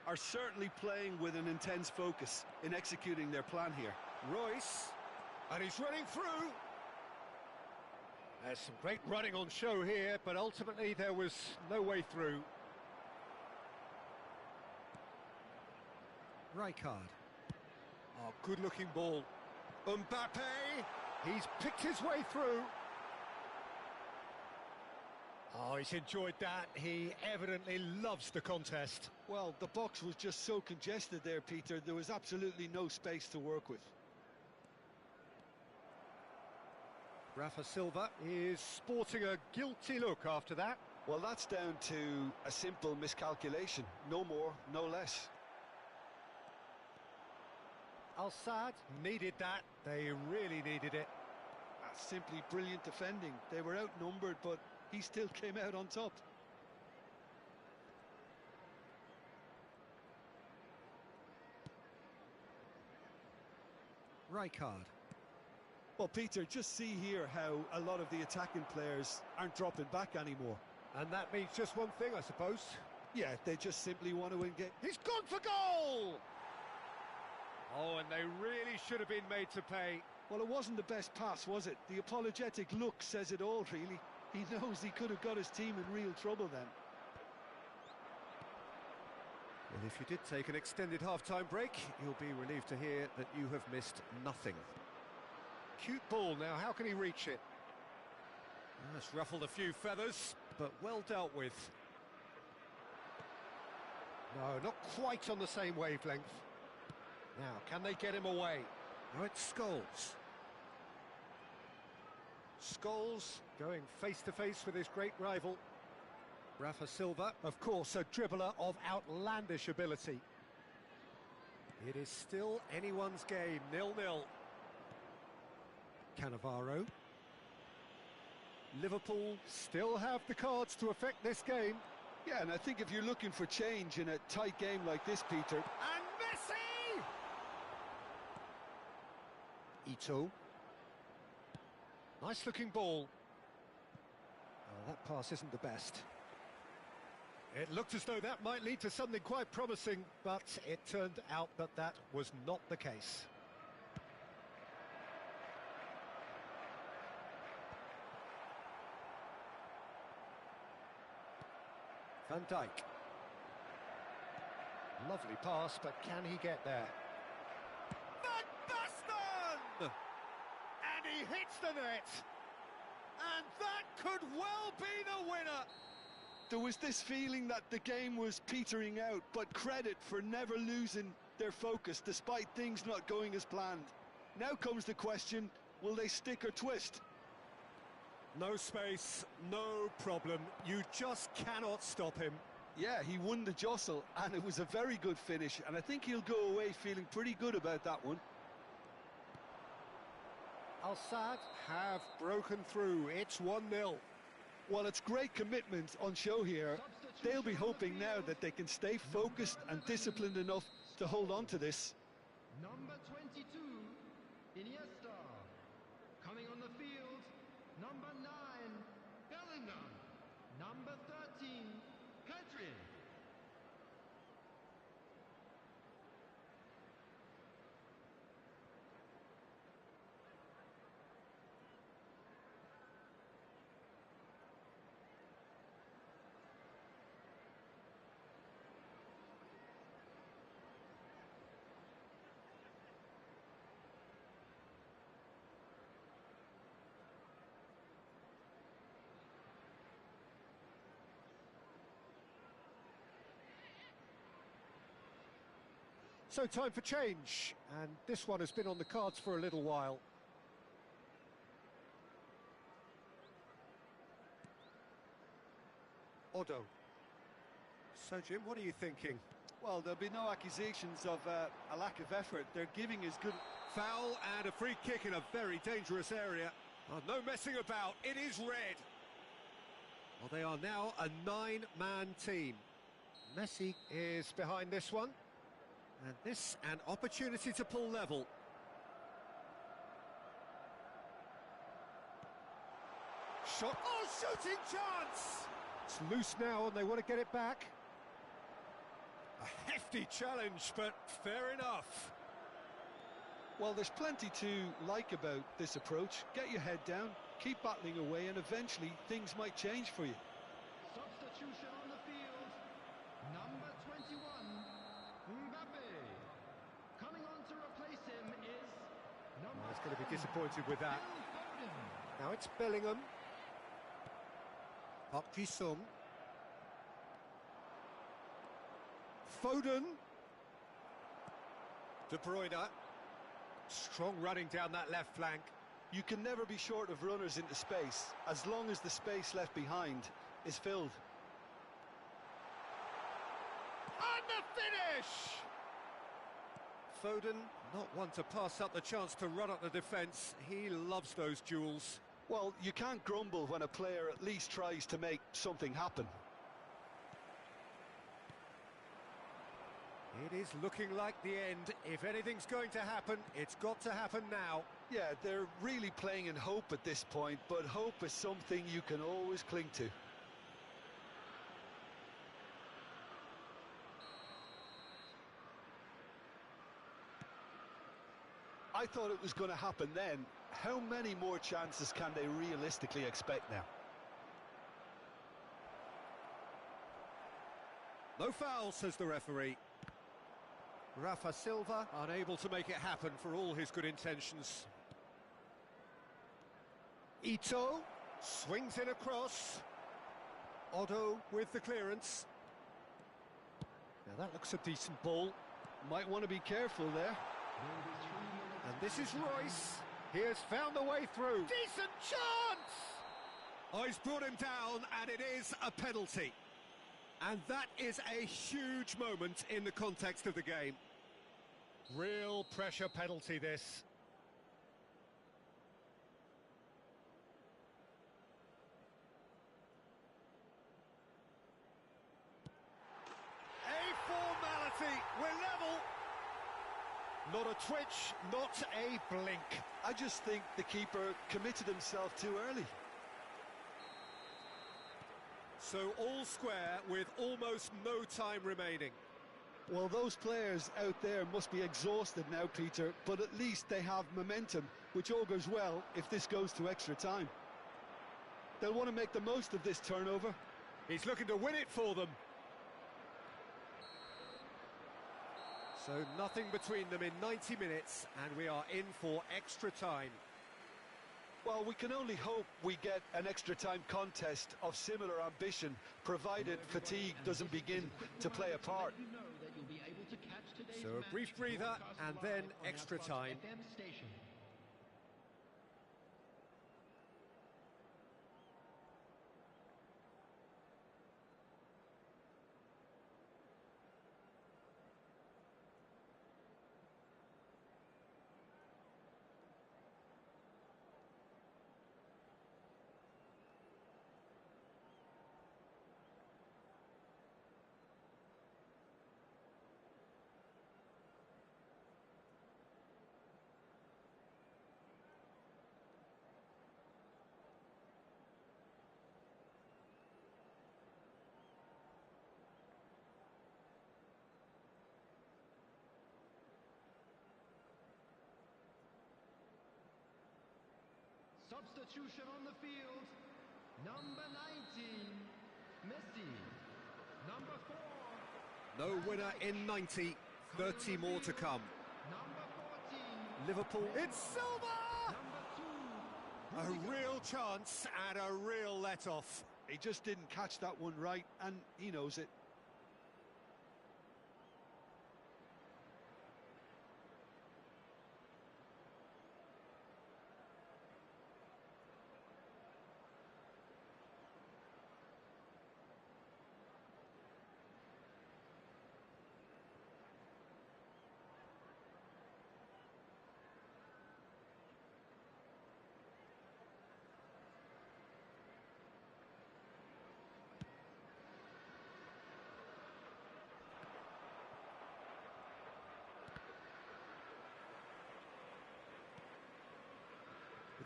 Are certainly playing with an intense focus in executing their plan here. Royce. And he's running through. There's some great running on show here, but ultimately there was no way through. Rijkaard. Oh, good-looking ball. Mbappe! He's picked his way through. Oh, he's enjoyed that. He evidently loves the contest. Well, the box was just so congested there, Peter. There was absolutely no space to work with. Rafa Silva is sporting a guilty look after that. Well, that's down to a simple miscalculation. No more, no less. Al-Sadd needed that. They really needed it. That's simply brilliant defending. They were outnumbered, but he still came out on top. Rijkaard. Well, Peter, just see here how a lot of the attacking players aren't dropping back anymore. And that means just one thing, I suppose. Yeah, they just simply want to engage. He's gone for goal! Oh, and they really should have been made to pay. Well, it wasn't the best pass, was it? The apologetic look says it all, really. He knows he could have got his team in real trouble then. Well, if you did take an extended half-time break, you'll be relieved to hear that you have missed nothing. Cute ball now, how can he reach it? That's ruffled a few feathers, but well dealt with. No, not quite on the same wavelength. Now, can they get him away? Now it's Scholes. Scholes going face-to-face with his great rival. Rafa Silva, of course, a dribbler of outlandish ability. It is still anyone's game, 0-0. Cannavaro. Liverpool still have the cards to affect this game. Yeah, and I think if you're looking for change in a tight game like this, Peter... And Messi! Ito. Nice looking ball. Oh, that pass isn't the best. It looked as though that might lead to something quite promising, but it turned out that that was not the case. Van Dijk. Lovely pass, but can he get there? Van Basten! And he hits the net! And that could well be the winner! There was this feeling that the game was petering out, but credit for never losing their focus despite things not going as planned. Now comes the question, will they stick or twist? No space, no problem. You just cannot stop him. Yeah, he won the jostle, and it was a very good finish, and I think he'll go away feeling pretty good about that one. Al Sadd have broken through. It's 1-0. Well, it's great commitment on show here. They'll be hoping now that they can stay focused and disciplined enough to hold on to this. Number 22, Iniesta. Coming on the field, number 9, Bellingham. Number 13, Pedri. So time for change, and this one has been on the cards for a little while. Odo. So Jim, what are you thinking? Well, there'll be no accusations of a lack of effort. They're giving as good... Foul and a free kick in a very dangerous area. Oh, no messing about, it is red. Well, they are now a 9-man team. Messi is behind this one. And this, an opportunity to pull level. Shot, oh, shooting chance! It's loose now and they want to get it back. A hefty challenge, but fair enough. Well, there's plenty to like about this approach. Get your head down, keep battling away, and eventually things might change for you. Substitution on the field, number 21, Mbappe. Coming on to replace him is number... He's going to be disappointed with that. Phil Foden. Now it's Bellingham. Park Ji-sung. Foden. De Bruyne. Strong running down that left flank. You can never be short of runners into space, as long as the space left behind is filled. And the finish! Foden, not one to pass up the chance to run up the defence. He loves those duels. Well, you can't grumble when a player at least tries to make something happen. It is looking like the end. If anything's going to happen, it's got to happen now. Yeah, they're really playing in hope at this point, but hope is something you can always cling to. I thought it was going to happen then. How many more chances can they realistically expect now? No foul, says the referee. Rafa Silva unable to make it happen for all his good intentions. Ito swings in across. Odo with the clearance. Now that looks a decent ball. Might want to be careful there. And this is Royce. He has found the way through. Decent chance! Oh, he's brought him down, and it is a penalty. And that is a huge moment in the context of the game. Real pressure penalty, this. A formality. We're level. Not a twitch, not a blink. I just think the keeper committed himself too early. So all square with almost no time remaining. Well, those players out there must be exhausted now, Peter, but at least they have momentum, which augurs well if this goes to extra time. They'll want to make the most of this turnover. He's looking to win it for them. So nothing between them in 90 minutes, and we are in for extra time. Well, we can only hope we get an extra time contest of similar ambition, provided fatigue doesn't begin to play a part. So a brief breather and then extra time. substitution on the field. Number 19, Messi. Number 4. No winner in 90, 30 more to come. Number 14. Liverpool, it's Silva! Number 2. A real chance and a real let-off. He just didn't catch that one right, and he knows it.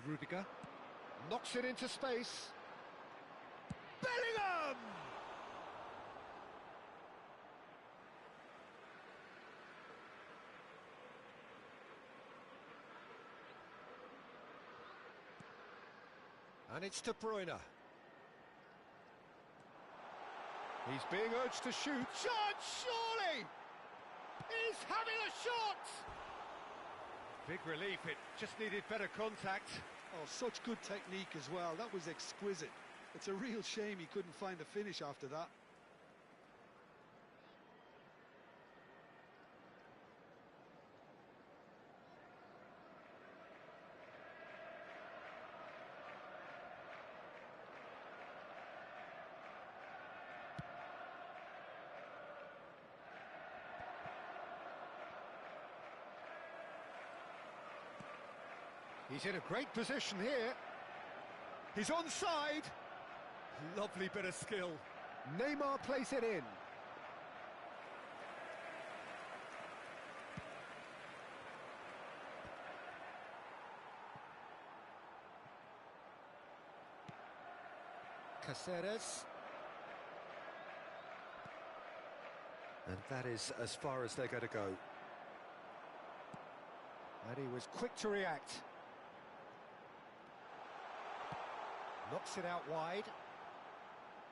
Rudiger knocks it into space. Bellingham! And it's De Bruyne. He's being urged to shoot. Shot, surely! He's having a shot! Big relief, it just needed better contact. Oh, such good technique as well. That was exquisite. It's a real shame he couldn't find a finish after that. He's in a great position here. He's onside. Lovely bit of skill. Neymar plays it in. Caceres. And that is as far as they're going to go. And he was quick to react. Knocks it out wide.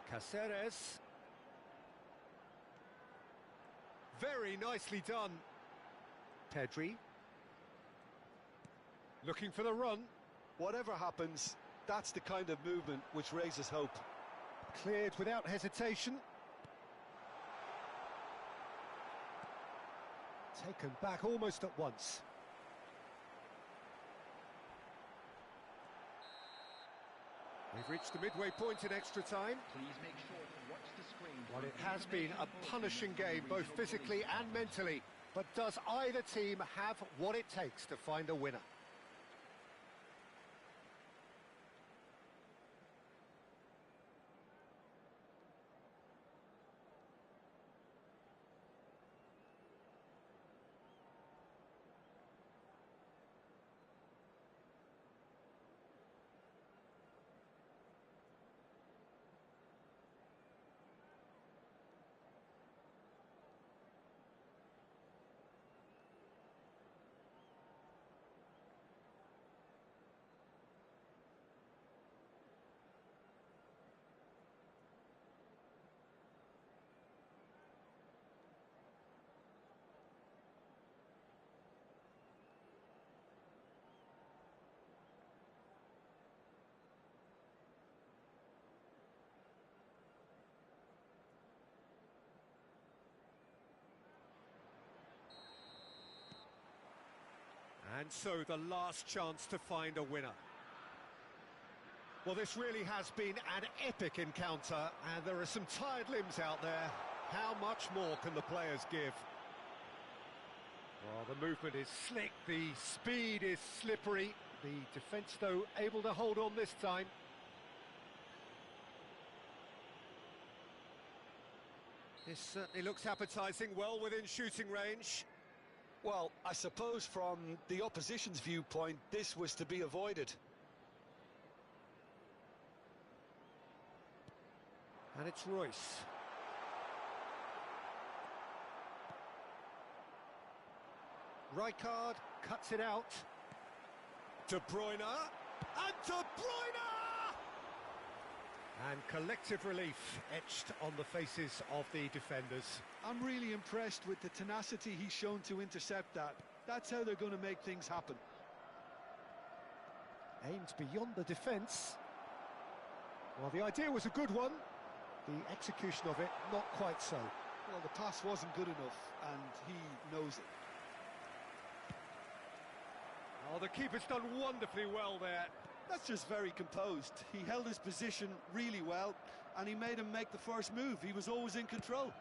Caceres. Very nicely done. Pedri. Looking for the run. Whatever happens, that's the kind of movement which raises hope. Cleared without hesitation. Taken back almost at once. We've reached the midway point in extra time. Please make sure to watch the screen. Well, it has been a punishing game, both physically and mentally. But does either team have what it takes to find a winner? And so the last chance to find a winner. Well, this really has been an epic encounter, and there are some tired limbs out there. How much more can the players give? Well, the movement is slick, the speed is slippery. The defence, though, able to hold on this time. This certainly looks appetising, well within shooting range. Well, I suppose from the opposition's viewpoint, this was to be avoided. And it's Royce. Rijkaard cuts it out. De Bruyne. And De Bruyne! And collective relief etched on the faces of the defenders. I'm really impressed with the tenacity he's shown to intercept that. That's how they're going to make things happen. Aimed beyond the defence. Well, the idea was a good one. The execution of it, not quite so. Well, the pass wasn't good enough, and he knows it. Oh, the keeper's done wonderfully well there. That's just very composed. He held his position really well, and he made him make the first move. He was always in control.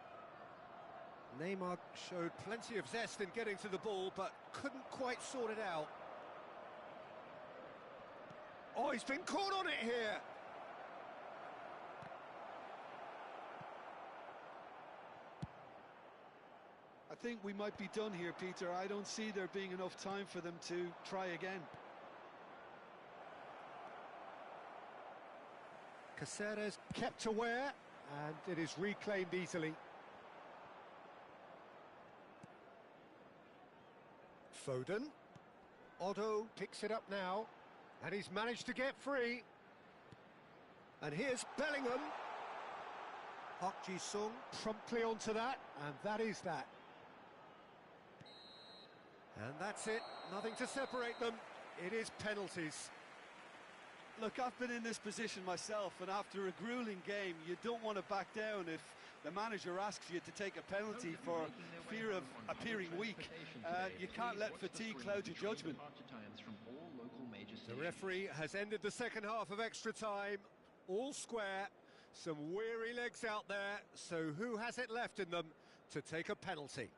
Neymar showed plenty of zest in getting to the ball, but couldn't quite sort it out. Oh, he's been caught on it here. I think we might be done here, Peter. I don't see there being enough time for them to try again. Caceres kept aware, and it is reclaimed easily. Foden. Otto picks it up now, and he's managed to get free. And here's Bellingham. Park Ji-sung promptly onto that, and that is that. And that's it, nothing to separate them. It is penalties. Look, I've been in this position myself, and after a grueling game, you don't want to back down if the manager asks you to take a penalty for fear of appearing weak. You can't let fatigue cloud your judgment. The referee has ended the second half of extra time, all square, some weary legs out there, so who has it left in them to take a penalty?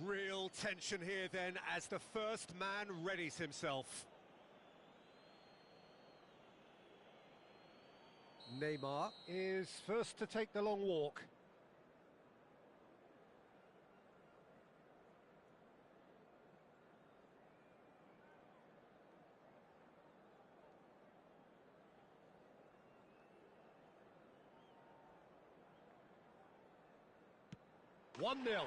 Real tension here then as the first man readies himself. Neymar is first to take the long walk. One 0.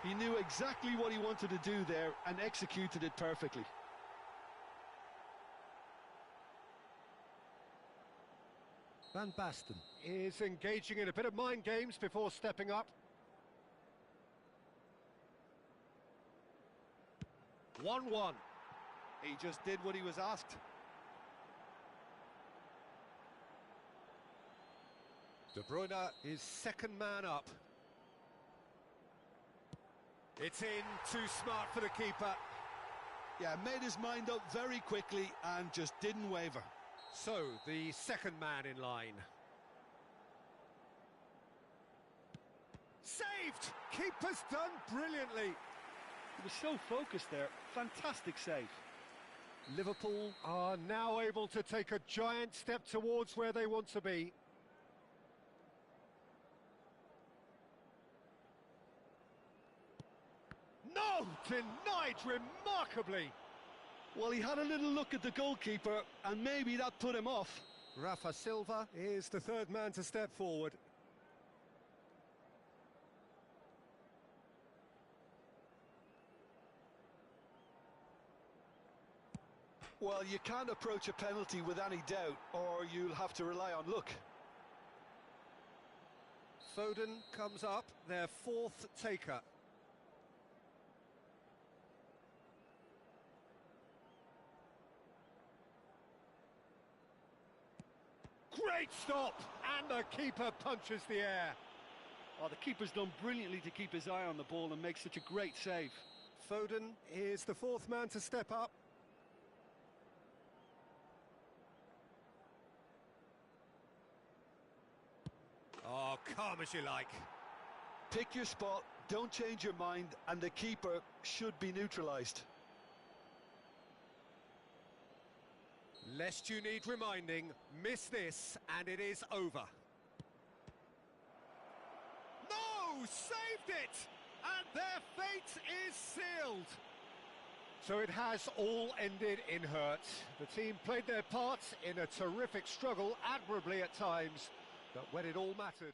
He knew exactly what he wanted to do there and executed it perfectly. Van Basten is engaging in a bit of mind games before stepping up. 1-1. He just did what he was asked. De Bruyne is second man up. It's in, too smart for the keeper. Yeah, made his mind up very quickly and just didn't waver. So, the second man in line. Saved! Keeper's done brilliantly. He was so focused there. Fantastic save. Liverpool are now able to take a giant step towards where they want to be. No! Denied remarkably! Well, he had a little look at the goalkeeper, and maybe that put him off. Rafa Silva is the third man to step forward. Well, you can't approach a penalty with any doubt, or you'll have to rely on luck. Foden comes up, their fourth taker. Great stop! And the keeper punches the air. Oh, the keeper's done brilliantly to keep his eye on the ball and make such a great save. Foden is the fourth man to step up. Oh, calm as you like. Pick your spot, don't change your mind, and the keeper should be neutralised. Lest you need reminding, miss this and it is over. No! Saved it! And their fate is sealed! So it has all ended in hurt. The team played their part in a terrific struggle, admirably at times, but when it all mattered...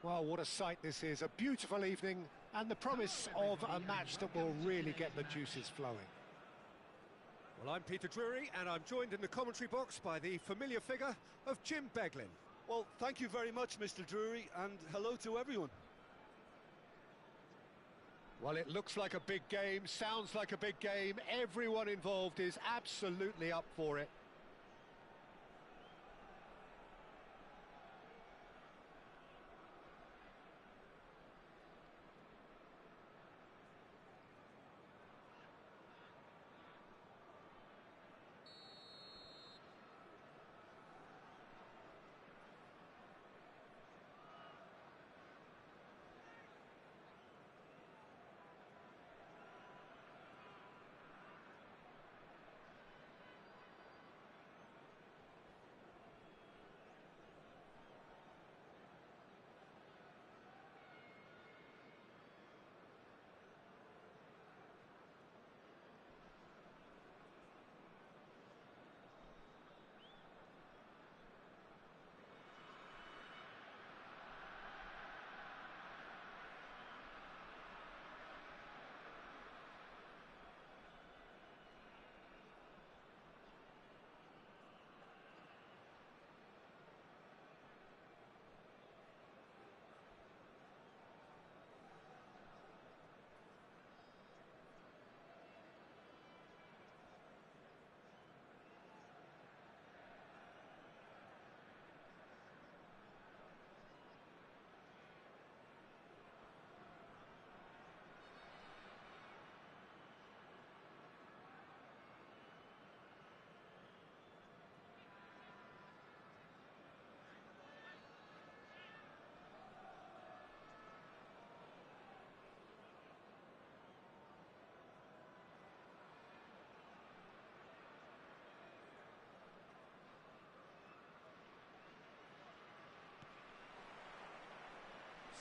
Well, what a sight this is. A beautiful evening and the promise of a match that will really get the juices flowing. Well, I'm Peter Drury, and I'm joined in the commentary box by the familiar figure of Jim Beglin. Well, thank you very much, Mr. Drury, and hello to everyone. Well, it looks like a big game, sounds like a big game. Everyone involved is absolutely up for it.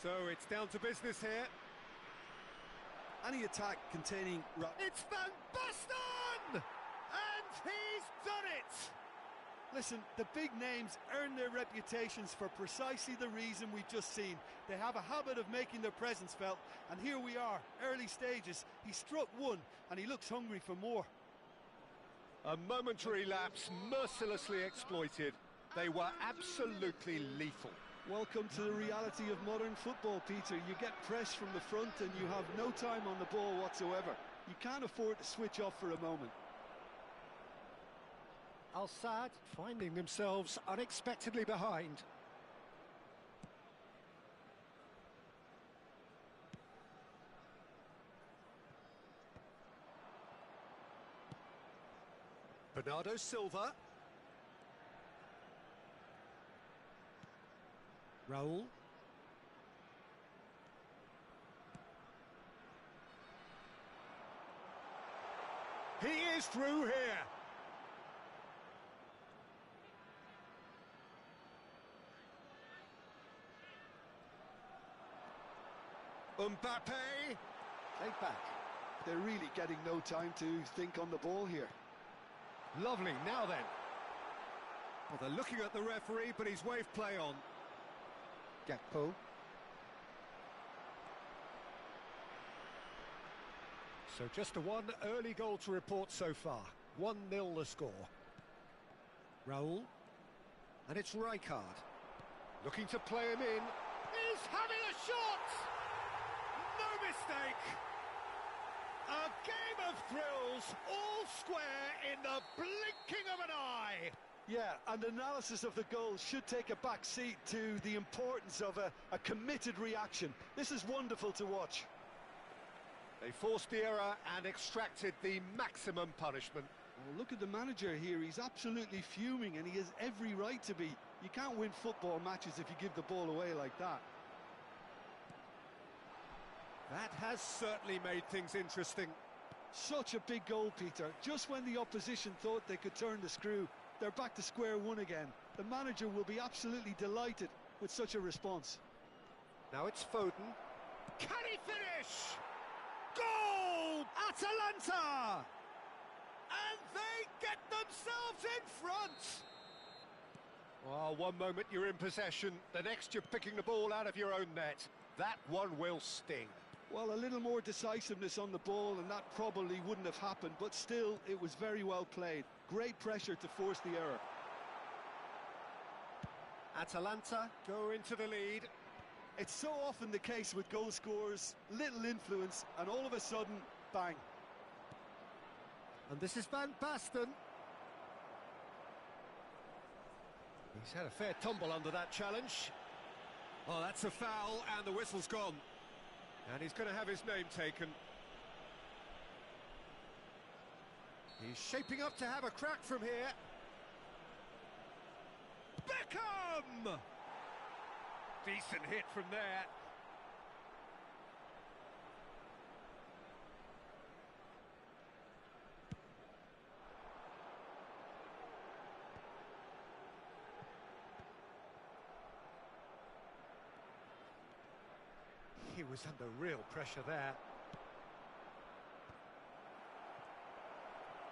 So it's down to business here. Any attack containing... It's Van Basten! And he's done it! Listen, the big names earn their reputations for precisely the reason we've just seen. They have a habit of making their presence felt, and here we are, early stages. He struck one, and he looks hungry for more. A momentary lapse, mercilessly exploited. They were absolutely lethal. Welcome to the reality of modern football, Peter. You get pressed from the front and you have no time on the ball whatsoever. You can't afford to switch off for a moment. Al Sadd finding themselves unexpectedly behind. Bernardo Silva. Raul. He is through here. Mbappe. Played back. They're really getting no time to think on the ball here. Lovely, now then. Well, they're looking at the referee, but he's waved play on. Gakpo. So just the one early goal to report so far. 1-0 the score. Raul. And it's Rijkaard. Looking to play him in. He's having a shot! No mistake! A game of thrills, all square in the blinking of an eye! Yeah, and analysis of the goal should take a back seat to the importance of a committed reaction. This is wonderful to watch. They forced the error and extracted the maximum punishment. Well, look at the manager here. He's absolutely fuming, and he has every right to be. You can't win football matches if you give the ball away like that. That has certainly made things interesting. Such a big goal, Peter. Just when the opposition thought they could turn the screw, they're back to square one again. The manager will be absolutely delighted with such a response. Now it's Foden. Can he finish? Goal! Atalanta! And they get themselves in front! Well, one moment you're in possession, the next you're picking the ball out of your own net. That one will sting. Well, a little more decisiveness on the ball and that probably wouldn't have happened, but still, it was very well played. Great pressure to force the error. Atalanta go into the lead. It's so often the case with goal scorers, little influence, and all of a sudden, bang. And this is Van Basten. He's had a fair tumble under that challenge. Oh, that's a foul, and the whistle's gone. And he's going to have his name taken. He's shaping up to have a crack from here. Beckham! Decent hit from there. He was under real pressure there.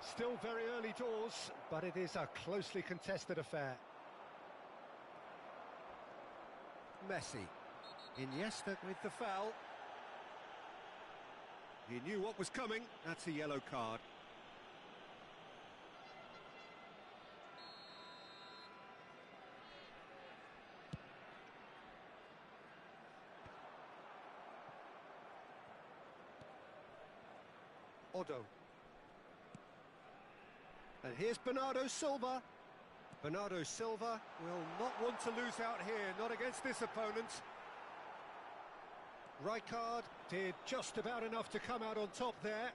Still very early doors, but it is a closely contested affair. Messi. Iniesta with the foul. He knew what was coming. That's a yellow card. Odo. And here's Bernardo Silva. Bernardo Silva will not want to lose out here, not against this opponent. Rijkaard did just about enough to come out on top there.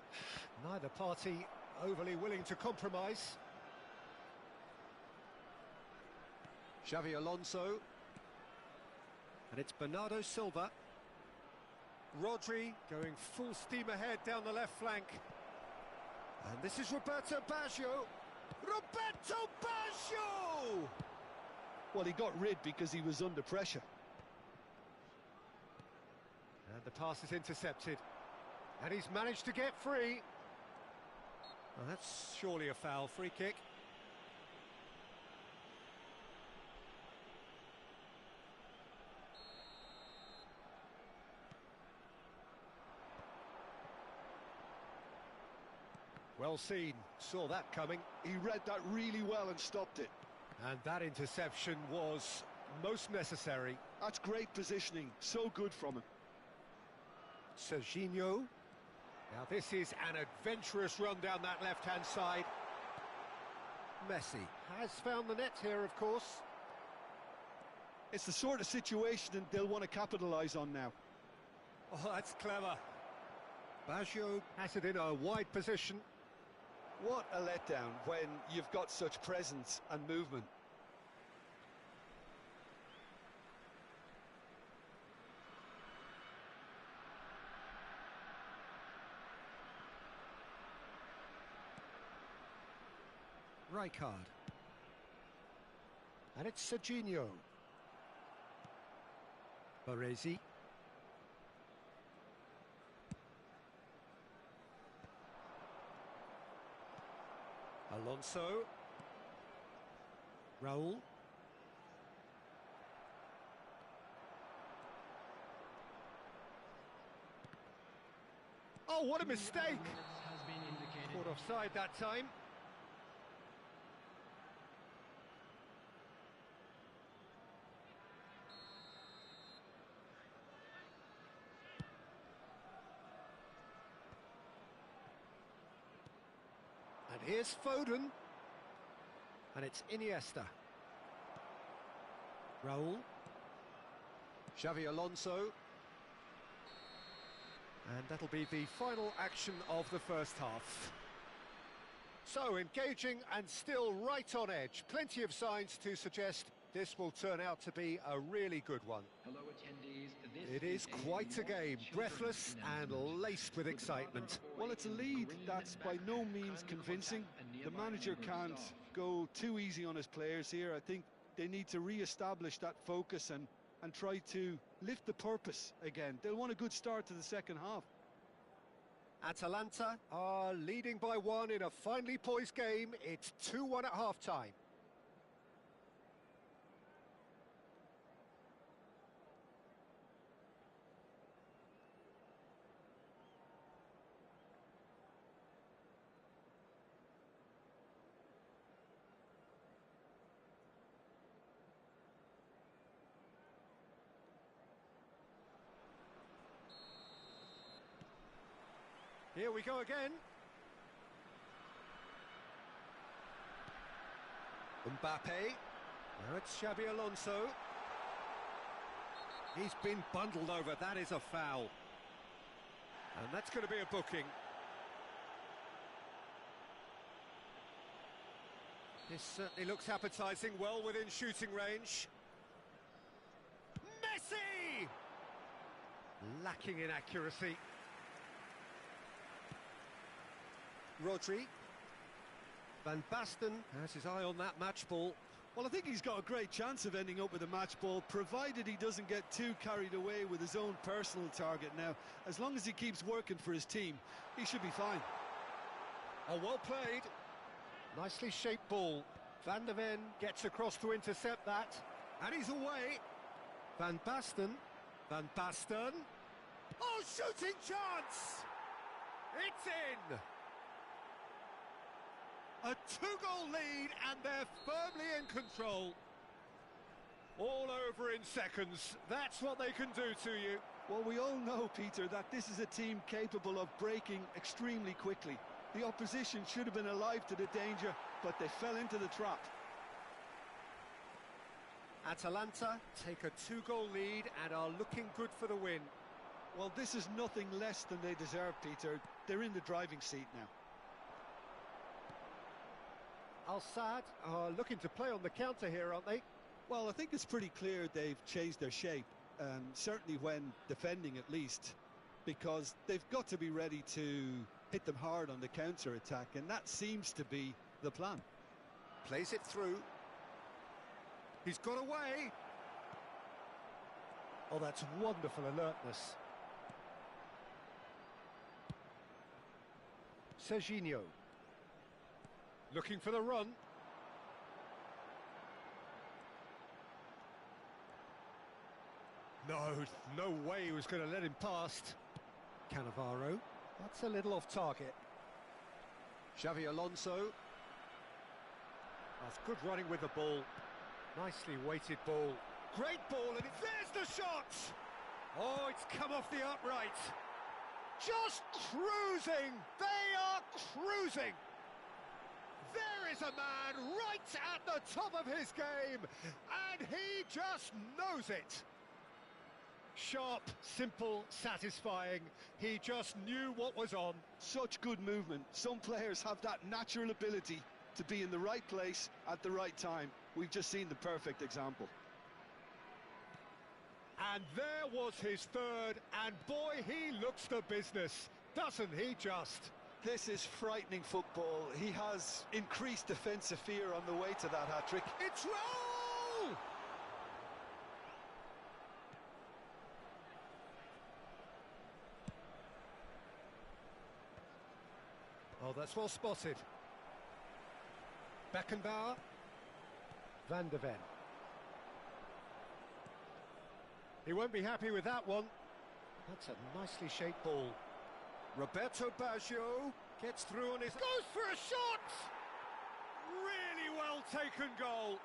Neither party overly willing to compromise. Xavi Alonso. And it's Bernardo Silva. Rodri going full steam ahead down the left flank. And this is Roberto Baggio. Roberto Baggio! Well, he got rid because he was under pressure. And the pass is intercepted. And he's managed to get free. Well, that's surely a foul. Free kick. Well seen, saw that coming. He read that really well and stopped it. And that interception was most necessary. That's great positioning, so good from him. Serginho. Now this is an adventurous run down that left-hand side. Messi has found the net here, of course. It's the sort of situation they'll want to capitalise on now. Oh, that's clever. Baggio has it in a wide position. What a letdown when you've got such presence and movement. Rijkaard. And it's Serginho. Baresi. Alonso. Raul. Oh, what a mistake! Has been indicated. Caught offside that time. And here's Foden. And it's Iniesta. Raul. Xavi Alonso. And that'll be the final action of the first half. So, engaging and still right on edge. Plenty of signs to suggest this will turn out to be a really good one. Hello, attendees. It is quite a game, breathless and laced with excitement. Well, it's a lead that's by no means convincing. The manager can't go too easy on his players here. I think they need to re-establish that focus and try to lift the purpose again. They'll want a good start to the second half. Atalanta are leading by one in a finely poised game. It's 2-1 at half-time. Here we go again. Mbappe. Now it's Xabi Alonso. He's been bundled over. That is a foul. And that's going to be a booking. This certainly looks appetising, well within shooting range. Messi! Lacking in accuracy. Rodri. Van Basten has his eye on that match ball. Well, I think he's got a great chance of ending up with a match ball, provided he doesn't get too carried away with his own personal target now. As long as he keeps working for his team, he should be fine. Oh, well played. Nicely shaped ball. Van der Ven gets across to intercept that. And he's away. Van Basten. Van Basten. Oh, shooting chance! It's in! A two-goal lead, and they're firmly in control. All over in seconds. That's what they can do to you. Well, we all know, Peter, that this is a team capable of breaking extremely quickly. The opposition should have been alive to the danger, but they fell into the trap. Atalanta take a two-goal lead and are looking good for the win. Well, this is nothing less than they deserve, Peter. They're in the driving seat now. Al-Sadd are looking to play on the counter here, aren't they? Well, I think it's pretty clear they've changed their shape, certainly when defending at least, because they've got to be ready to hit them hard on the counter-attack, and that seems to be the plan. Plays it through. He's got away. Oh, that's wonderful alertness. Serginho. Looking for the run. No way he was going to let him past. Cannavaro. That's a little off target. Xabi Alonso. That's good running with the ball. Nicely weighted ball. Great ball, and there's the shot! Oh, it's come off the upright. Just cruising! They are cruising! There is a man right at the top of his game, and he just knows it. Sharp, simple, satisfying. He just knew what was on. Such good movement. Some players have that natural ability to be in the right place at the right time. We've just seen the perfect example. And there was his third, and boy, he looks the business, doesn't he just? This is frightening football. He has increased defensive fear on the way to that hat-trick. It's roll! Oh, that's well spotted. Beckenbauer. Van der Ven. He won't be happy with that one. That's a nicely shaped ball. Roberto Baggio gets through on his... Goes for a shot! Really well taken goal.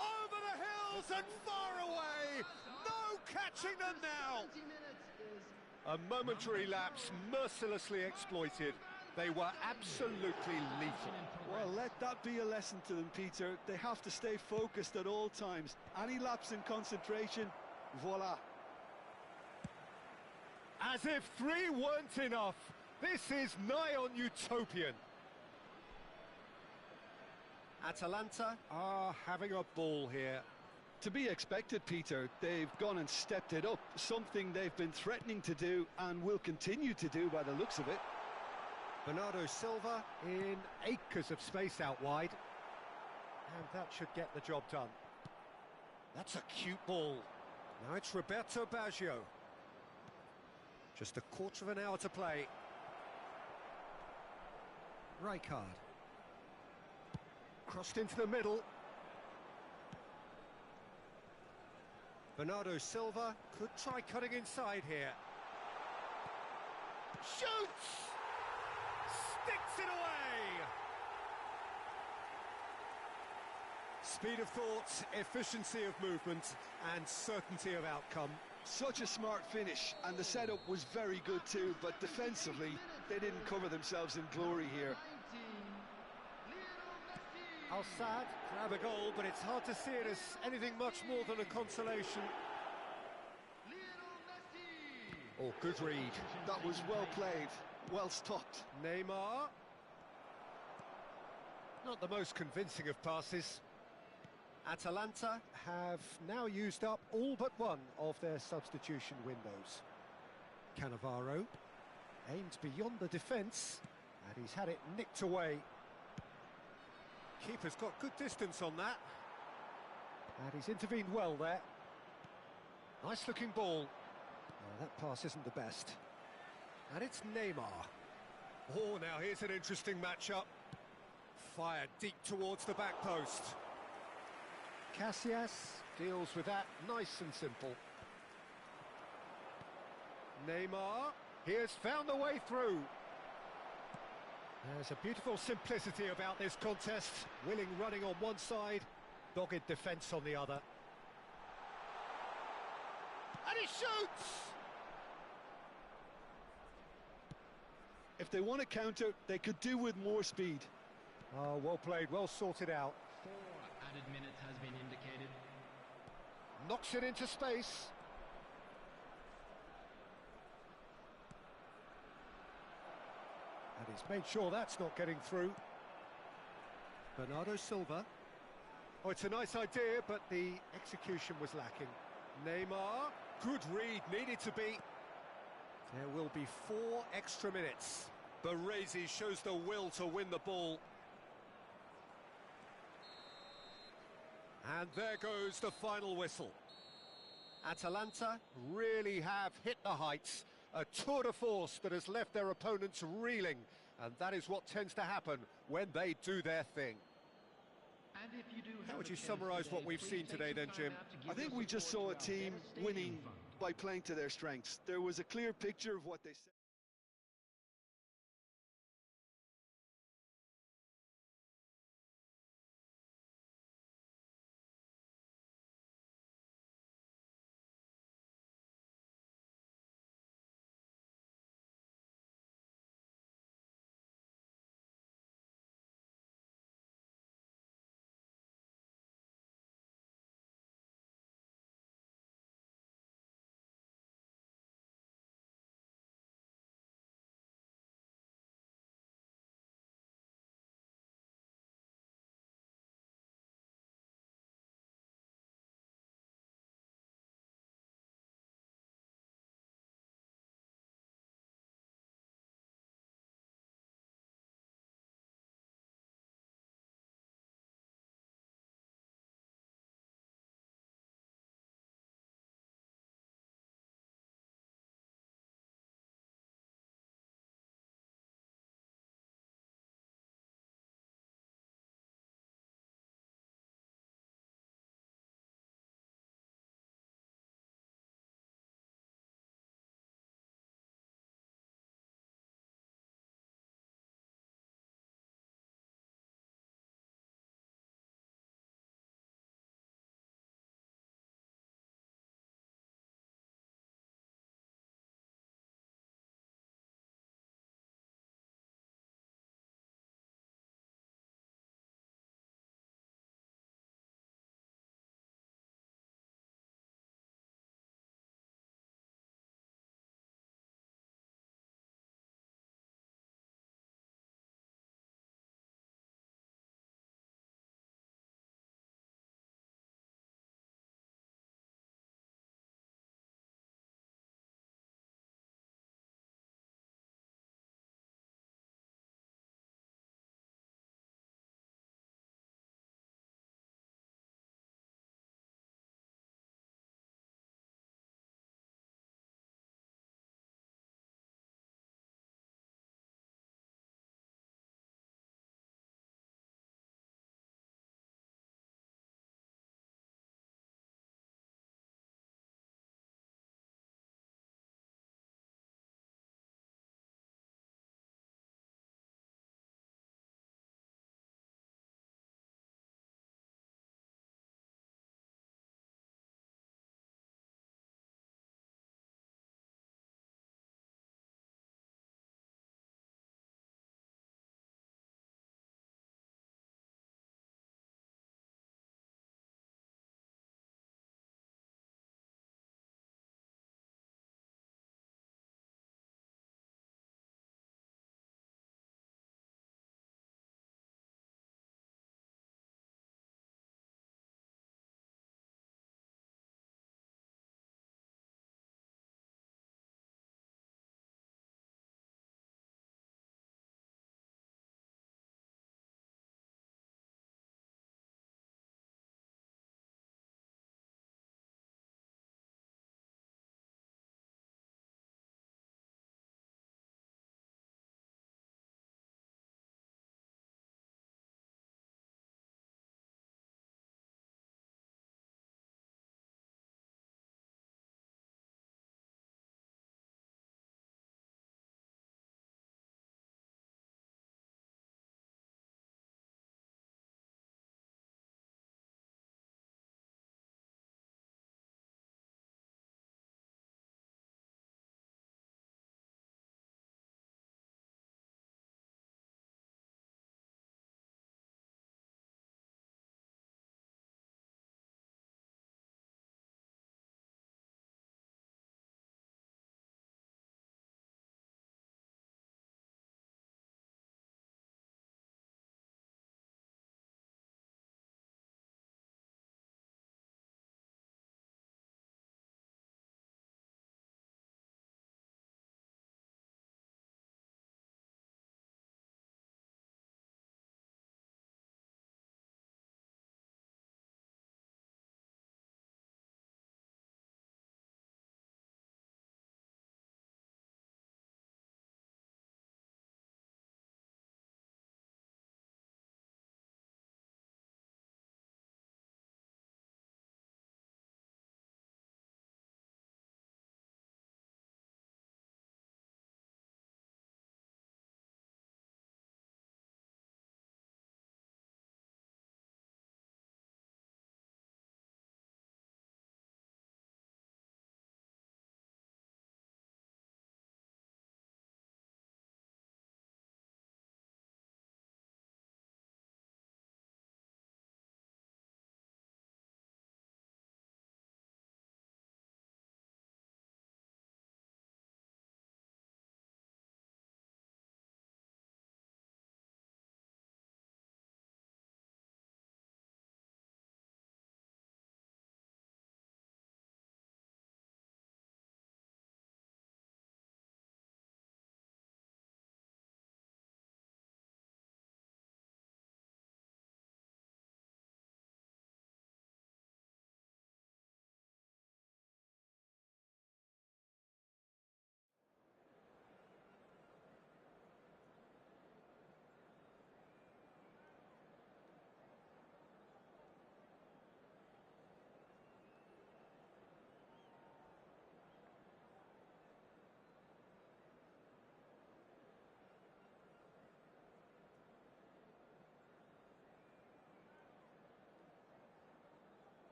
Over the hills and far away. No catching them now. A momentary lapse mercilessly exploited. They were absolutely lethal. Well, let that be a lesson to them, Peter. They have to stay focused at all times. Any lapse in concentration, voila. As if three weren't enough. This is nigh on utopian. Atalanta are having a ball here. To be expected, Peter. They've gone and stepped it up. Something they've been threatening to do and will continue to do by the looks of it. Bernardo Silva in acres of space out wide. And that should get the job done. That's a cute ball. Now it's Roberto Baggio. Just a quarter of an hour to play. Rijkaard. Crossed into the middle. Bernardo Silva could try cutting inside here. Shoots! Sticks it away! Speed of thought, efficiency of movement, and certainty of outcome. Such a smart finish, and the setup was very good too, but defensively, they didn't cover themselves in glory here. 19, Lionel Messi. Al Sadd grab a goal, but it's hard to see it as anything much more than a consolation. Lionel Messi. Oh, good read. That was well played, well stopped. Neymar. Not the most convincing of passes. Atalanta have now used up all but one of their substitution windows. Cannavaro aims beyond the defence, and he's had it nicked away. Keeper's got good distance on that. And he's intervened well there. Nice looking ball. Oh, that pass isn't the best. And it's Neymar. Oh, now here's an interesting matchup. Fired deep towards the back post. Casillas deals with that nice and simple. Neymar, he has found the way through. There's a beautiful simplicity about this contest. Willing running on one side, dogged defence on the other. And he shoots! If they want to counter, they could do with more speed. Oh, well played, well sorted out. 4 added minutes has been indicated. Knocks it into space. And he's made sure that's not getting through. Bernardo Silva. Oh, it's a nice idea, but the execution was lacking. Neymar, good read, needed to be. There will be 4 extra minutes. Baresi shows the will to win the ball. And there goes the final whistle. Atalanta really have hit the heights. A tour de force that has left their opponents reeling. And that is what tends to happen when they do their thing. And if you do How have would a you chance summarise today, what we've please seen take today some then, time Jim? out to give I think your we just support saw a to our team Stadium winning Fund. by playing to their strengths. There was a clear picture of what they said.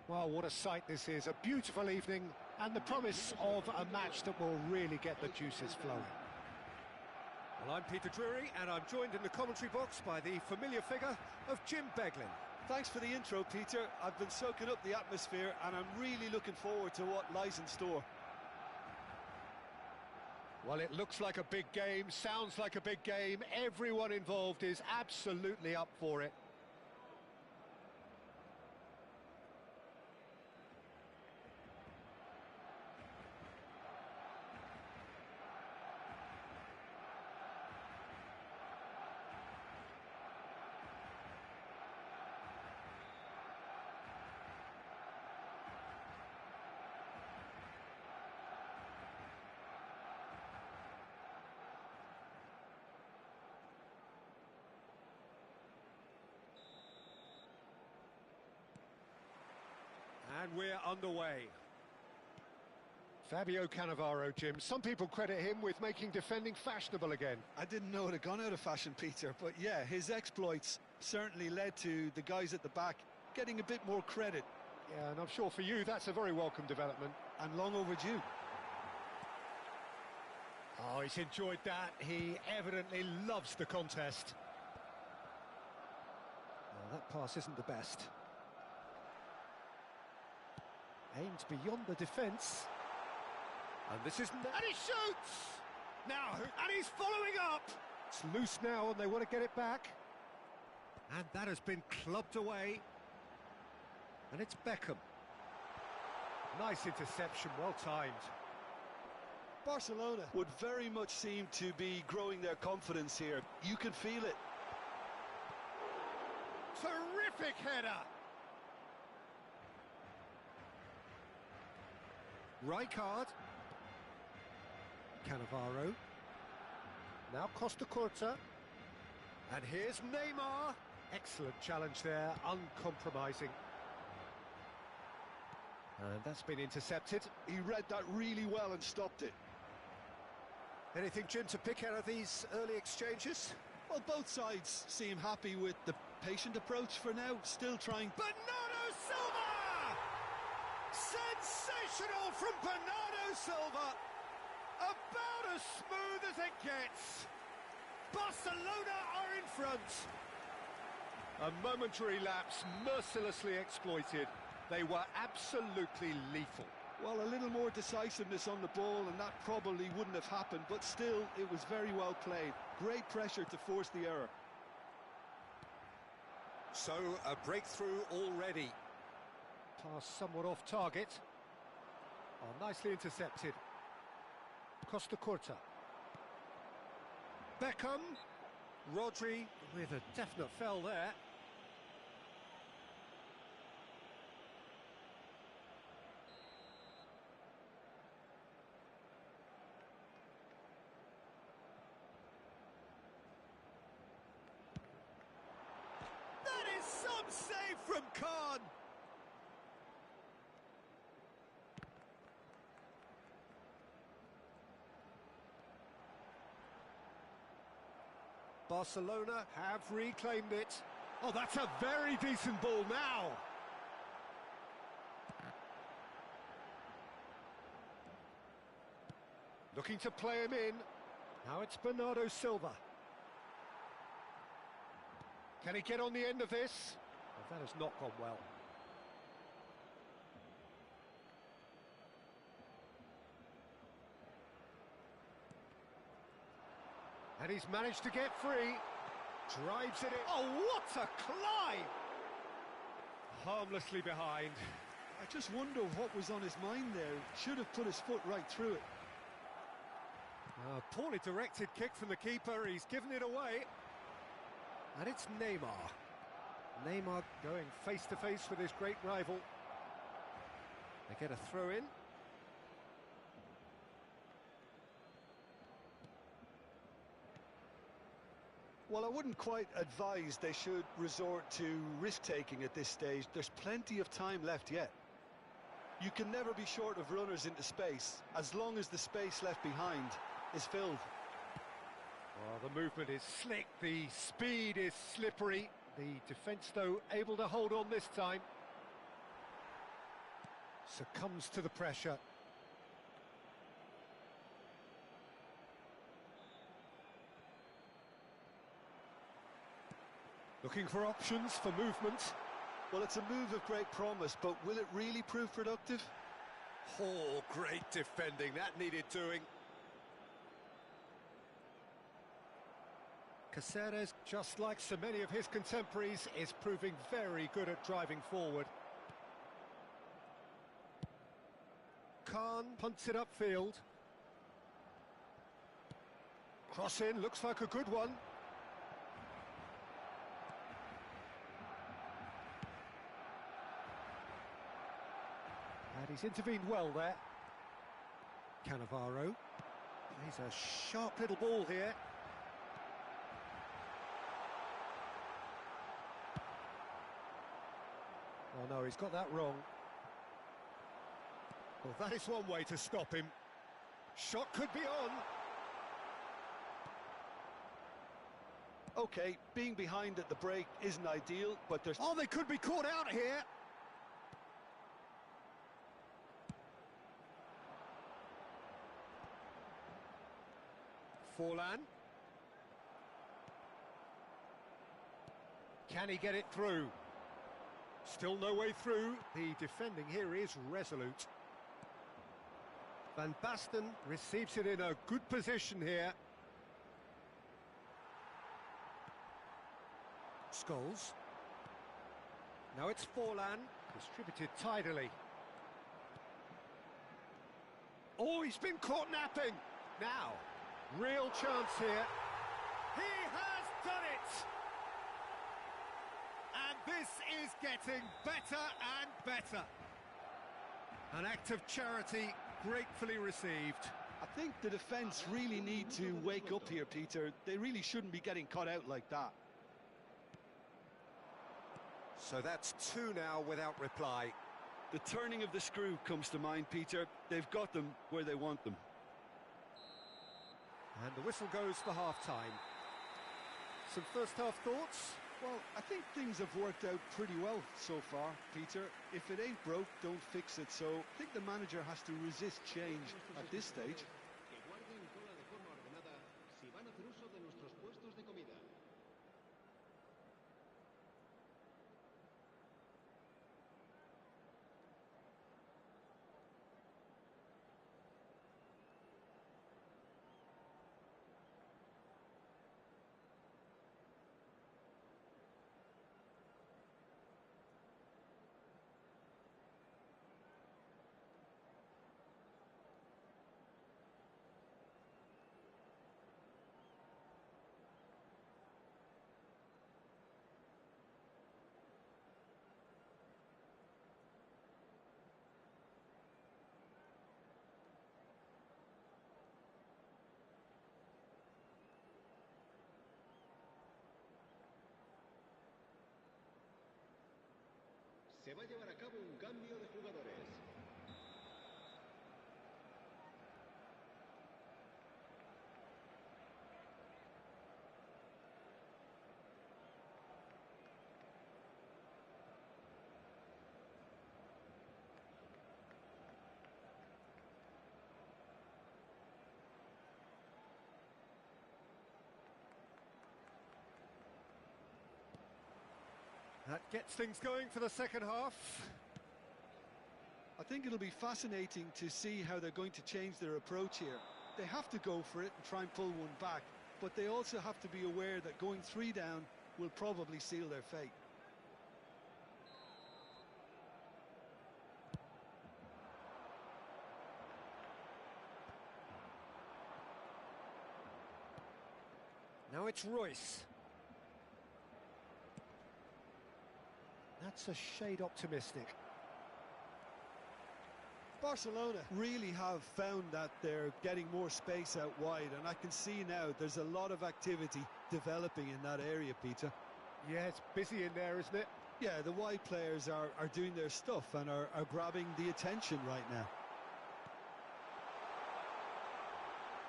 Well, what a sight this is. A beautiful evening and the promise of a match that will really get the juices flowing. Well, I'm Peter Drury, and I'm joined in the commentary box by the familiar figure of Jim Beglin. Thanks for the intro, Peter. I've been soaking up the atmosphere and I'm really looking forward to what lies in store. Well, it looks like a big game, sounds like a big game. Everyone involved is absolutely up for it. And we're underway. Fabio Cannavaro, Jim. Some people credit him with making defending fashionable again. I didn't know it had gone out of fashion, Peter, but yeah, his exploits certainly led to the guys at the back getting a bit more credit. Yeah, and I'm sure for you that's a very welcome development. And long overdue. Oh, he's enjoyed that. He evidently loves the contest. Well, that pass isn't the best. Aimed beyond the defence. And this isn't... And he shoots! Now, and he's following up! It's loose now and they want to get it back. And that has been clubbed away. And it's Beckham. Nice interception, well timed. Barcelona would very much seem to be growing their confidence here. You can feel it. Terrific header! Rijkaard. Cannavaro. Now Costa Curta. And here's Neymar. Excellent challenge there, uncompromising. And that's been intercepted. He read that really well and stopped it. Anything, Jim, to pick out of these early exchanges? Well, both sides seem happy with the patient approach for now, still trying. Bernardo Silva! Sensational from Bernardo Silva! About as smooth as it gets. Barcelona are in front. A momentary lapse, mercilessly exploited. They were absolutely lethal. Well, a little more decisiveness on the ball and that probably wouldn't have happened, but still, it was very well played. Great pressure to force the error. So, a breakthrough already. Pass somewhat off target. Oh, nicely intercepted. Costa Curta. Beckham. Rodri with a definite fell there. That is some save from Khan. Barcelona have reclaimed it. Oh, that's a very decent ball now. Looking to play him in. Now it's Bernardo Silva. Can he get on the end of this? Well, that has not gone well. And he's managed to get free. Drives it in. Oh, what a climb! Harmlessly behind. I just wonder what was on his mind there. Should have put his foot right through it. Poorly directed kick from the keeper. He's given it away. And it's Neymar. Neymar going face-to-face with his great rival. They get a throw-in. Well, I wouldn't quite advise they should resort to risk-taking at this stage. There's plenty of time left yet. You can never be short of runners into space, as long as the space left behind is filled. Oh, the movement is slick, the speed is slippery. The defence, though, able to hold on this time. Succumbs to the pressure. Looking for options for movement. Well, it's a move of great promise, but will it really prove productive? Oh, great defending. That needed doing. Caceres, just like so many of his contemporaries, is proving very good at driving forward. Khan punts it upfield. Cross in, looks like a good one. And he's intervened well there. Cannavaro plays a sharp little ball here. Oh no, he's got that wrong. Well, that is one way to stop him. Shot could be on. Okay, being behind at the break isn't ideal, but there's... Oh, they could be caught out here. Forlan. Can he get it through? Still no way through. The defending here is resolute. Van Basten receives it in a good position here. Scholes. Now it's Forlan, distributed tidily. Oh, he's been caught napping. Now, real chance here. He has done it! And this is getting better and better. An act of charity gratefully received. I think the defence really need to wake up here, Peter. They really shouldn't be getting caught out like that. So that's two now without reply. The turning of the screw comes to mind, Peter. They've got them where they want them. And the whistle goes for half-time. Some first-half thoughts? Well, I think things have worked out pretty well so far, Peter. If it ain't broke, don't fix it. So I think the manager has to resist change at this stage. Que guarden cola de forma ordenada si van a hacer uso de nuestros puestos de comida. Se va a llevar a cabo un cambio de jugadores. That gets things going for the second half. I think it'll be fascinating to see how they're going to change their approach here. They have to go for it and try and pull one back, but they also have to be aware that going 3 down will probably seal their fate. Now it's Royce. That's a shade optimistic. Barcelona really have found that they're getting more space out wide, and I can see now there's a lot of activity developing in that area, Peter. Yeah, it's busy in there, isn't it? Yeah, the wide players are doing their stuff and are grabbing the attention right now.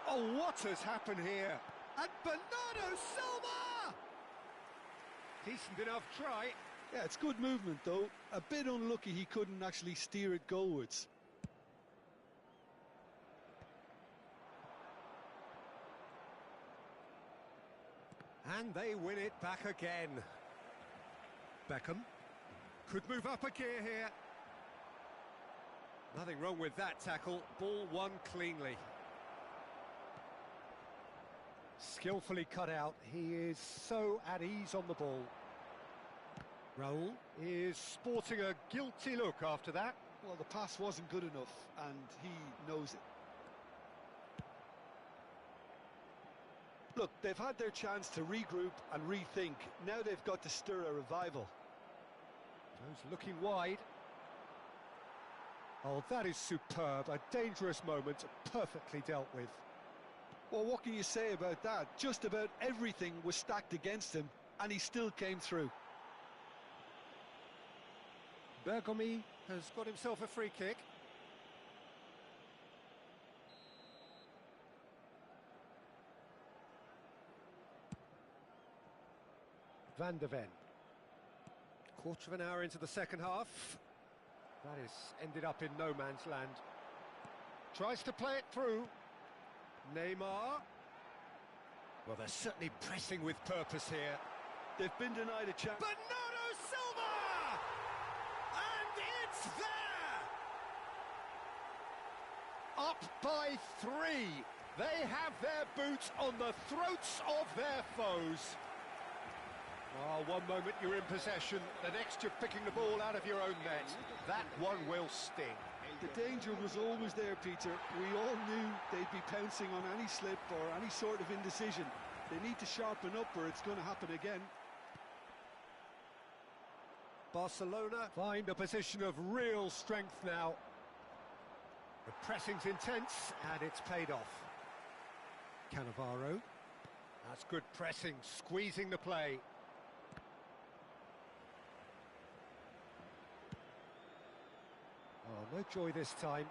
Oh, what has happened here? And Bernardo Silva! Decent enough try. Yeah, it's good movement though. A bit unlucky he couldn't actually steer it goalwards. And they win it back again. Beckham could move up a gear here. Nothing wrong with that tackle. Ball won cleanly. Skillfully cut out. He is so at ease on the ball. Raul is sporting a guilty look after that. Well, the pass wasn't good enough, and he knows it. Look, they've had their chance to regroup and rethink. Now they've got to stir a revival. Goes looking wide. Oh, that is superb. A dangerous moment, perfectly dealt with. Well, what can you say about that? Just about everything was stacked against him, and he still came through. Bergomi has got himself a free kick. Van der Ven. Quarter of an hour into the second half. That is ended up in no man's land. Tries to play it through. Neymar. Well, they're certainly pressing with purpose here. They've been denied a chance. Bernardo Silva! And it's there! Up by 3. They have their boots on the throats of their foes. Oh, one moment you're in possession, the next you're picking the ball out of your own net. That one will sting. The danger was always there, Peter. We all knew they'd be pouncing on any slip or any sort of indecision. They need to sharpen up or it's going to happen again. Barcelona find a position of real strength now. The pressing's intense and it's paid off. Cannavaro. That's good pressing, squeezing the play. Oh, no joy this time.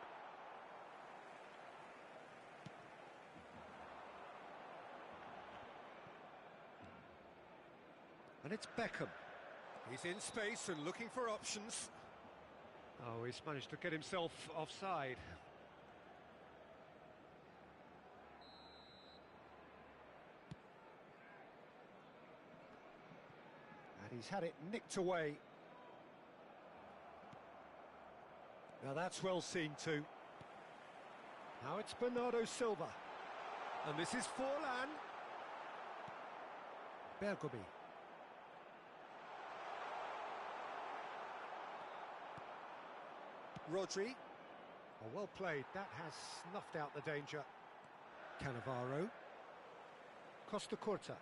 And it's Beckham. He's in space and looking for options. Oh, he's managed to get himself offside. And he's had it nicked away. Now that's well seen too. Now it's Bernardo Silva. And this is Forlan. Bergomi. Rodri. Oh, well played. That has snuffed out the danger. Cannavaro. Costa Curta.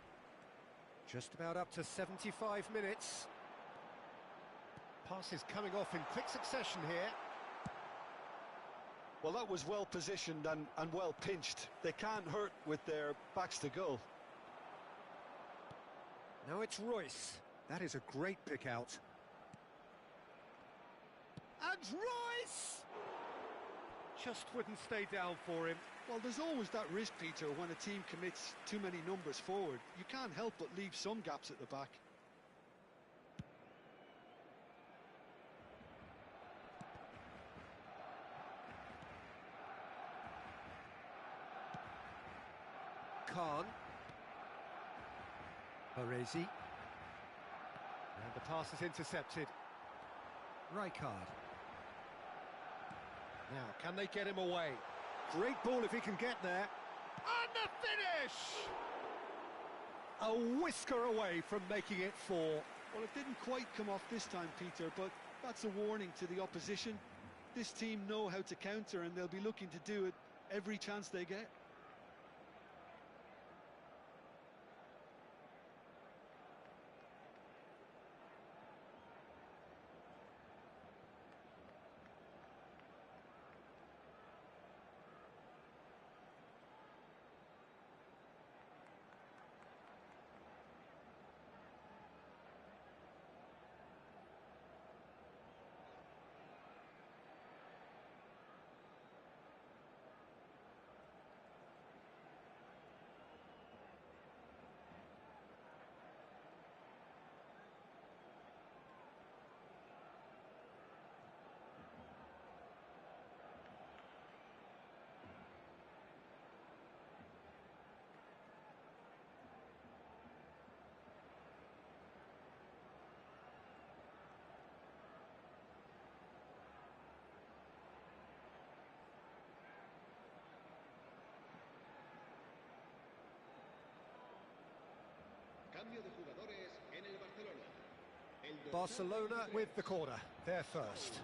Just about up to 75 minutes. Passes coming off in quick succession here. Well, that was well positioned and well pinched. They can't hurt with their backs to goal. Now it's Royce. That is a great pick out. And Royce! Just wouldn't stay down for him. Well, there's always that risk, Peter, when a team commits too many numbers forward. You can't help but leave some gaps at the back. Khan. Baresi. And the pass is intercepted. Rijkaard. Now, can they get him away? Great ball if he can get there. And the finish! A whisker away from making it 4. Well, it didn't quite come off this time, Peter, but that's a warning to the opposition. This team know how to counter and they'll be looking to do it every chance they get. Cambio de jugadores en el Barcelona. El dorsal Barcelona 23, with the corner. They're first.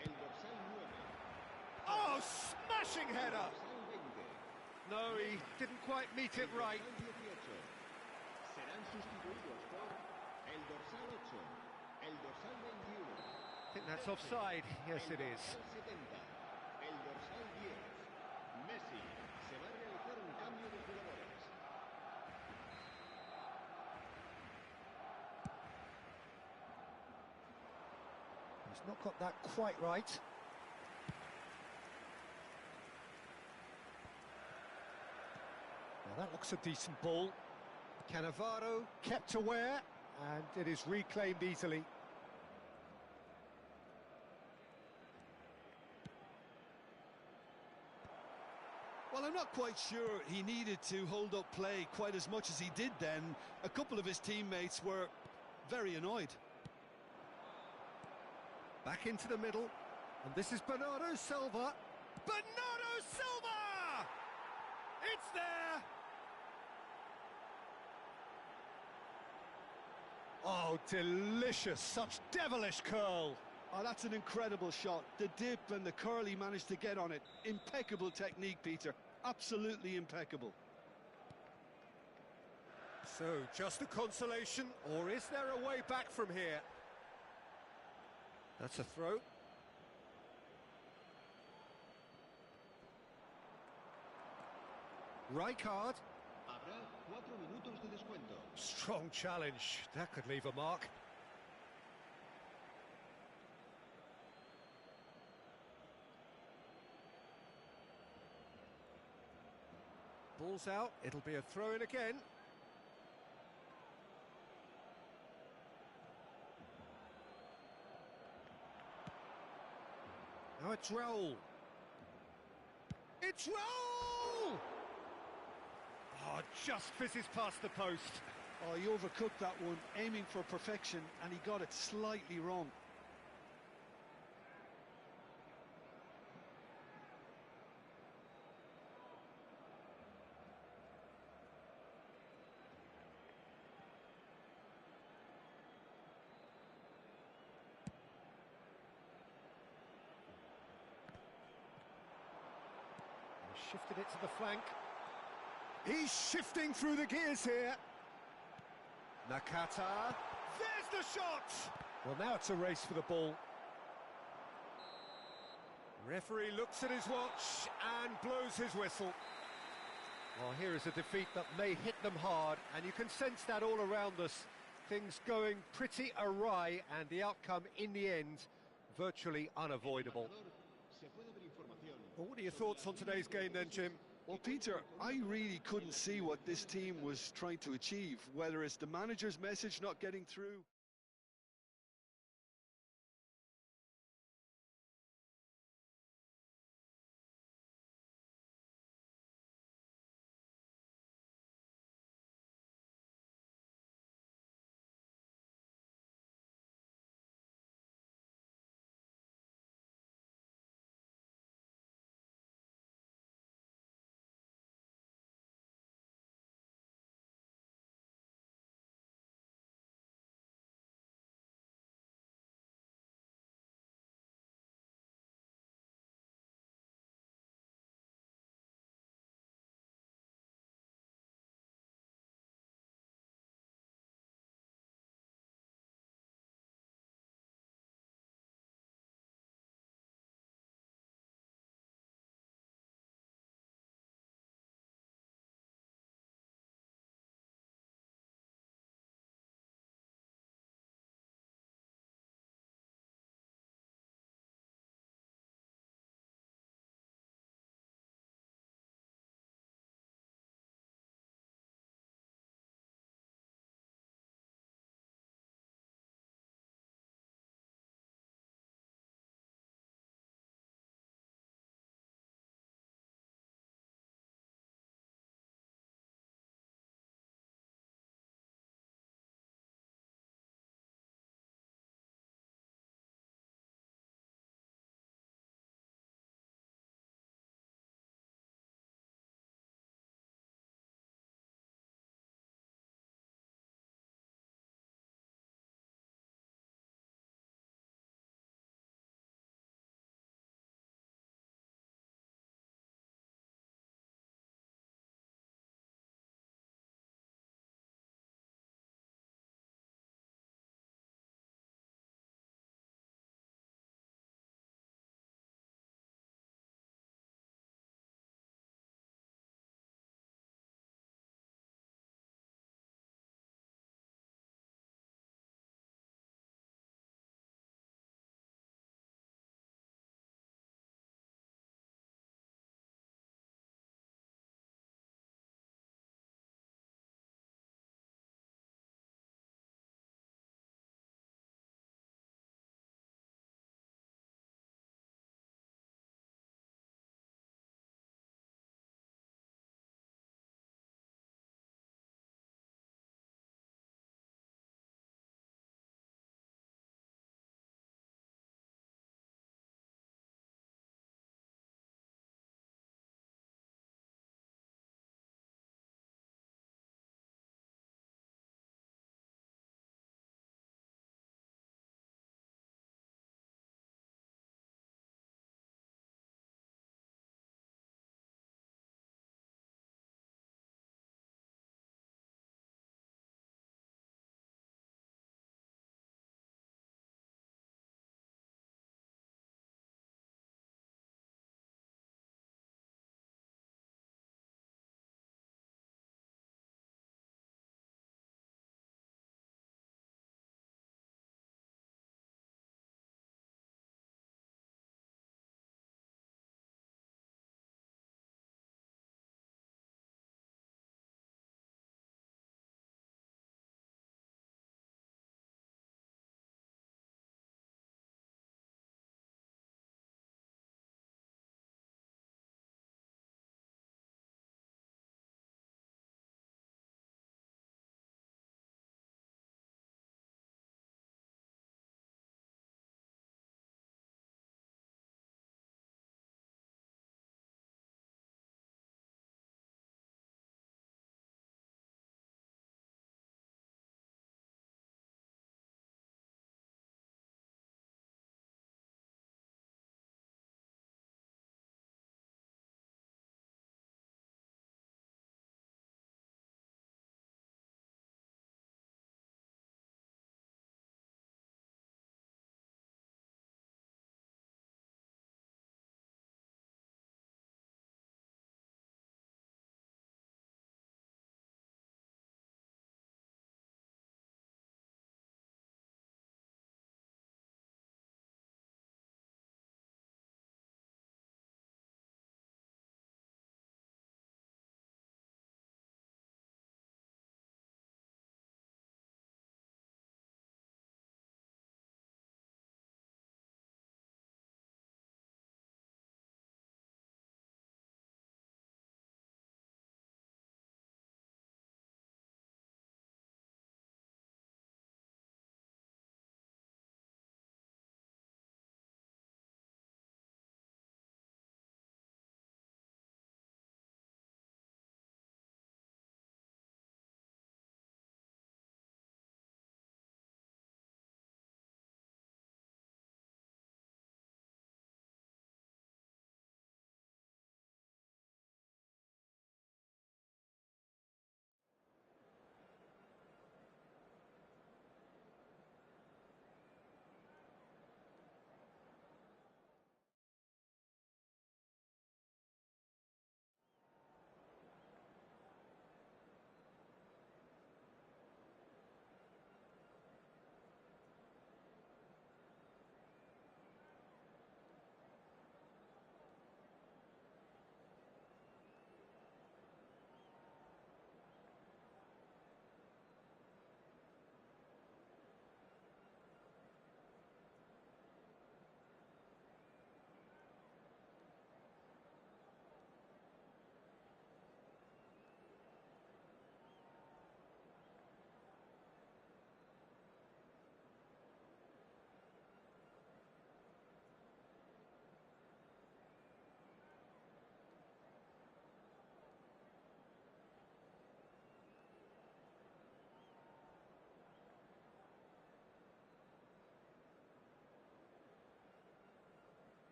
el dorsal 9, Oh, smashing el header! dorsal 20, No, he didn't quite meet it el right. dorsal 18. Serán sustituidos por el dorsal 8, el dorsal 21, I think that's offside. Yes, el it is. dorsal 70, el dorsal 10. Messi, se va a realizar un cambio de jugadores. He's not got that quite right. Now that looks a decent ball. Cannavaro kept aware, and it is reclaimed easily. Well, I'm not quite sure he needed to hold up play quite as much as he did then. A couple of his teammates were very annoyed. Back into the middle, and this is Bernardo Silva. Bernardo Silva! It's there! Oh, delicious, such devilish curl. Oh, that's an incredible shot. The dip and the curl he managed to get on it. Impeccable technique, Peter. Absolutely impeccable. So, just a consolation, or is there a way back from here? That's a throw. Rijkaard. Habrá 4 minutos de descuento. Strong challenge. That could leave a mark. Ball's out. It'll be a throw-in again. Now it's Raul. It's Raul! Oh, just fizzes past the post. Oh, he overcooked that one, aiming for perfection, and he got it slightly wrong. Shifted it to the flank. He's shifting through the gears here. Nakata. There's the shot! Well, now it's a race for the ball. Referee looks at his watch and blows his whistle. Well, here is a defeat that may hit them hard, and you can sense that all around us. Things going pretty awry, and the outcome in the end virtually unavoidable. Se puede ver información. Well, what are your thoughts on today's game then, Jim? Well, Peter, I really couldn't see what this team was trying to achieve, whether it's the manager's message not getting through.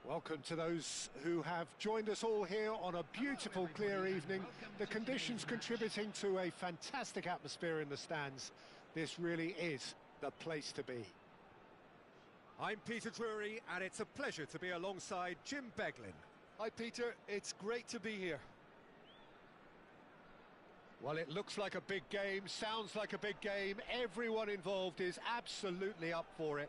Welcome to those who have joined us all here on a beautiful, clear evening. The conditions contributing to a fantastic atmosphere in the stands. This really is the place to be. I'm Peter Drury, and it's a pleasure to be alongside Jim Beglin. Hi, Peter. It's great to be here. Well, it looks like a big game, sounds like a big game. Everyone involved is absolutely up for it.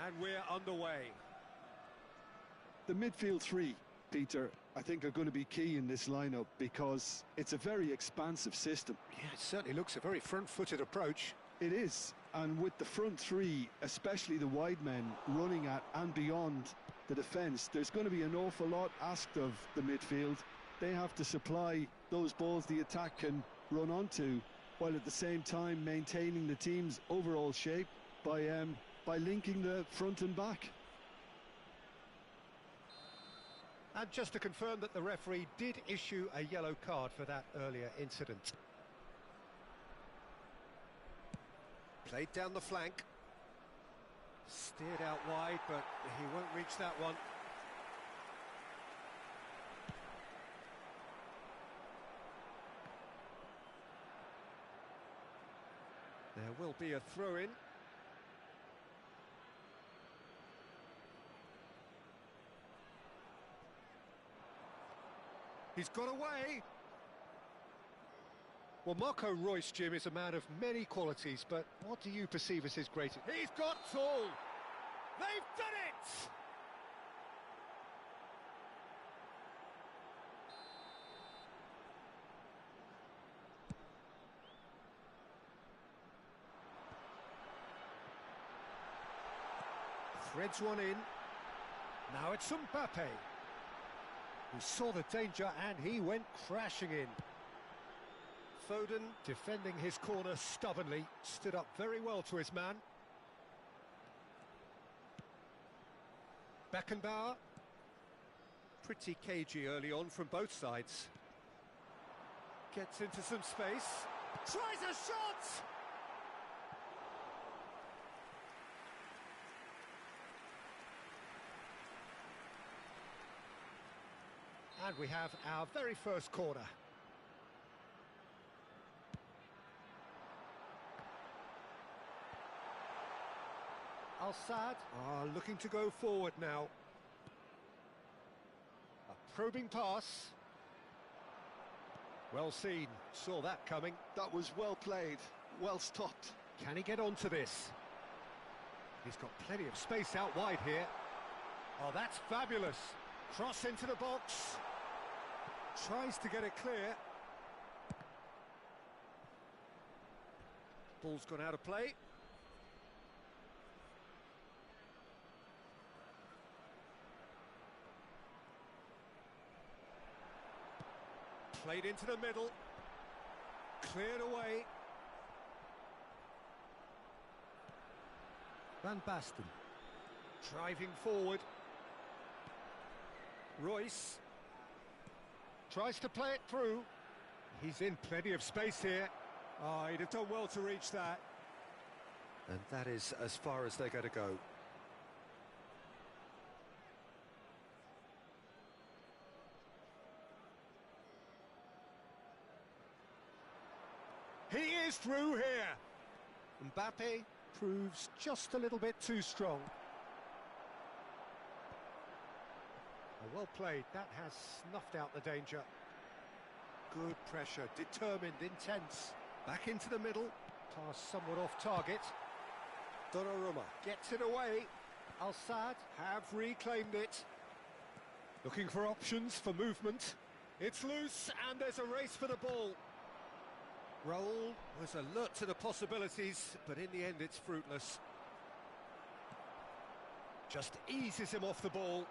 And we're underway. The midfield three, Peter, I think are going to be key in this lineup because it's a very expansive system. Yeah, it certainly looks a very front-footed approach. It is, and with the front three, especially the wide men running at and beyond the defence, there's going to be an awful lot asked of the midfield. They have to supply those balls the attack can run onto, while at the same time maintaining the team's overall shape by linking the front and back. And just to confirm that the referee did issue a yellow card for that earlier incident. Played down the flank. Steered out wide, but he won't reach that one. There will be a throw-in. He's got away. Well, Marco Reus, Jim, is a man of many qualities, but what do you perceive as his greatest? He's got tall. They've done it! Threads one in. Now it's Mbappe. He saw the danger and he went crashing in. Foden, defending his corner stubbornly, stood up very well to his man. Beckenbauer. Pretty cagey early on from both sides. Gets into some space. Tries a shot! And we have our very first corner. Al-Sadd are looking to go forward now. A probing pass. Well seen, saw that coming. That was well played, well stopped. Can he get onto this? He's got plenty of space out wide here. Oh, that's fabulous. Cross into the box. Tries to get it clear. Ball's gone out of play. Played into the middle. Cleared away. Van Basten. Driving forward. Royce tries to play it through. He's in plenty of space here. Oh, he'd have done well to reach that. And that is as far as they're going to go. He is through here. Mbappe proves just a little bit too strong. Oh, well played. That has snuffed out the danger. Good pressure, determined, intense. Back into the middle. Pass somewhat off target. Donnarumma gets it away. Al-Sadd have reclaimed it. Looking for options for movement. It's loose and there's a race for the ball. Raul was alert to the possibilities, but in the end it's fruitless. Just eases him off the ball.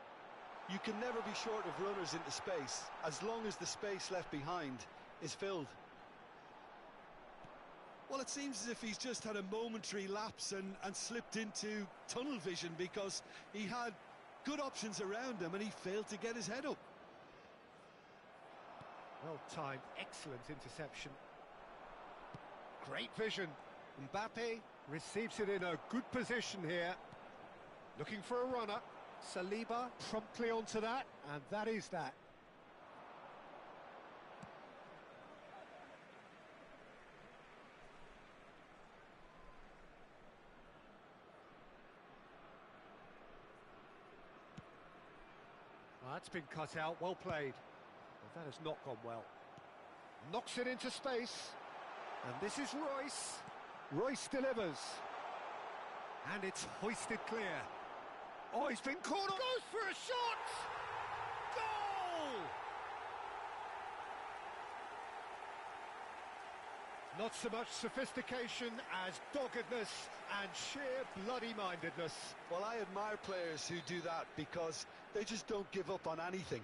You can never be short of runners into space, as long as the space left behind is filled. Well, it seems as if he's just had a momentary lapse and slipped into tunnel vision, because he had good options around him and he failed to get his head up. Well timed, excellent interception. Great vision. Mbappe receives it in a good position here. Looking for a runner. Saliba promptly onto that, and that is that. Well, that's been cut out, well played. But that has not gone well. Knocks it into space. And this is Royce. Royce delivers. And it's hoisted clear. Oh, he's been caught on. Goes for a shot! Goal! Not so much sophistication as doggedness and sheer bloody-mindedness. Well, I admire players who do that, because they just don't give up on anything.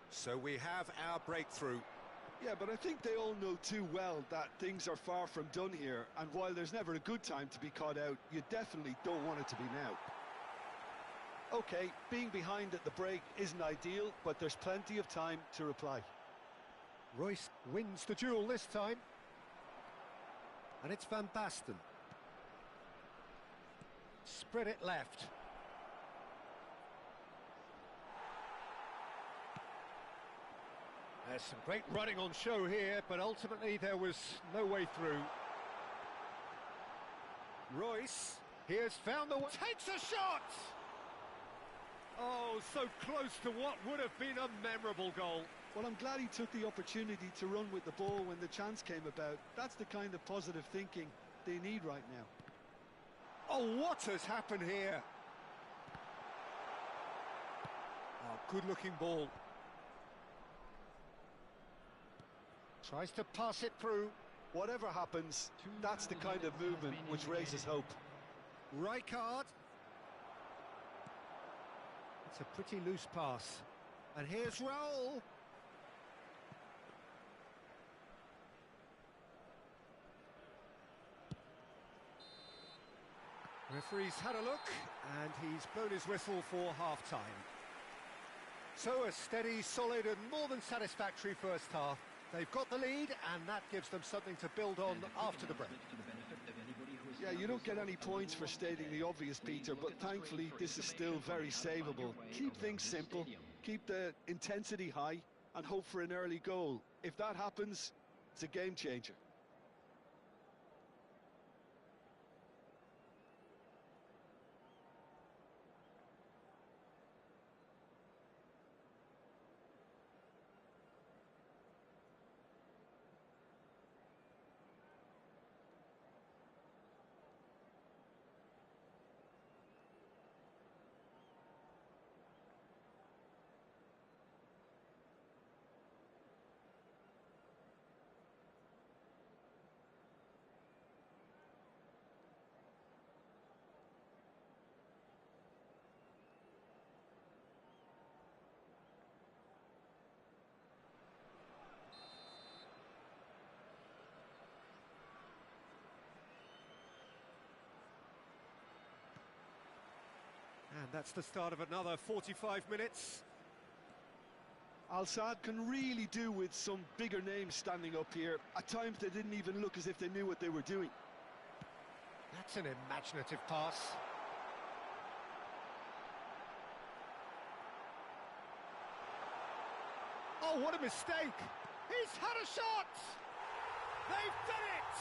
So we have our breakthrough. Yeah, but I think they all know too well that things are far from done here, and while there's never a good time to be caught out, you definitely don't want it to be now. Okay, being behind at the break isn't ideal, but there's plenty of time to reply. Royce wins the duel this time. And it's Van Basten. Spread it left. There's some great running on show here, but ultimately there was no way through. Royce, he has found the way. Takes a shot! Oh, so close to what would have been a memorable goal. Well, I'm glad he took the opportunity to run with the ball when the chance came about. That's the kind of positive thinking they need right now. Oh, what has happened here? Oh, good-looking ball. Tries to pass it through. Whatever happens, that's the kind of movement which raises hope. Rijkaard. It's a pretty loose pass. And here's Raul. Referee's had a look, and he's blown his whistle for half-time. So a steady, solid and more than satisfactory first half. They've got the lead, and that gives them something to build on after the break. Yeah, you don't get any points for stating the obvious, Peter, but thankfully this is still very savable. Keep things simple, keep the intensity high, and hope for an early goal. If that happens, it's a game changer. And that's the start of another 45 minutes. Al-Sadd can really do with some bigger names standing up here. At times they didn't even look as if they knew what they were doing. That's an imaginative pass. Oh, what a mistake! He's had a shot! They've done it!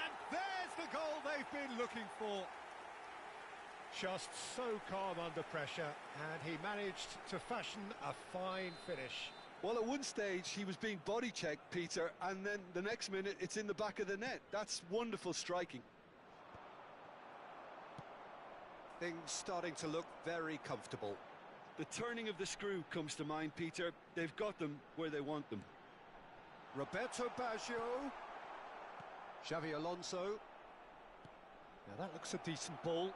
And there's the goal they've been looking for. Just so calm under pressure, and he managed to fashion a fine finish. Well, at one stage he was being body checked, Peter, and then the next minute it's in the back of the net. That's wonderful striking. Things starting to look very comfortable. The turning of the screw comes to mind, Peter. They've got them where they want them. Roberto Baggio. Xavi Alonso. Now that looks a decent ball.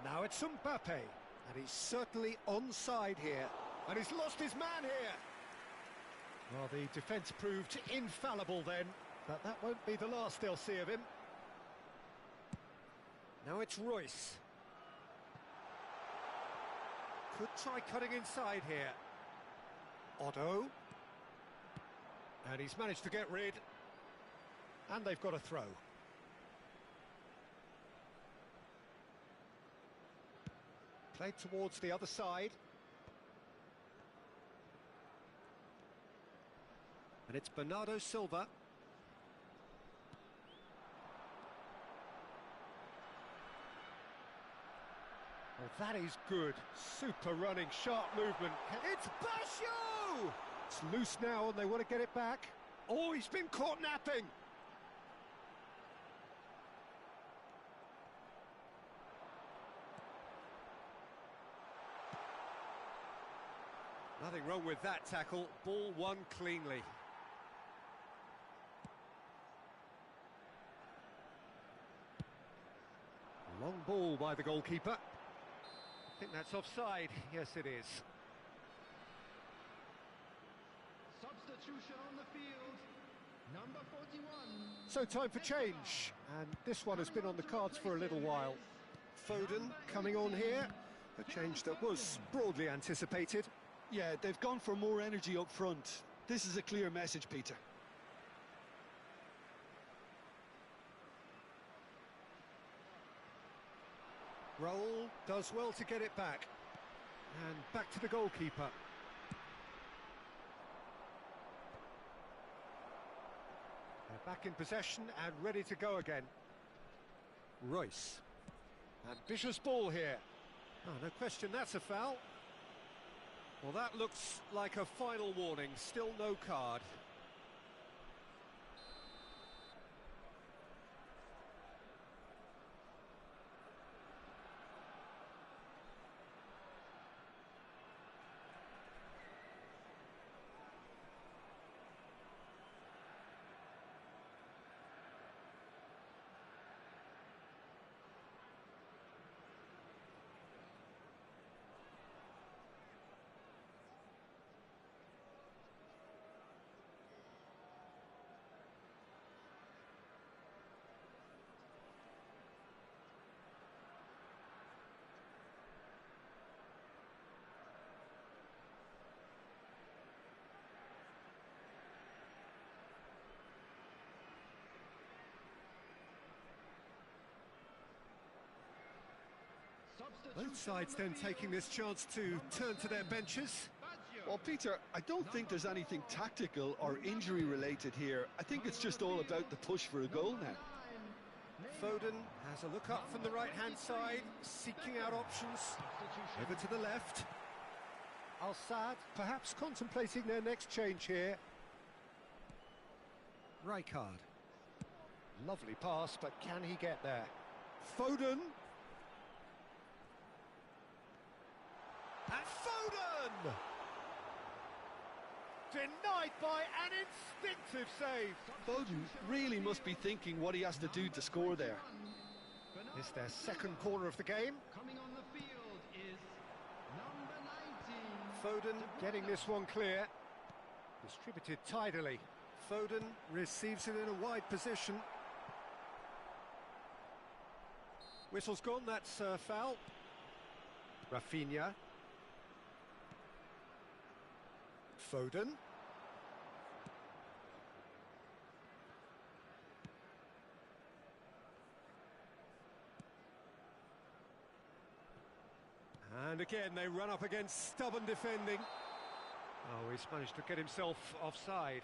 Now it's Mbappe, and he's certainly onside here, and he's lost his man here. Well, the defence proved infallible then, but that won't be the last they'll see of him. Now it's Royce. Could try cutting inside here. Otto. And he's managed to get rid. And they've got a throw. Played towards the other side. And it's Bernardo Silva. Oh, that is good. Super running, sharp movement. It's Baggio! It's loose now and they want to get it back. Oh, he's been caught napping. Nothing wrong with that tackle. Ball won cleanly. Long ball by the goalkeeper. I think that's offside. Yes, it is. Substitution on the field. Number 41. So time for change. And this one has been on the cards for a little while. Foden coming on here. A change that was broadly anticipated. Yeah, they've gone for more energy up front. This is a clear message, Peter. Raul does well to get it back. And back to the goalkeeper. They're back in possession and ready to go again. Royce. Ambitious ball here. Oh, no question, that's a foul. Well, that looks like a final warning. Still no card. Both sides then taking this chance to turn to their benches. Well, Peter, I don't think there's anything tactical or injury related here. I think it's just all about the push for a goal now. Foden has a look up from the right-hand side, seeking out options. Over to the left. Al-Sadd perhaps contemplating their next change here. Rijkaard. Lovely pass, but can he get there? Foden. And Foden! Denied by an instinctive save. Foden really must be thinking what he has to do to score there. It's their second corner of the game. Coming on the field is number 19. Foden getting this one clear. Distributed tidily. Foden receives it in a wide position. Whistle's gone, that's foul. Rafinha. Foden. And again, they run up against stubborn defending. Oh, he's managed to get himself offside.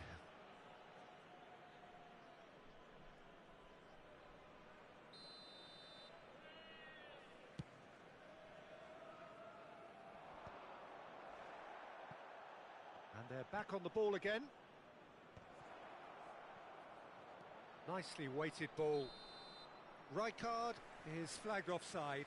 And they're back on the ball again. Nicely weighted ball. Rijkaard is flagged offside.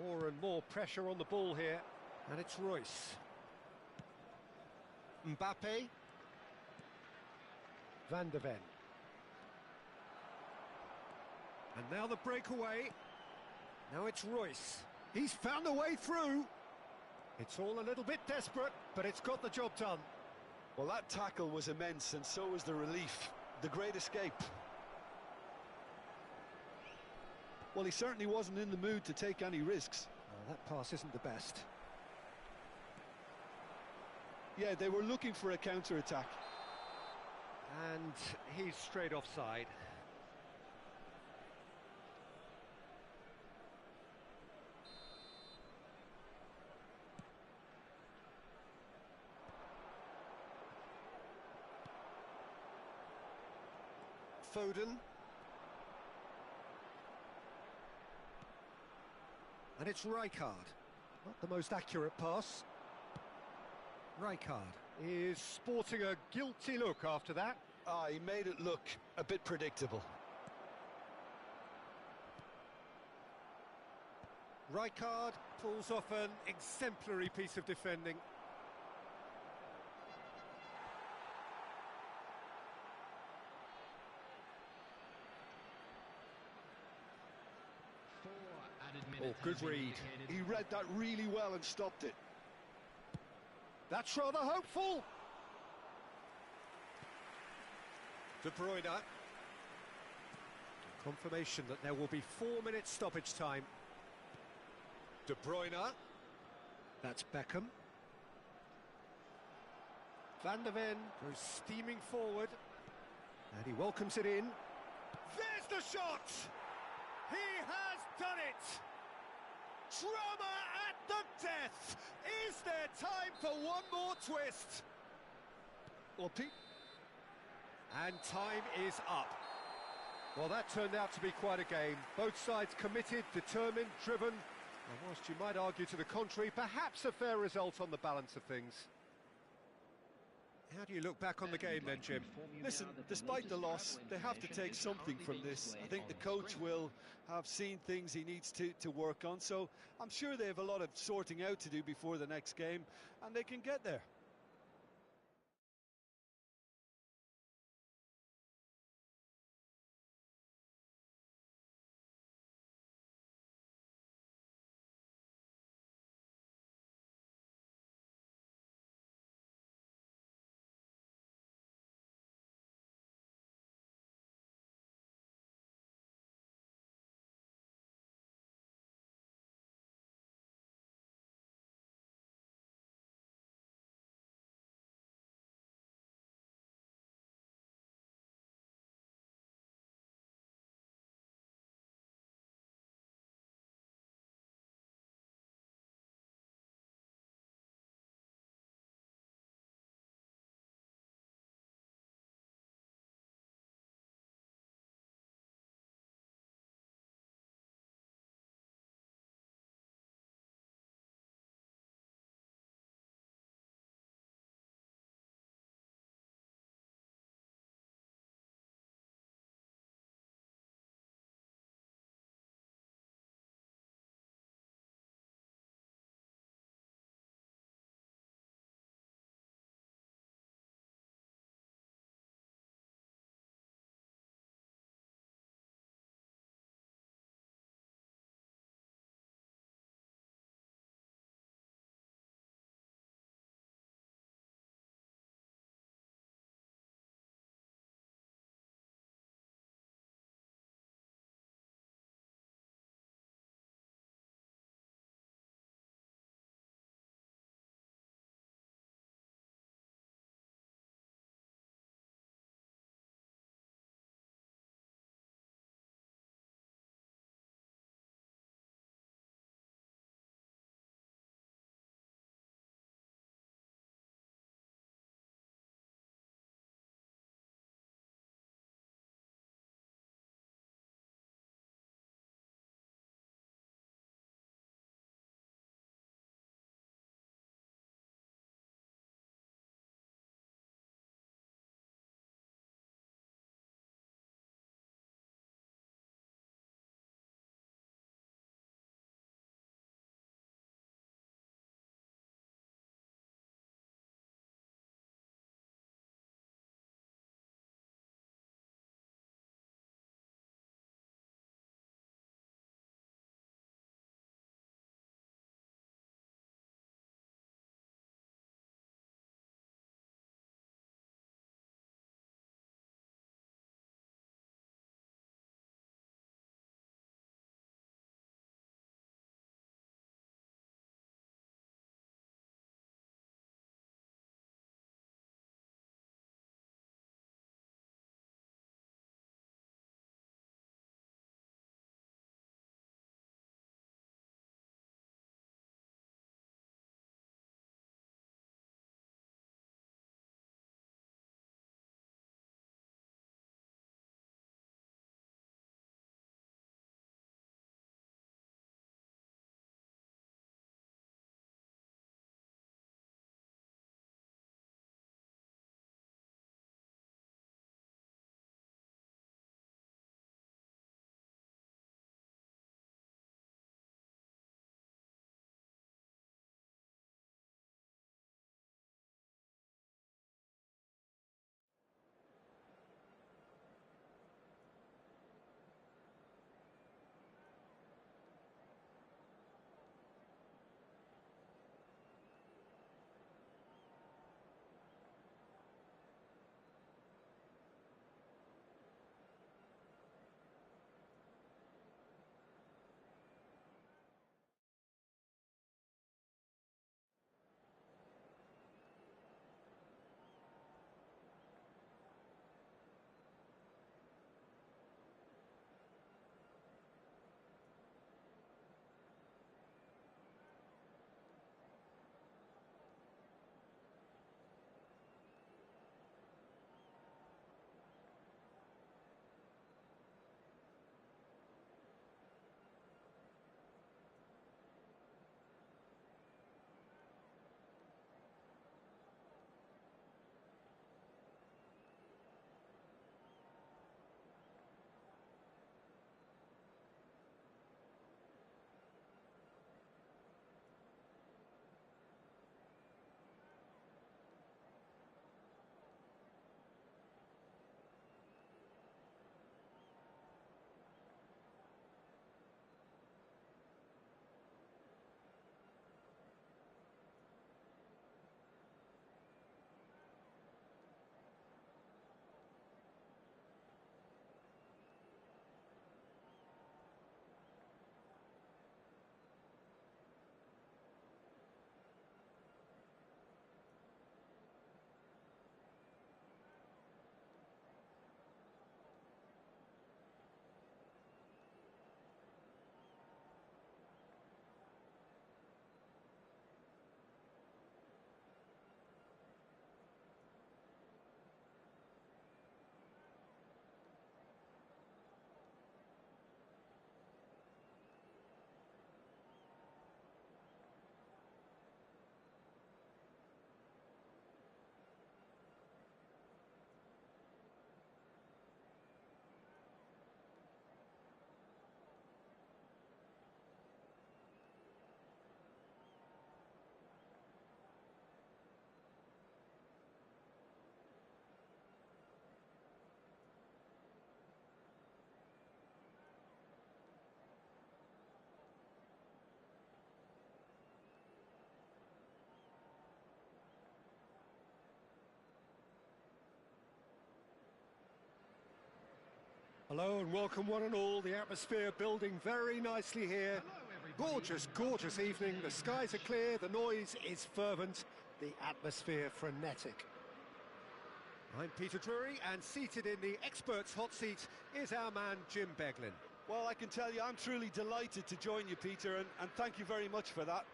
More and more pressure on the ball here, and it's Royce. Mbappe. Van der Ven. And now the breakaway. Now it's Royce. He's found a way through. It's all a little bit desperate, but it's got the job done. Well, that tackle was immense, and so was the relief. The great escape. Well, he certainly wasn't in the mood to take any risks. Well, that pass isn't the best. Yeah, they were looking for a counter-attack. And he's straight offside. Foden. And it's Rijkaard. Not the most accurate pass. Rijkaard is sporting a guilty look after that. Ah, he made it look a bit predictable. Rijkaard pulls off an exemplary piece of defending. Oh, good read. He read that really well and stopped it. That's rather hopeful. De Bruyne. Confirmation that there will be 4 minutes stoppage time. De Bruyne. That's Beckham. Van der Ven goes steaming forward. And he welcomes it in. There's the shot! He has done it! Drama at the death! Is there time for one more twist? Well, And time is up. Well, that turned out to be quite a game. Both sides committed, determined, driven. And whilst you might argue to the contrary, perhaps a fair result on the balance of things. How do you look back on the game then, Jim? Listen, despite the loss, they have to take something from this. I think the coach will have seen things he needs to work on, so I'm sure they have a lot of sorting out to do before the next game, and they can get there. Hello and welcome one and all. The atmosphere building very nicely here. Gorgeous, gorgeous evening. The skies are clear, the noise is fervent, the atmosphere frenetic. I'm Peter Drury, and seated in the experts' hot seat is our man Jim Beglin. Well, I can tell you I'm truly delighted to join you, Peter, and thank you very much for that.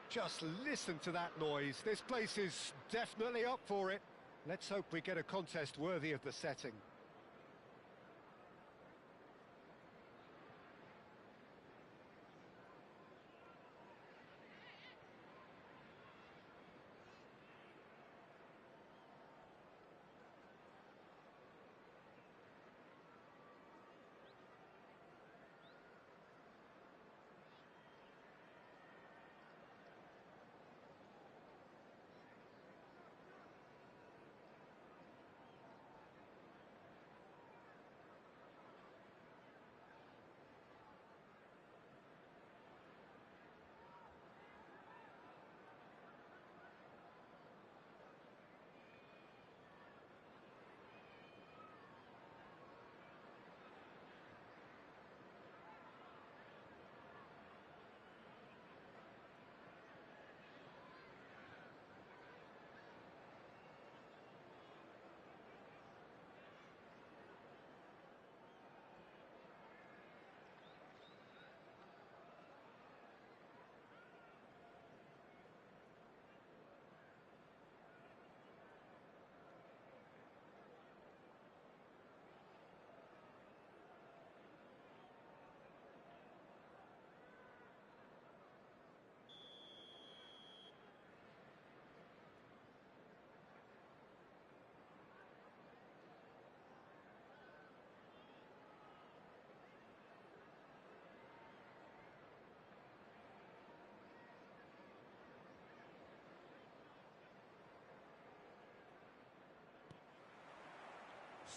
Just listen to that noise. This place is definitely up for it. Let's hope we get a contest worthy of the setting.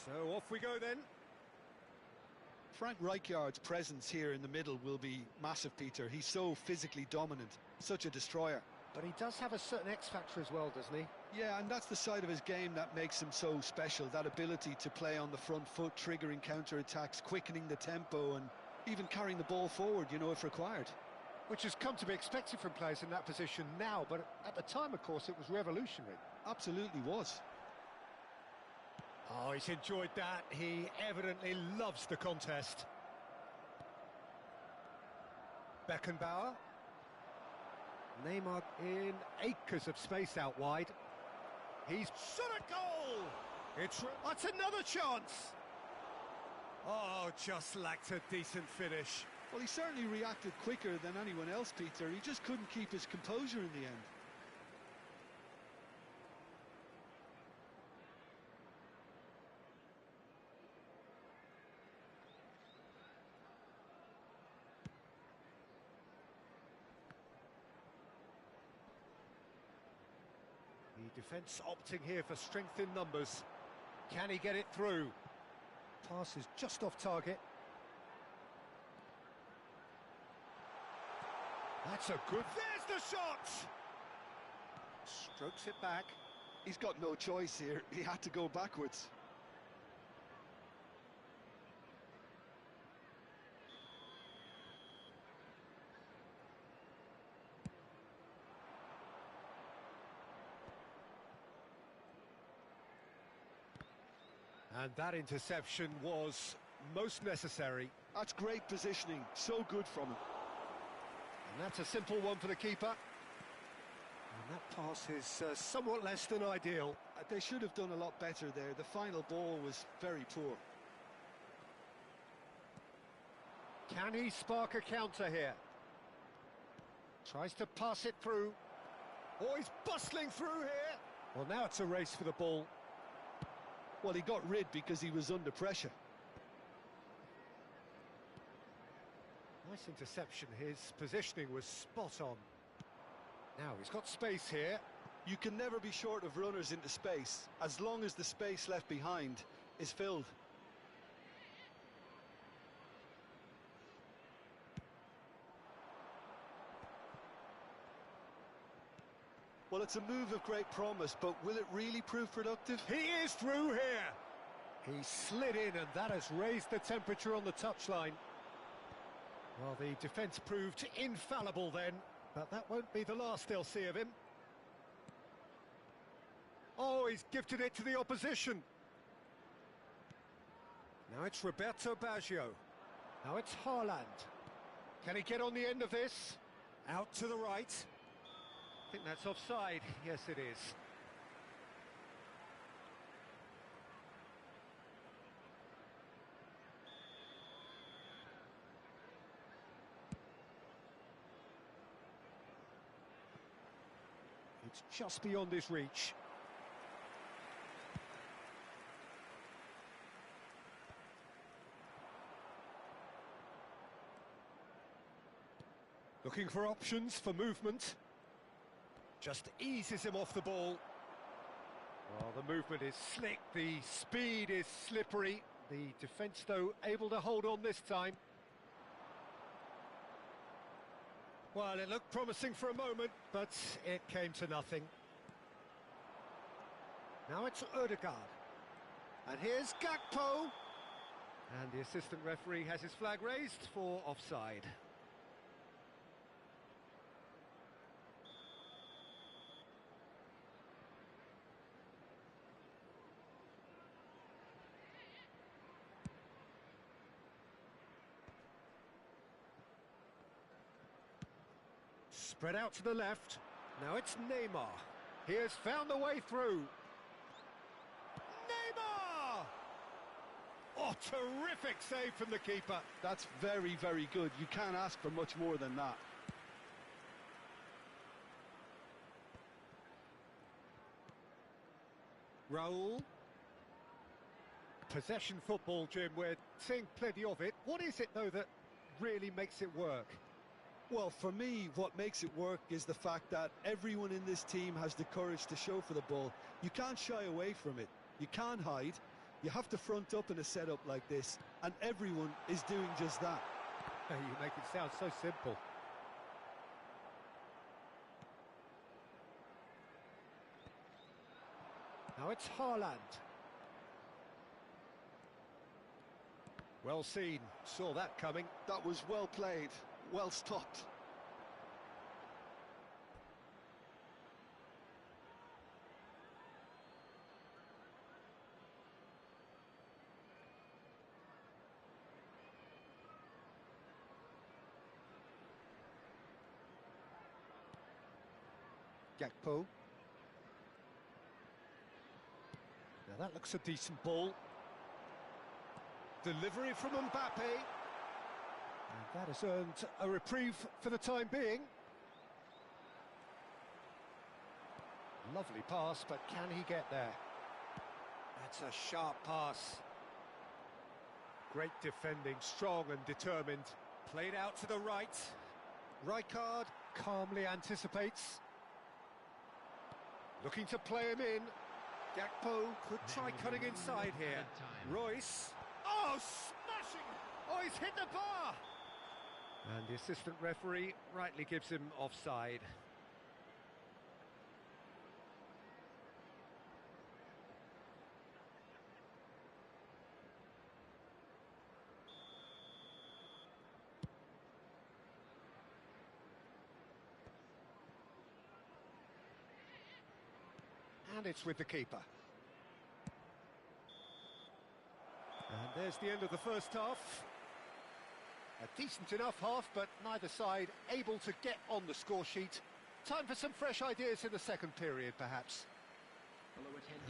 So off we go then. Frank Rijkaard's presence here in the middle will be massive, Peter. He's so physically dominant, such a destroyer. But he does have a certain X factor as well, doesn't he? Yeah, and that's the side of his game that makes him so special, that ability to play on the front foot, triggering counter-attacks, quickening the tempo, and even carrying the ball forward, you know, if required. Which has come to be expected from players in that position now, but at the time, of course, it was revolutionary. Absolutely was. Oh, he's enjoyed that. He evidently loves the contest. Beckenbauer. Neymar in acres of space out wide. He's shot a goal! That's another chance! Oh, just lacked a decent finish. Well, he certainly reacted quicker than anyone else, Peter. He just couldn't keep his composure in the end. The defence opting here for strength in numbers. Can he get it through? Pass is just off target. That's a good... There's the shot! Strokes it back. He's got no choice here. He had to go backwards. And that interception was most necessary. That's great positioning. So good from him. And that's a simple one for the keeper. And that pass is somewhat less than ideal. They should have done a lot better there. The final ball was very poor. Can he spark a counter here? Tries to pass it through. Oh, he's bustling through here. Well, now it's a race for the ball. Well, he got rid because he was under pressure. Nice interception. His positioning was spot on. Now he's got space here. You can never be short of runners into space, as long as the space left behind is filled. Well, it's a move of great promise, but will it really prove productive? He is through here. He slid in, and that has raised the temperature on the touchline. Well, the defence proved infallible then, but that won't be the last they'll see of him. Oh, he's gifted it to the opposition. Now it's Roberto Baggio. Now it's Haaland. Can he get on the end of this? Out to the right. I think that's offside. Yes, it is. It's just beyond his reach. Looking for options for movement. Just eases him off the ball. Well, the movement is slick, the speed is slippery. The defence, though, able to hold on this time. Well, it looked promising for a moment, but it came to nothing. Now it's Ødegaard. And here's Gakpo. And the assistant referee has his flag raised for offside. Spread out to the left. Now it's Neymar. He has found the way through. Neymar! Oh, terrific save from the keeper. That's very, very good. You can't ask for much more than that. Raul. Possession football, Jim. We're seeing plenty of it. What is it, though, that really makes it work? Well, for me, what makes it work is the fact that everyone in this team has the courage to show for the ball. You can't shy away from it. You can't hide. You have to front up in a setup like this, and everyone is doing just that. You make it sound so simple. Now it's Haaland. Well seen. Saw that coming. That was well played. Well stopped. Gakpo. Now that looks a decent ball. Delivery from Mbappe. And that has earned a reprieve for the time being. Lovely pass, but can he get there? That's a sharp pass. Great defending, strong and determined. Played out to the right. Rijkaard calmly anticipates. Looking to play him in. Gakpo could try cutting inside here. Royce. Oh, smashing! Oh, he's hit the bar! And the assistant referee rightly gives him offside. And it's with the keeper. And there's the end of the first half. A decent enough half, but neither side able to get on the score sheet. Time for some fresh ideas in the second period, perhaps.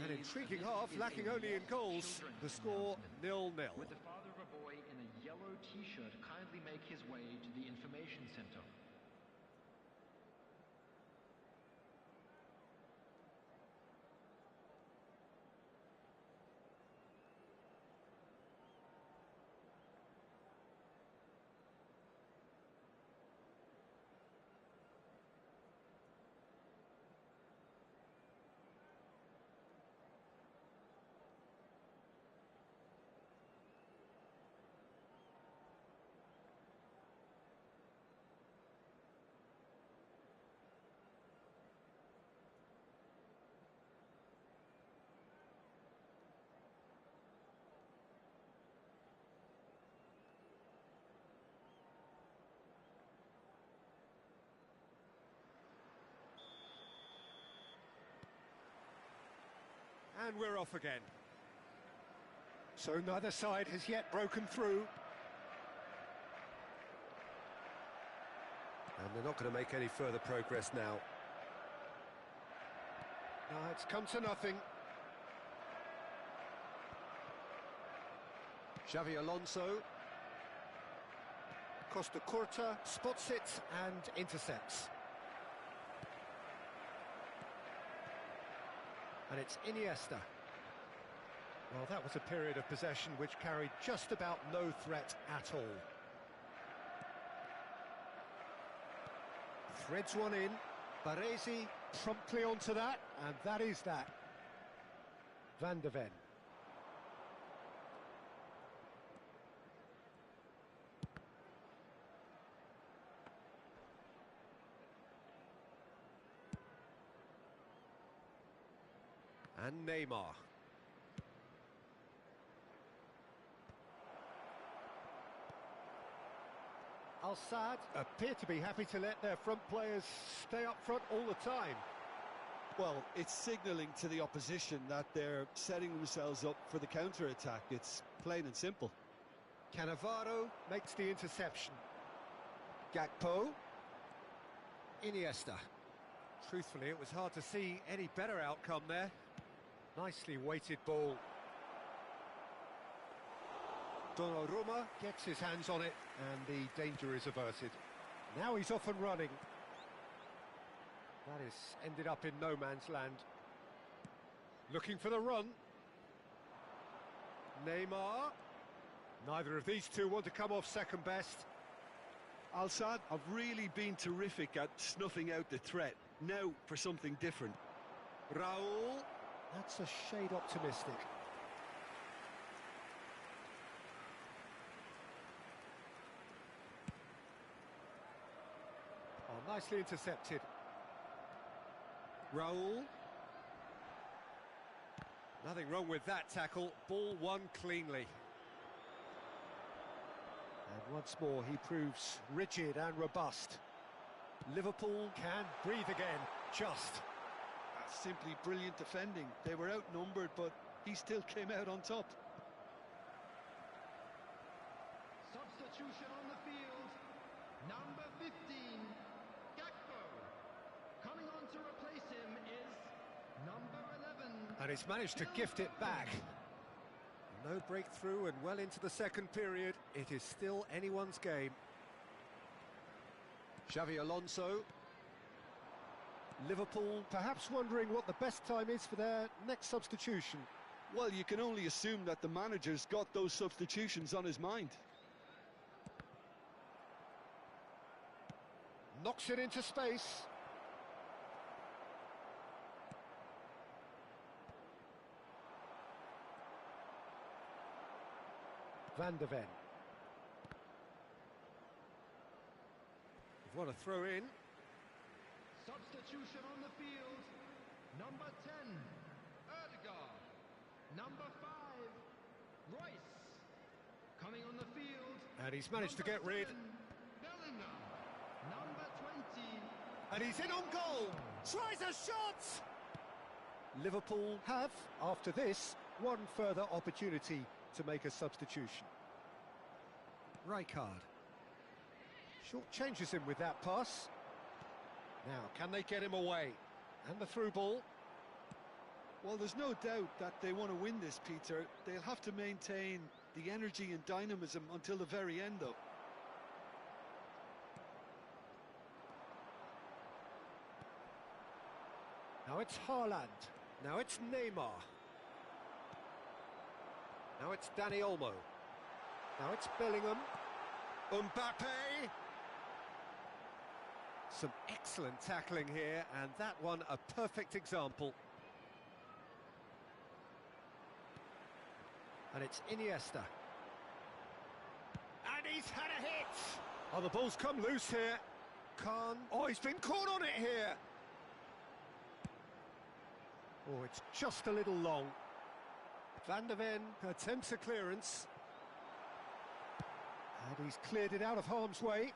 An intriguing half, lacking only in goals. The score 0-0. Would the father of a boy in a yellow t-shirt kindly make his way to the information center? And we're off again. So neither side has yet broken through. And they're not going to make any further progress now. No, it's come to nothing. Xavi Alonso. Costa Curta spots it and intercepts. And it's Iniesta. Well, that was a period of possession which carried just about no threat at all. Threads one in. Baresi promptly onto that, and that is that. Van de Ven. And Neymar. Al-Sadd appear to be happy to let their front players stay up front all the time. Well, it's signalling to the opposition that they're setting themselves up for the counter-attack. It's plain and simple. Cannavaro makes the interception. Gakpo. Iniesta. Truthfully, it was hard to see any better outcome there. Nicely weighted ball. Donnarumma gets his hands on it, and the danger is averted. Now he's off and running. That has ended up in no man's land. Looking for the run. Neymar. Neither of these two want to come off second best. Al-Sadd have really been terrific at snuffing out the threat. Now for something different. Raul. That's a shade optimistic. Oh, nicely intercepted. Raul. Nothing wrong with that tackle. Ball won cleanly. And once more he proves rigid and robust. Liverpool can breathe again. Just. That's simply brilliant defending. They were outnumbered, but he still came out on top. Substitution on the field. Number 15, Gakpo. Coming on to replace him is number 11. And he's managed to gift it back. No breakthrough and well into the second period. It is still anyone's game. Xavi Alonso. Liverpool perhaps wondering what the best time is for their next substitution. Well, you can only assume that the manager's got those substitutions on his mind. Knocks it into space. Van de Ven. What a throw in. Substitution on the field. Number 10, Erdegaard. Number 5, Royce. Coming on the field. And he's managed to get rid. Bellingham. Number 20. And he's in on goal. Tries a shot. Liverpool have, after this, one further opportunity to make a substitution. Rijkaard. Short changes him with that pass. Now, can they get him away? And the through ball. Well, there's no doubt that they want to win this, Peter. They'll have to maintain the energy and dynamism until the very end, though. Now it's Haaland. Now it's Neymar. Now it's Dani Olmo. Now it's Bellingham. Mbappe. Some excellent tackling here, and that one a perfect example. And it's Iniesta. And he's had a hit! Oh, the ball's come loose here. Khan. Oh, he's been caught on it here. Oh, it's just a little long. Van de Ven attempts a clearance. And he's cleared it out of harm's way.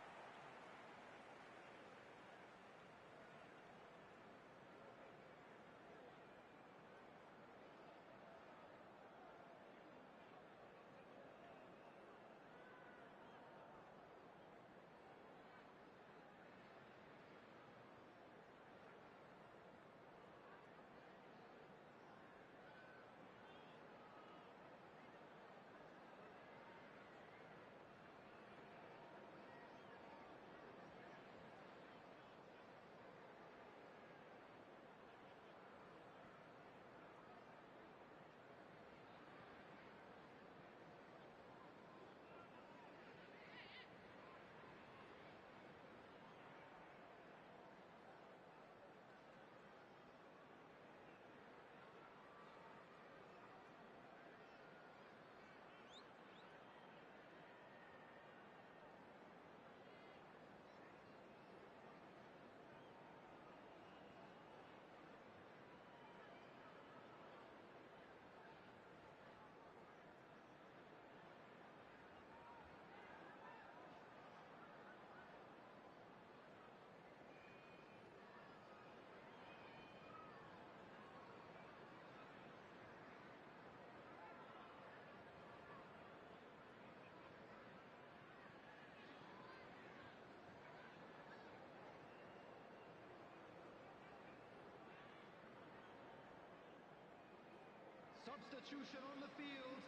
Substitution on the field.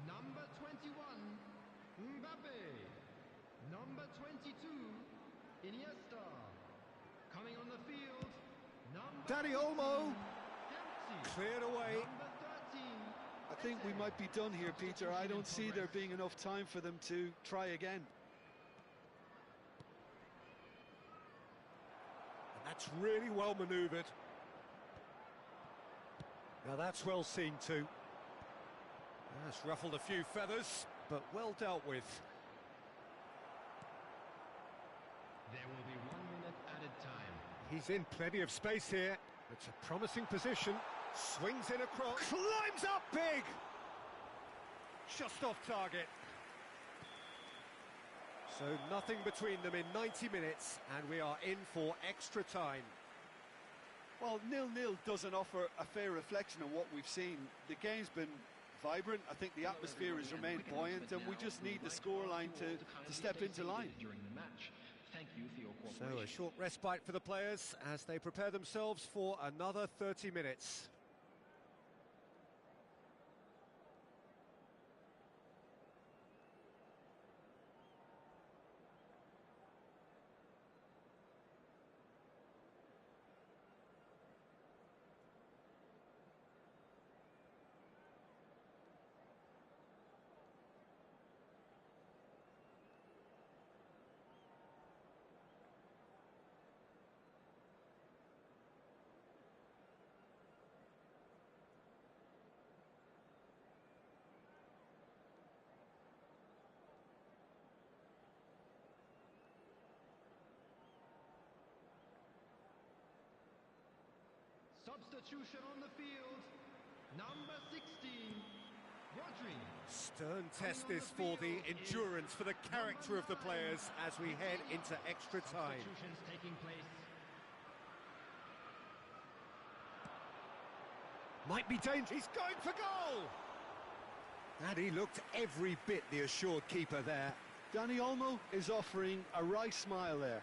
Number 21, Mbappe. Number 22, Iniesta. Coming on the field, number Dani 18, Olmo. Dempsey. Cleared away. Number 13, I think we might be done here, Peter. I don't see there being enough time for them to try again. And that's really well manoeuvred. Now that's well seen too. That's ruffled a few feathers, but well dealt with. There will be 1 minute added time. He's in plenty of space here. It's a promising position. Swings in across. Climbs up big! Just off target. So nothing between them in 90 minutes, and we are in for extra time. Well, 0-0 doesn't offer a fair reflection on what we've seen. The game's been vibrant. I think the atmosphere has remained buoyant, and we just need the scoreline to step into line. During the match. Thank you for your So cooperation. a short respite for the players as they prepare themselves for another 30 minutes. Substitution on the field. Number 16, Rodri. Stern test this for the endurance, for the character of the players as we head into extra time. Substitutions taking place. Might be dangerous. He's going for goal! And he looked every bit the assured keeper there. Dani Olmo is offering a wry smile there.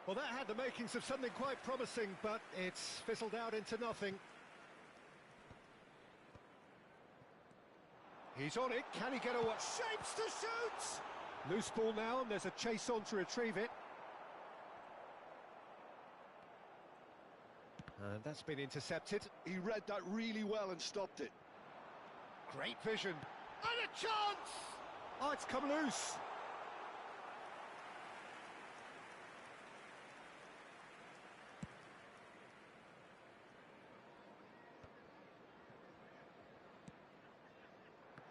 Well, that had the makings of something quite promising, but it's fizzled out into nothing. He's on it. Can he get a what? Shapes to shoot! Loose ball now, and there's a chase on to retrieve it. And that's been intercepted. He read that really well and stopped it. Great vision. And a chance! Oh, it's come loose.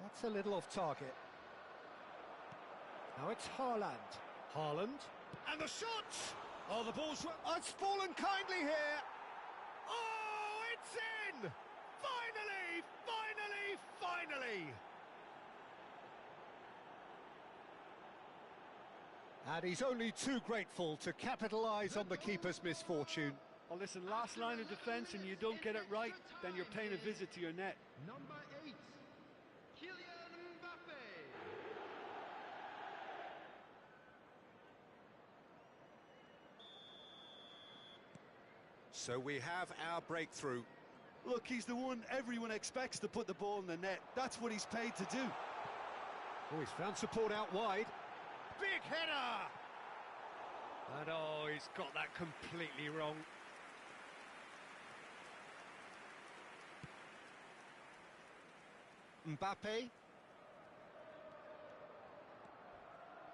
That's a little off target. Now it's Haaland. Haaland. And the shot! Oh, the ball's... Oh, it's fallen kindly here. Oh, it's in! Finally! Finally! Finally! And he's only too grateful to capitalise on the keeper's misfortune. Well, listen, last line of defence and you don't get it right, then you're paying a visit to your net. Number 8, Kylian Mbappe. So we have our breakthrough. Look, he's the one everyone expects to put the ball in the net. That's what he's paid to do. Oh, he's found support out wide. Big header! And oh, he's got that completely wrong. Mbappe.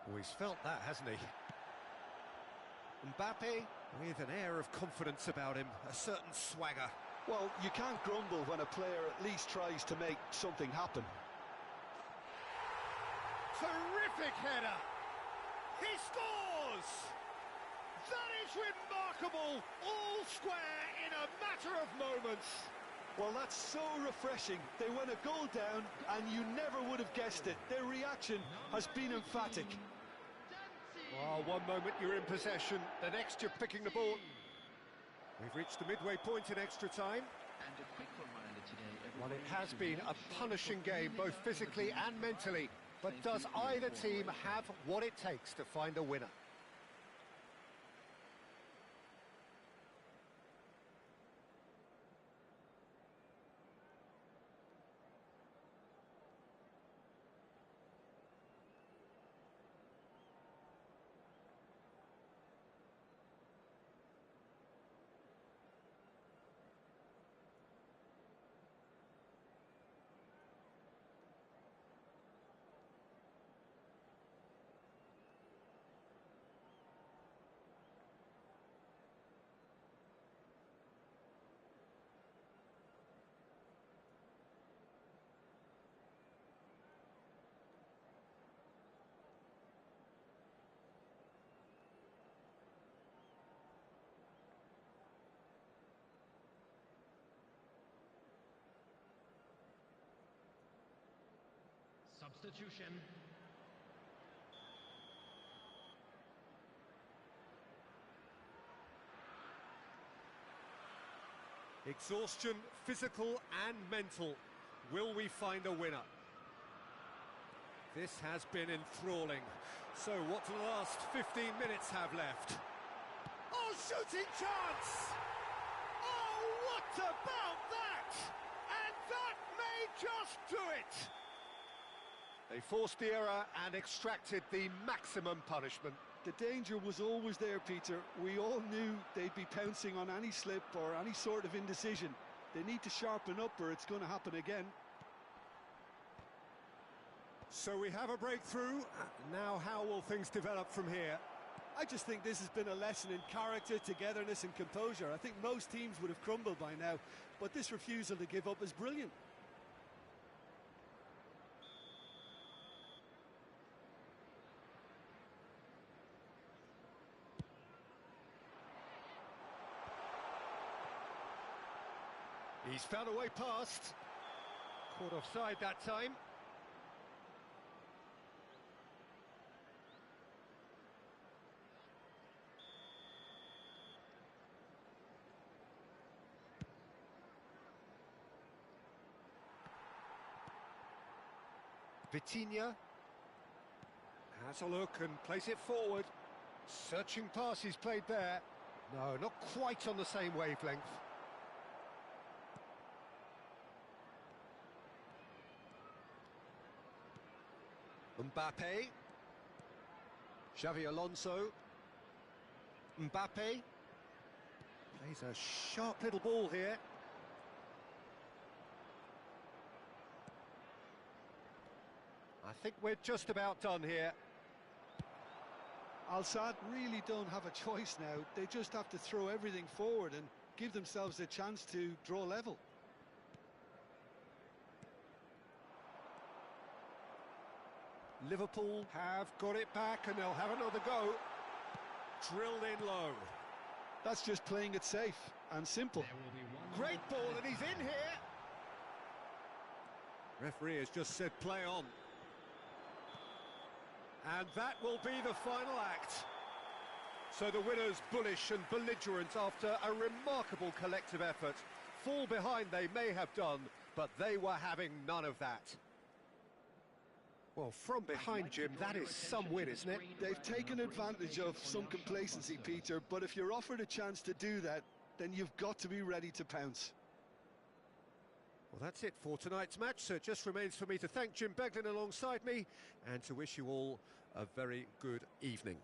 Oh, he's felt that, hasn't he? Mbappe with an air of confidence about him, a certain swagger. Well, you can't grumble when a player at least tries to make something happen. Terrific header! He scores! That is remarkable! All square in a matter of moments. Well, that's so refreshing. They went a goal down and you never would have guessed it. Their reaction has been emphatic. Oh, one moment you're in possession, the next you're picking the ball. We've reached the midway point in extra time. And a quick reminder today, Well, it everybody has to been a watch punishing the game, both physically and mentally. But does either team have what it takes to find a winner? Substitution. Exhaustion, physical and mental. Will we find a winner? This has been enthralling. So what do the last 15 minutes have left? Oh, shooting chance! Oh, what about that? And that may just do it! They forced the error and extracted the maximum punishment. The danger was always there, Peter. We all knew they'd be pouncing on any slip or any sort of indecision. They need to sharpen up or it's going to happen again. So we have a breakthrough. Now how will things develop from here? I just think this has been a lesson in character, togetherness and composure. I think most teams would have crumbled by now, but this refusal to give up is brilliant. He's found a way past. Caught offside that time. Vitinha has a look and plays it forward. Searching pass he's played there. No, not quite on the same wavelength. Mbappe. Xavi Alonso. Mbappe. Plays a sharp little ball here. I think we're just about done here. Al-Sadd really don't have a choice now. They just have to throw everything forward and give themselves a chance to draw level. Liverpool have got it back and they'll have another go. Drilled in low. That's just playing it safe and simple. Great ball and he's in here. Referee has just said play on. And that will be the final act. So the winners bullish and belligerent after a remarkable collective effort. Fall behind they may have done, but they were having none of that. Well, from behind, Jim, that is some win, isn't it? They've taken advantage of some complacency, Peter, but if you're offered a chance to do that, then you've got to be ready to pounce. Well, that's it for tonight's match, so it just remains for me to thank Jim Beglin alongside me and to wish you all a very good evening.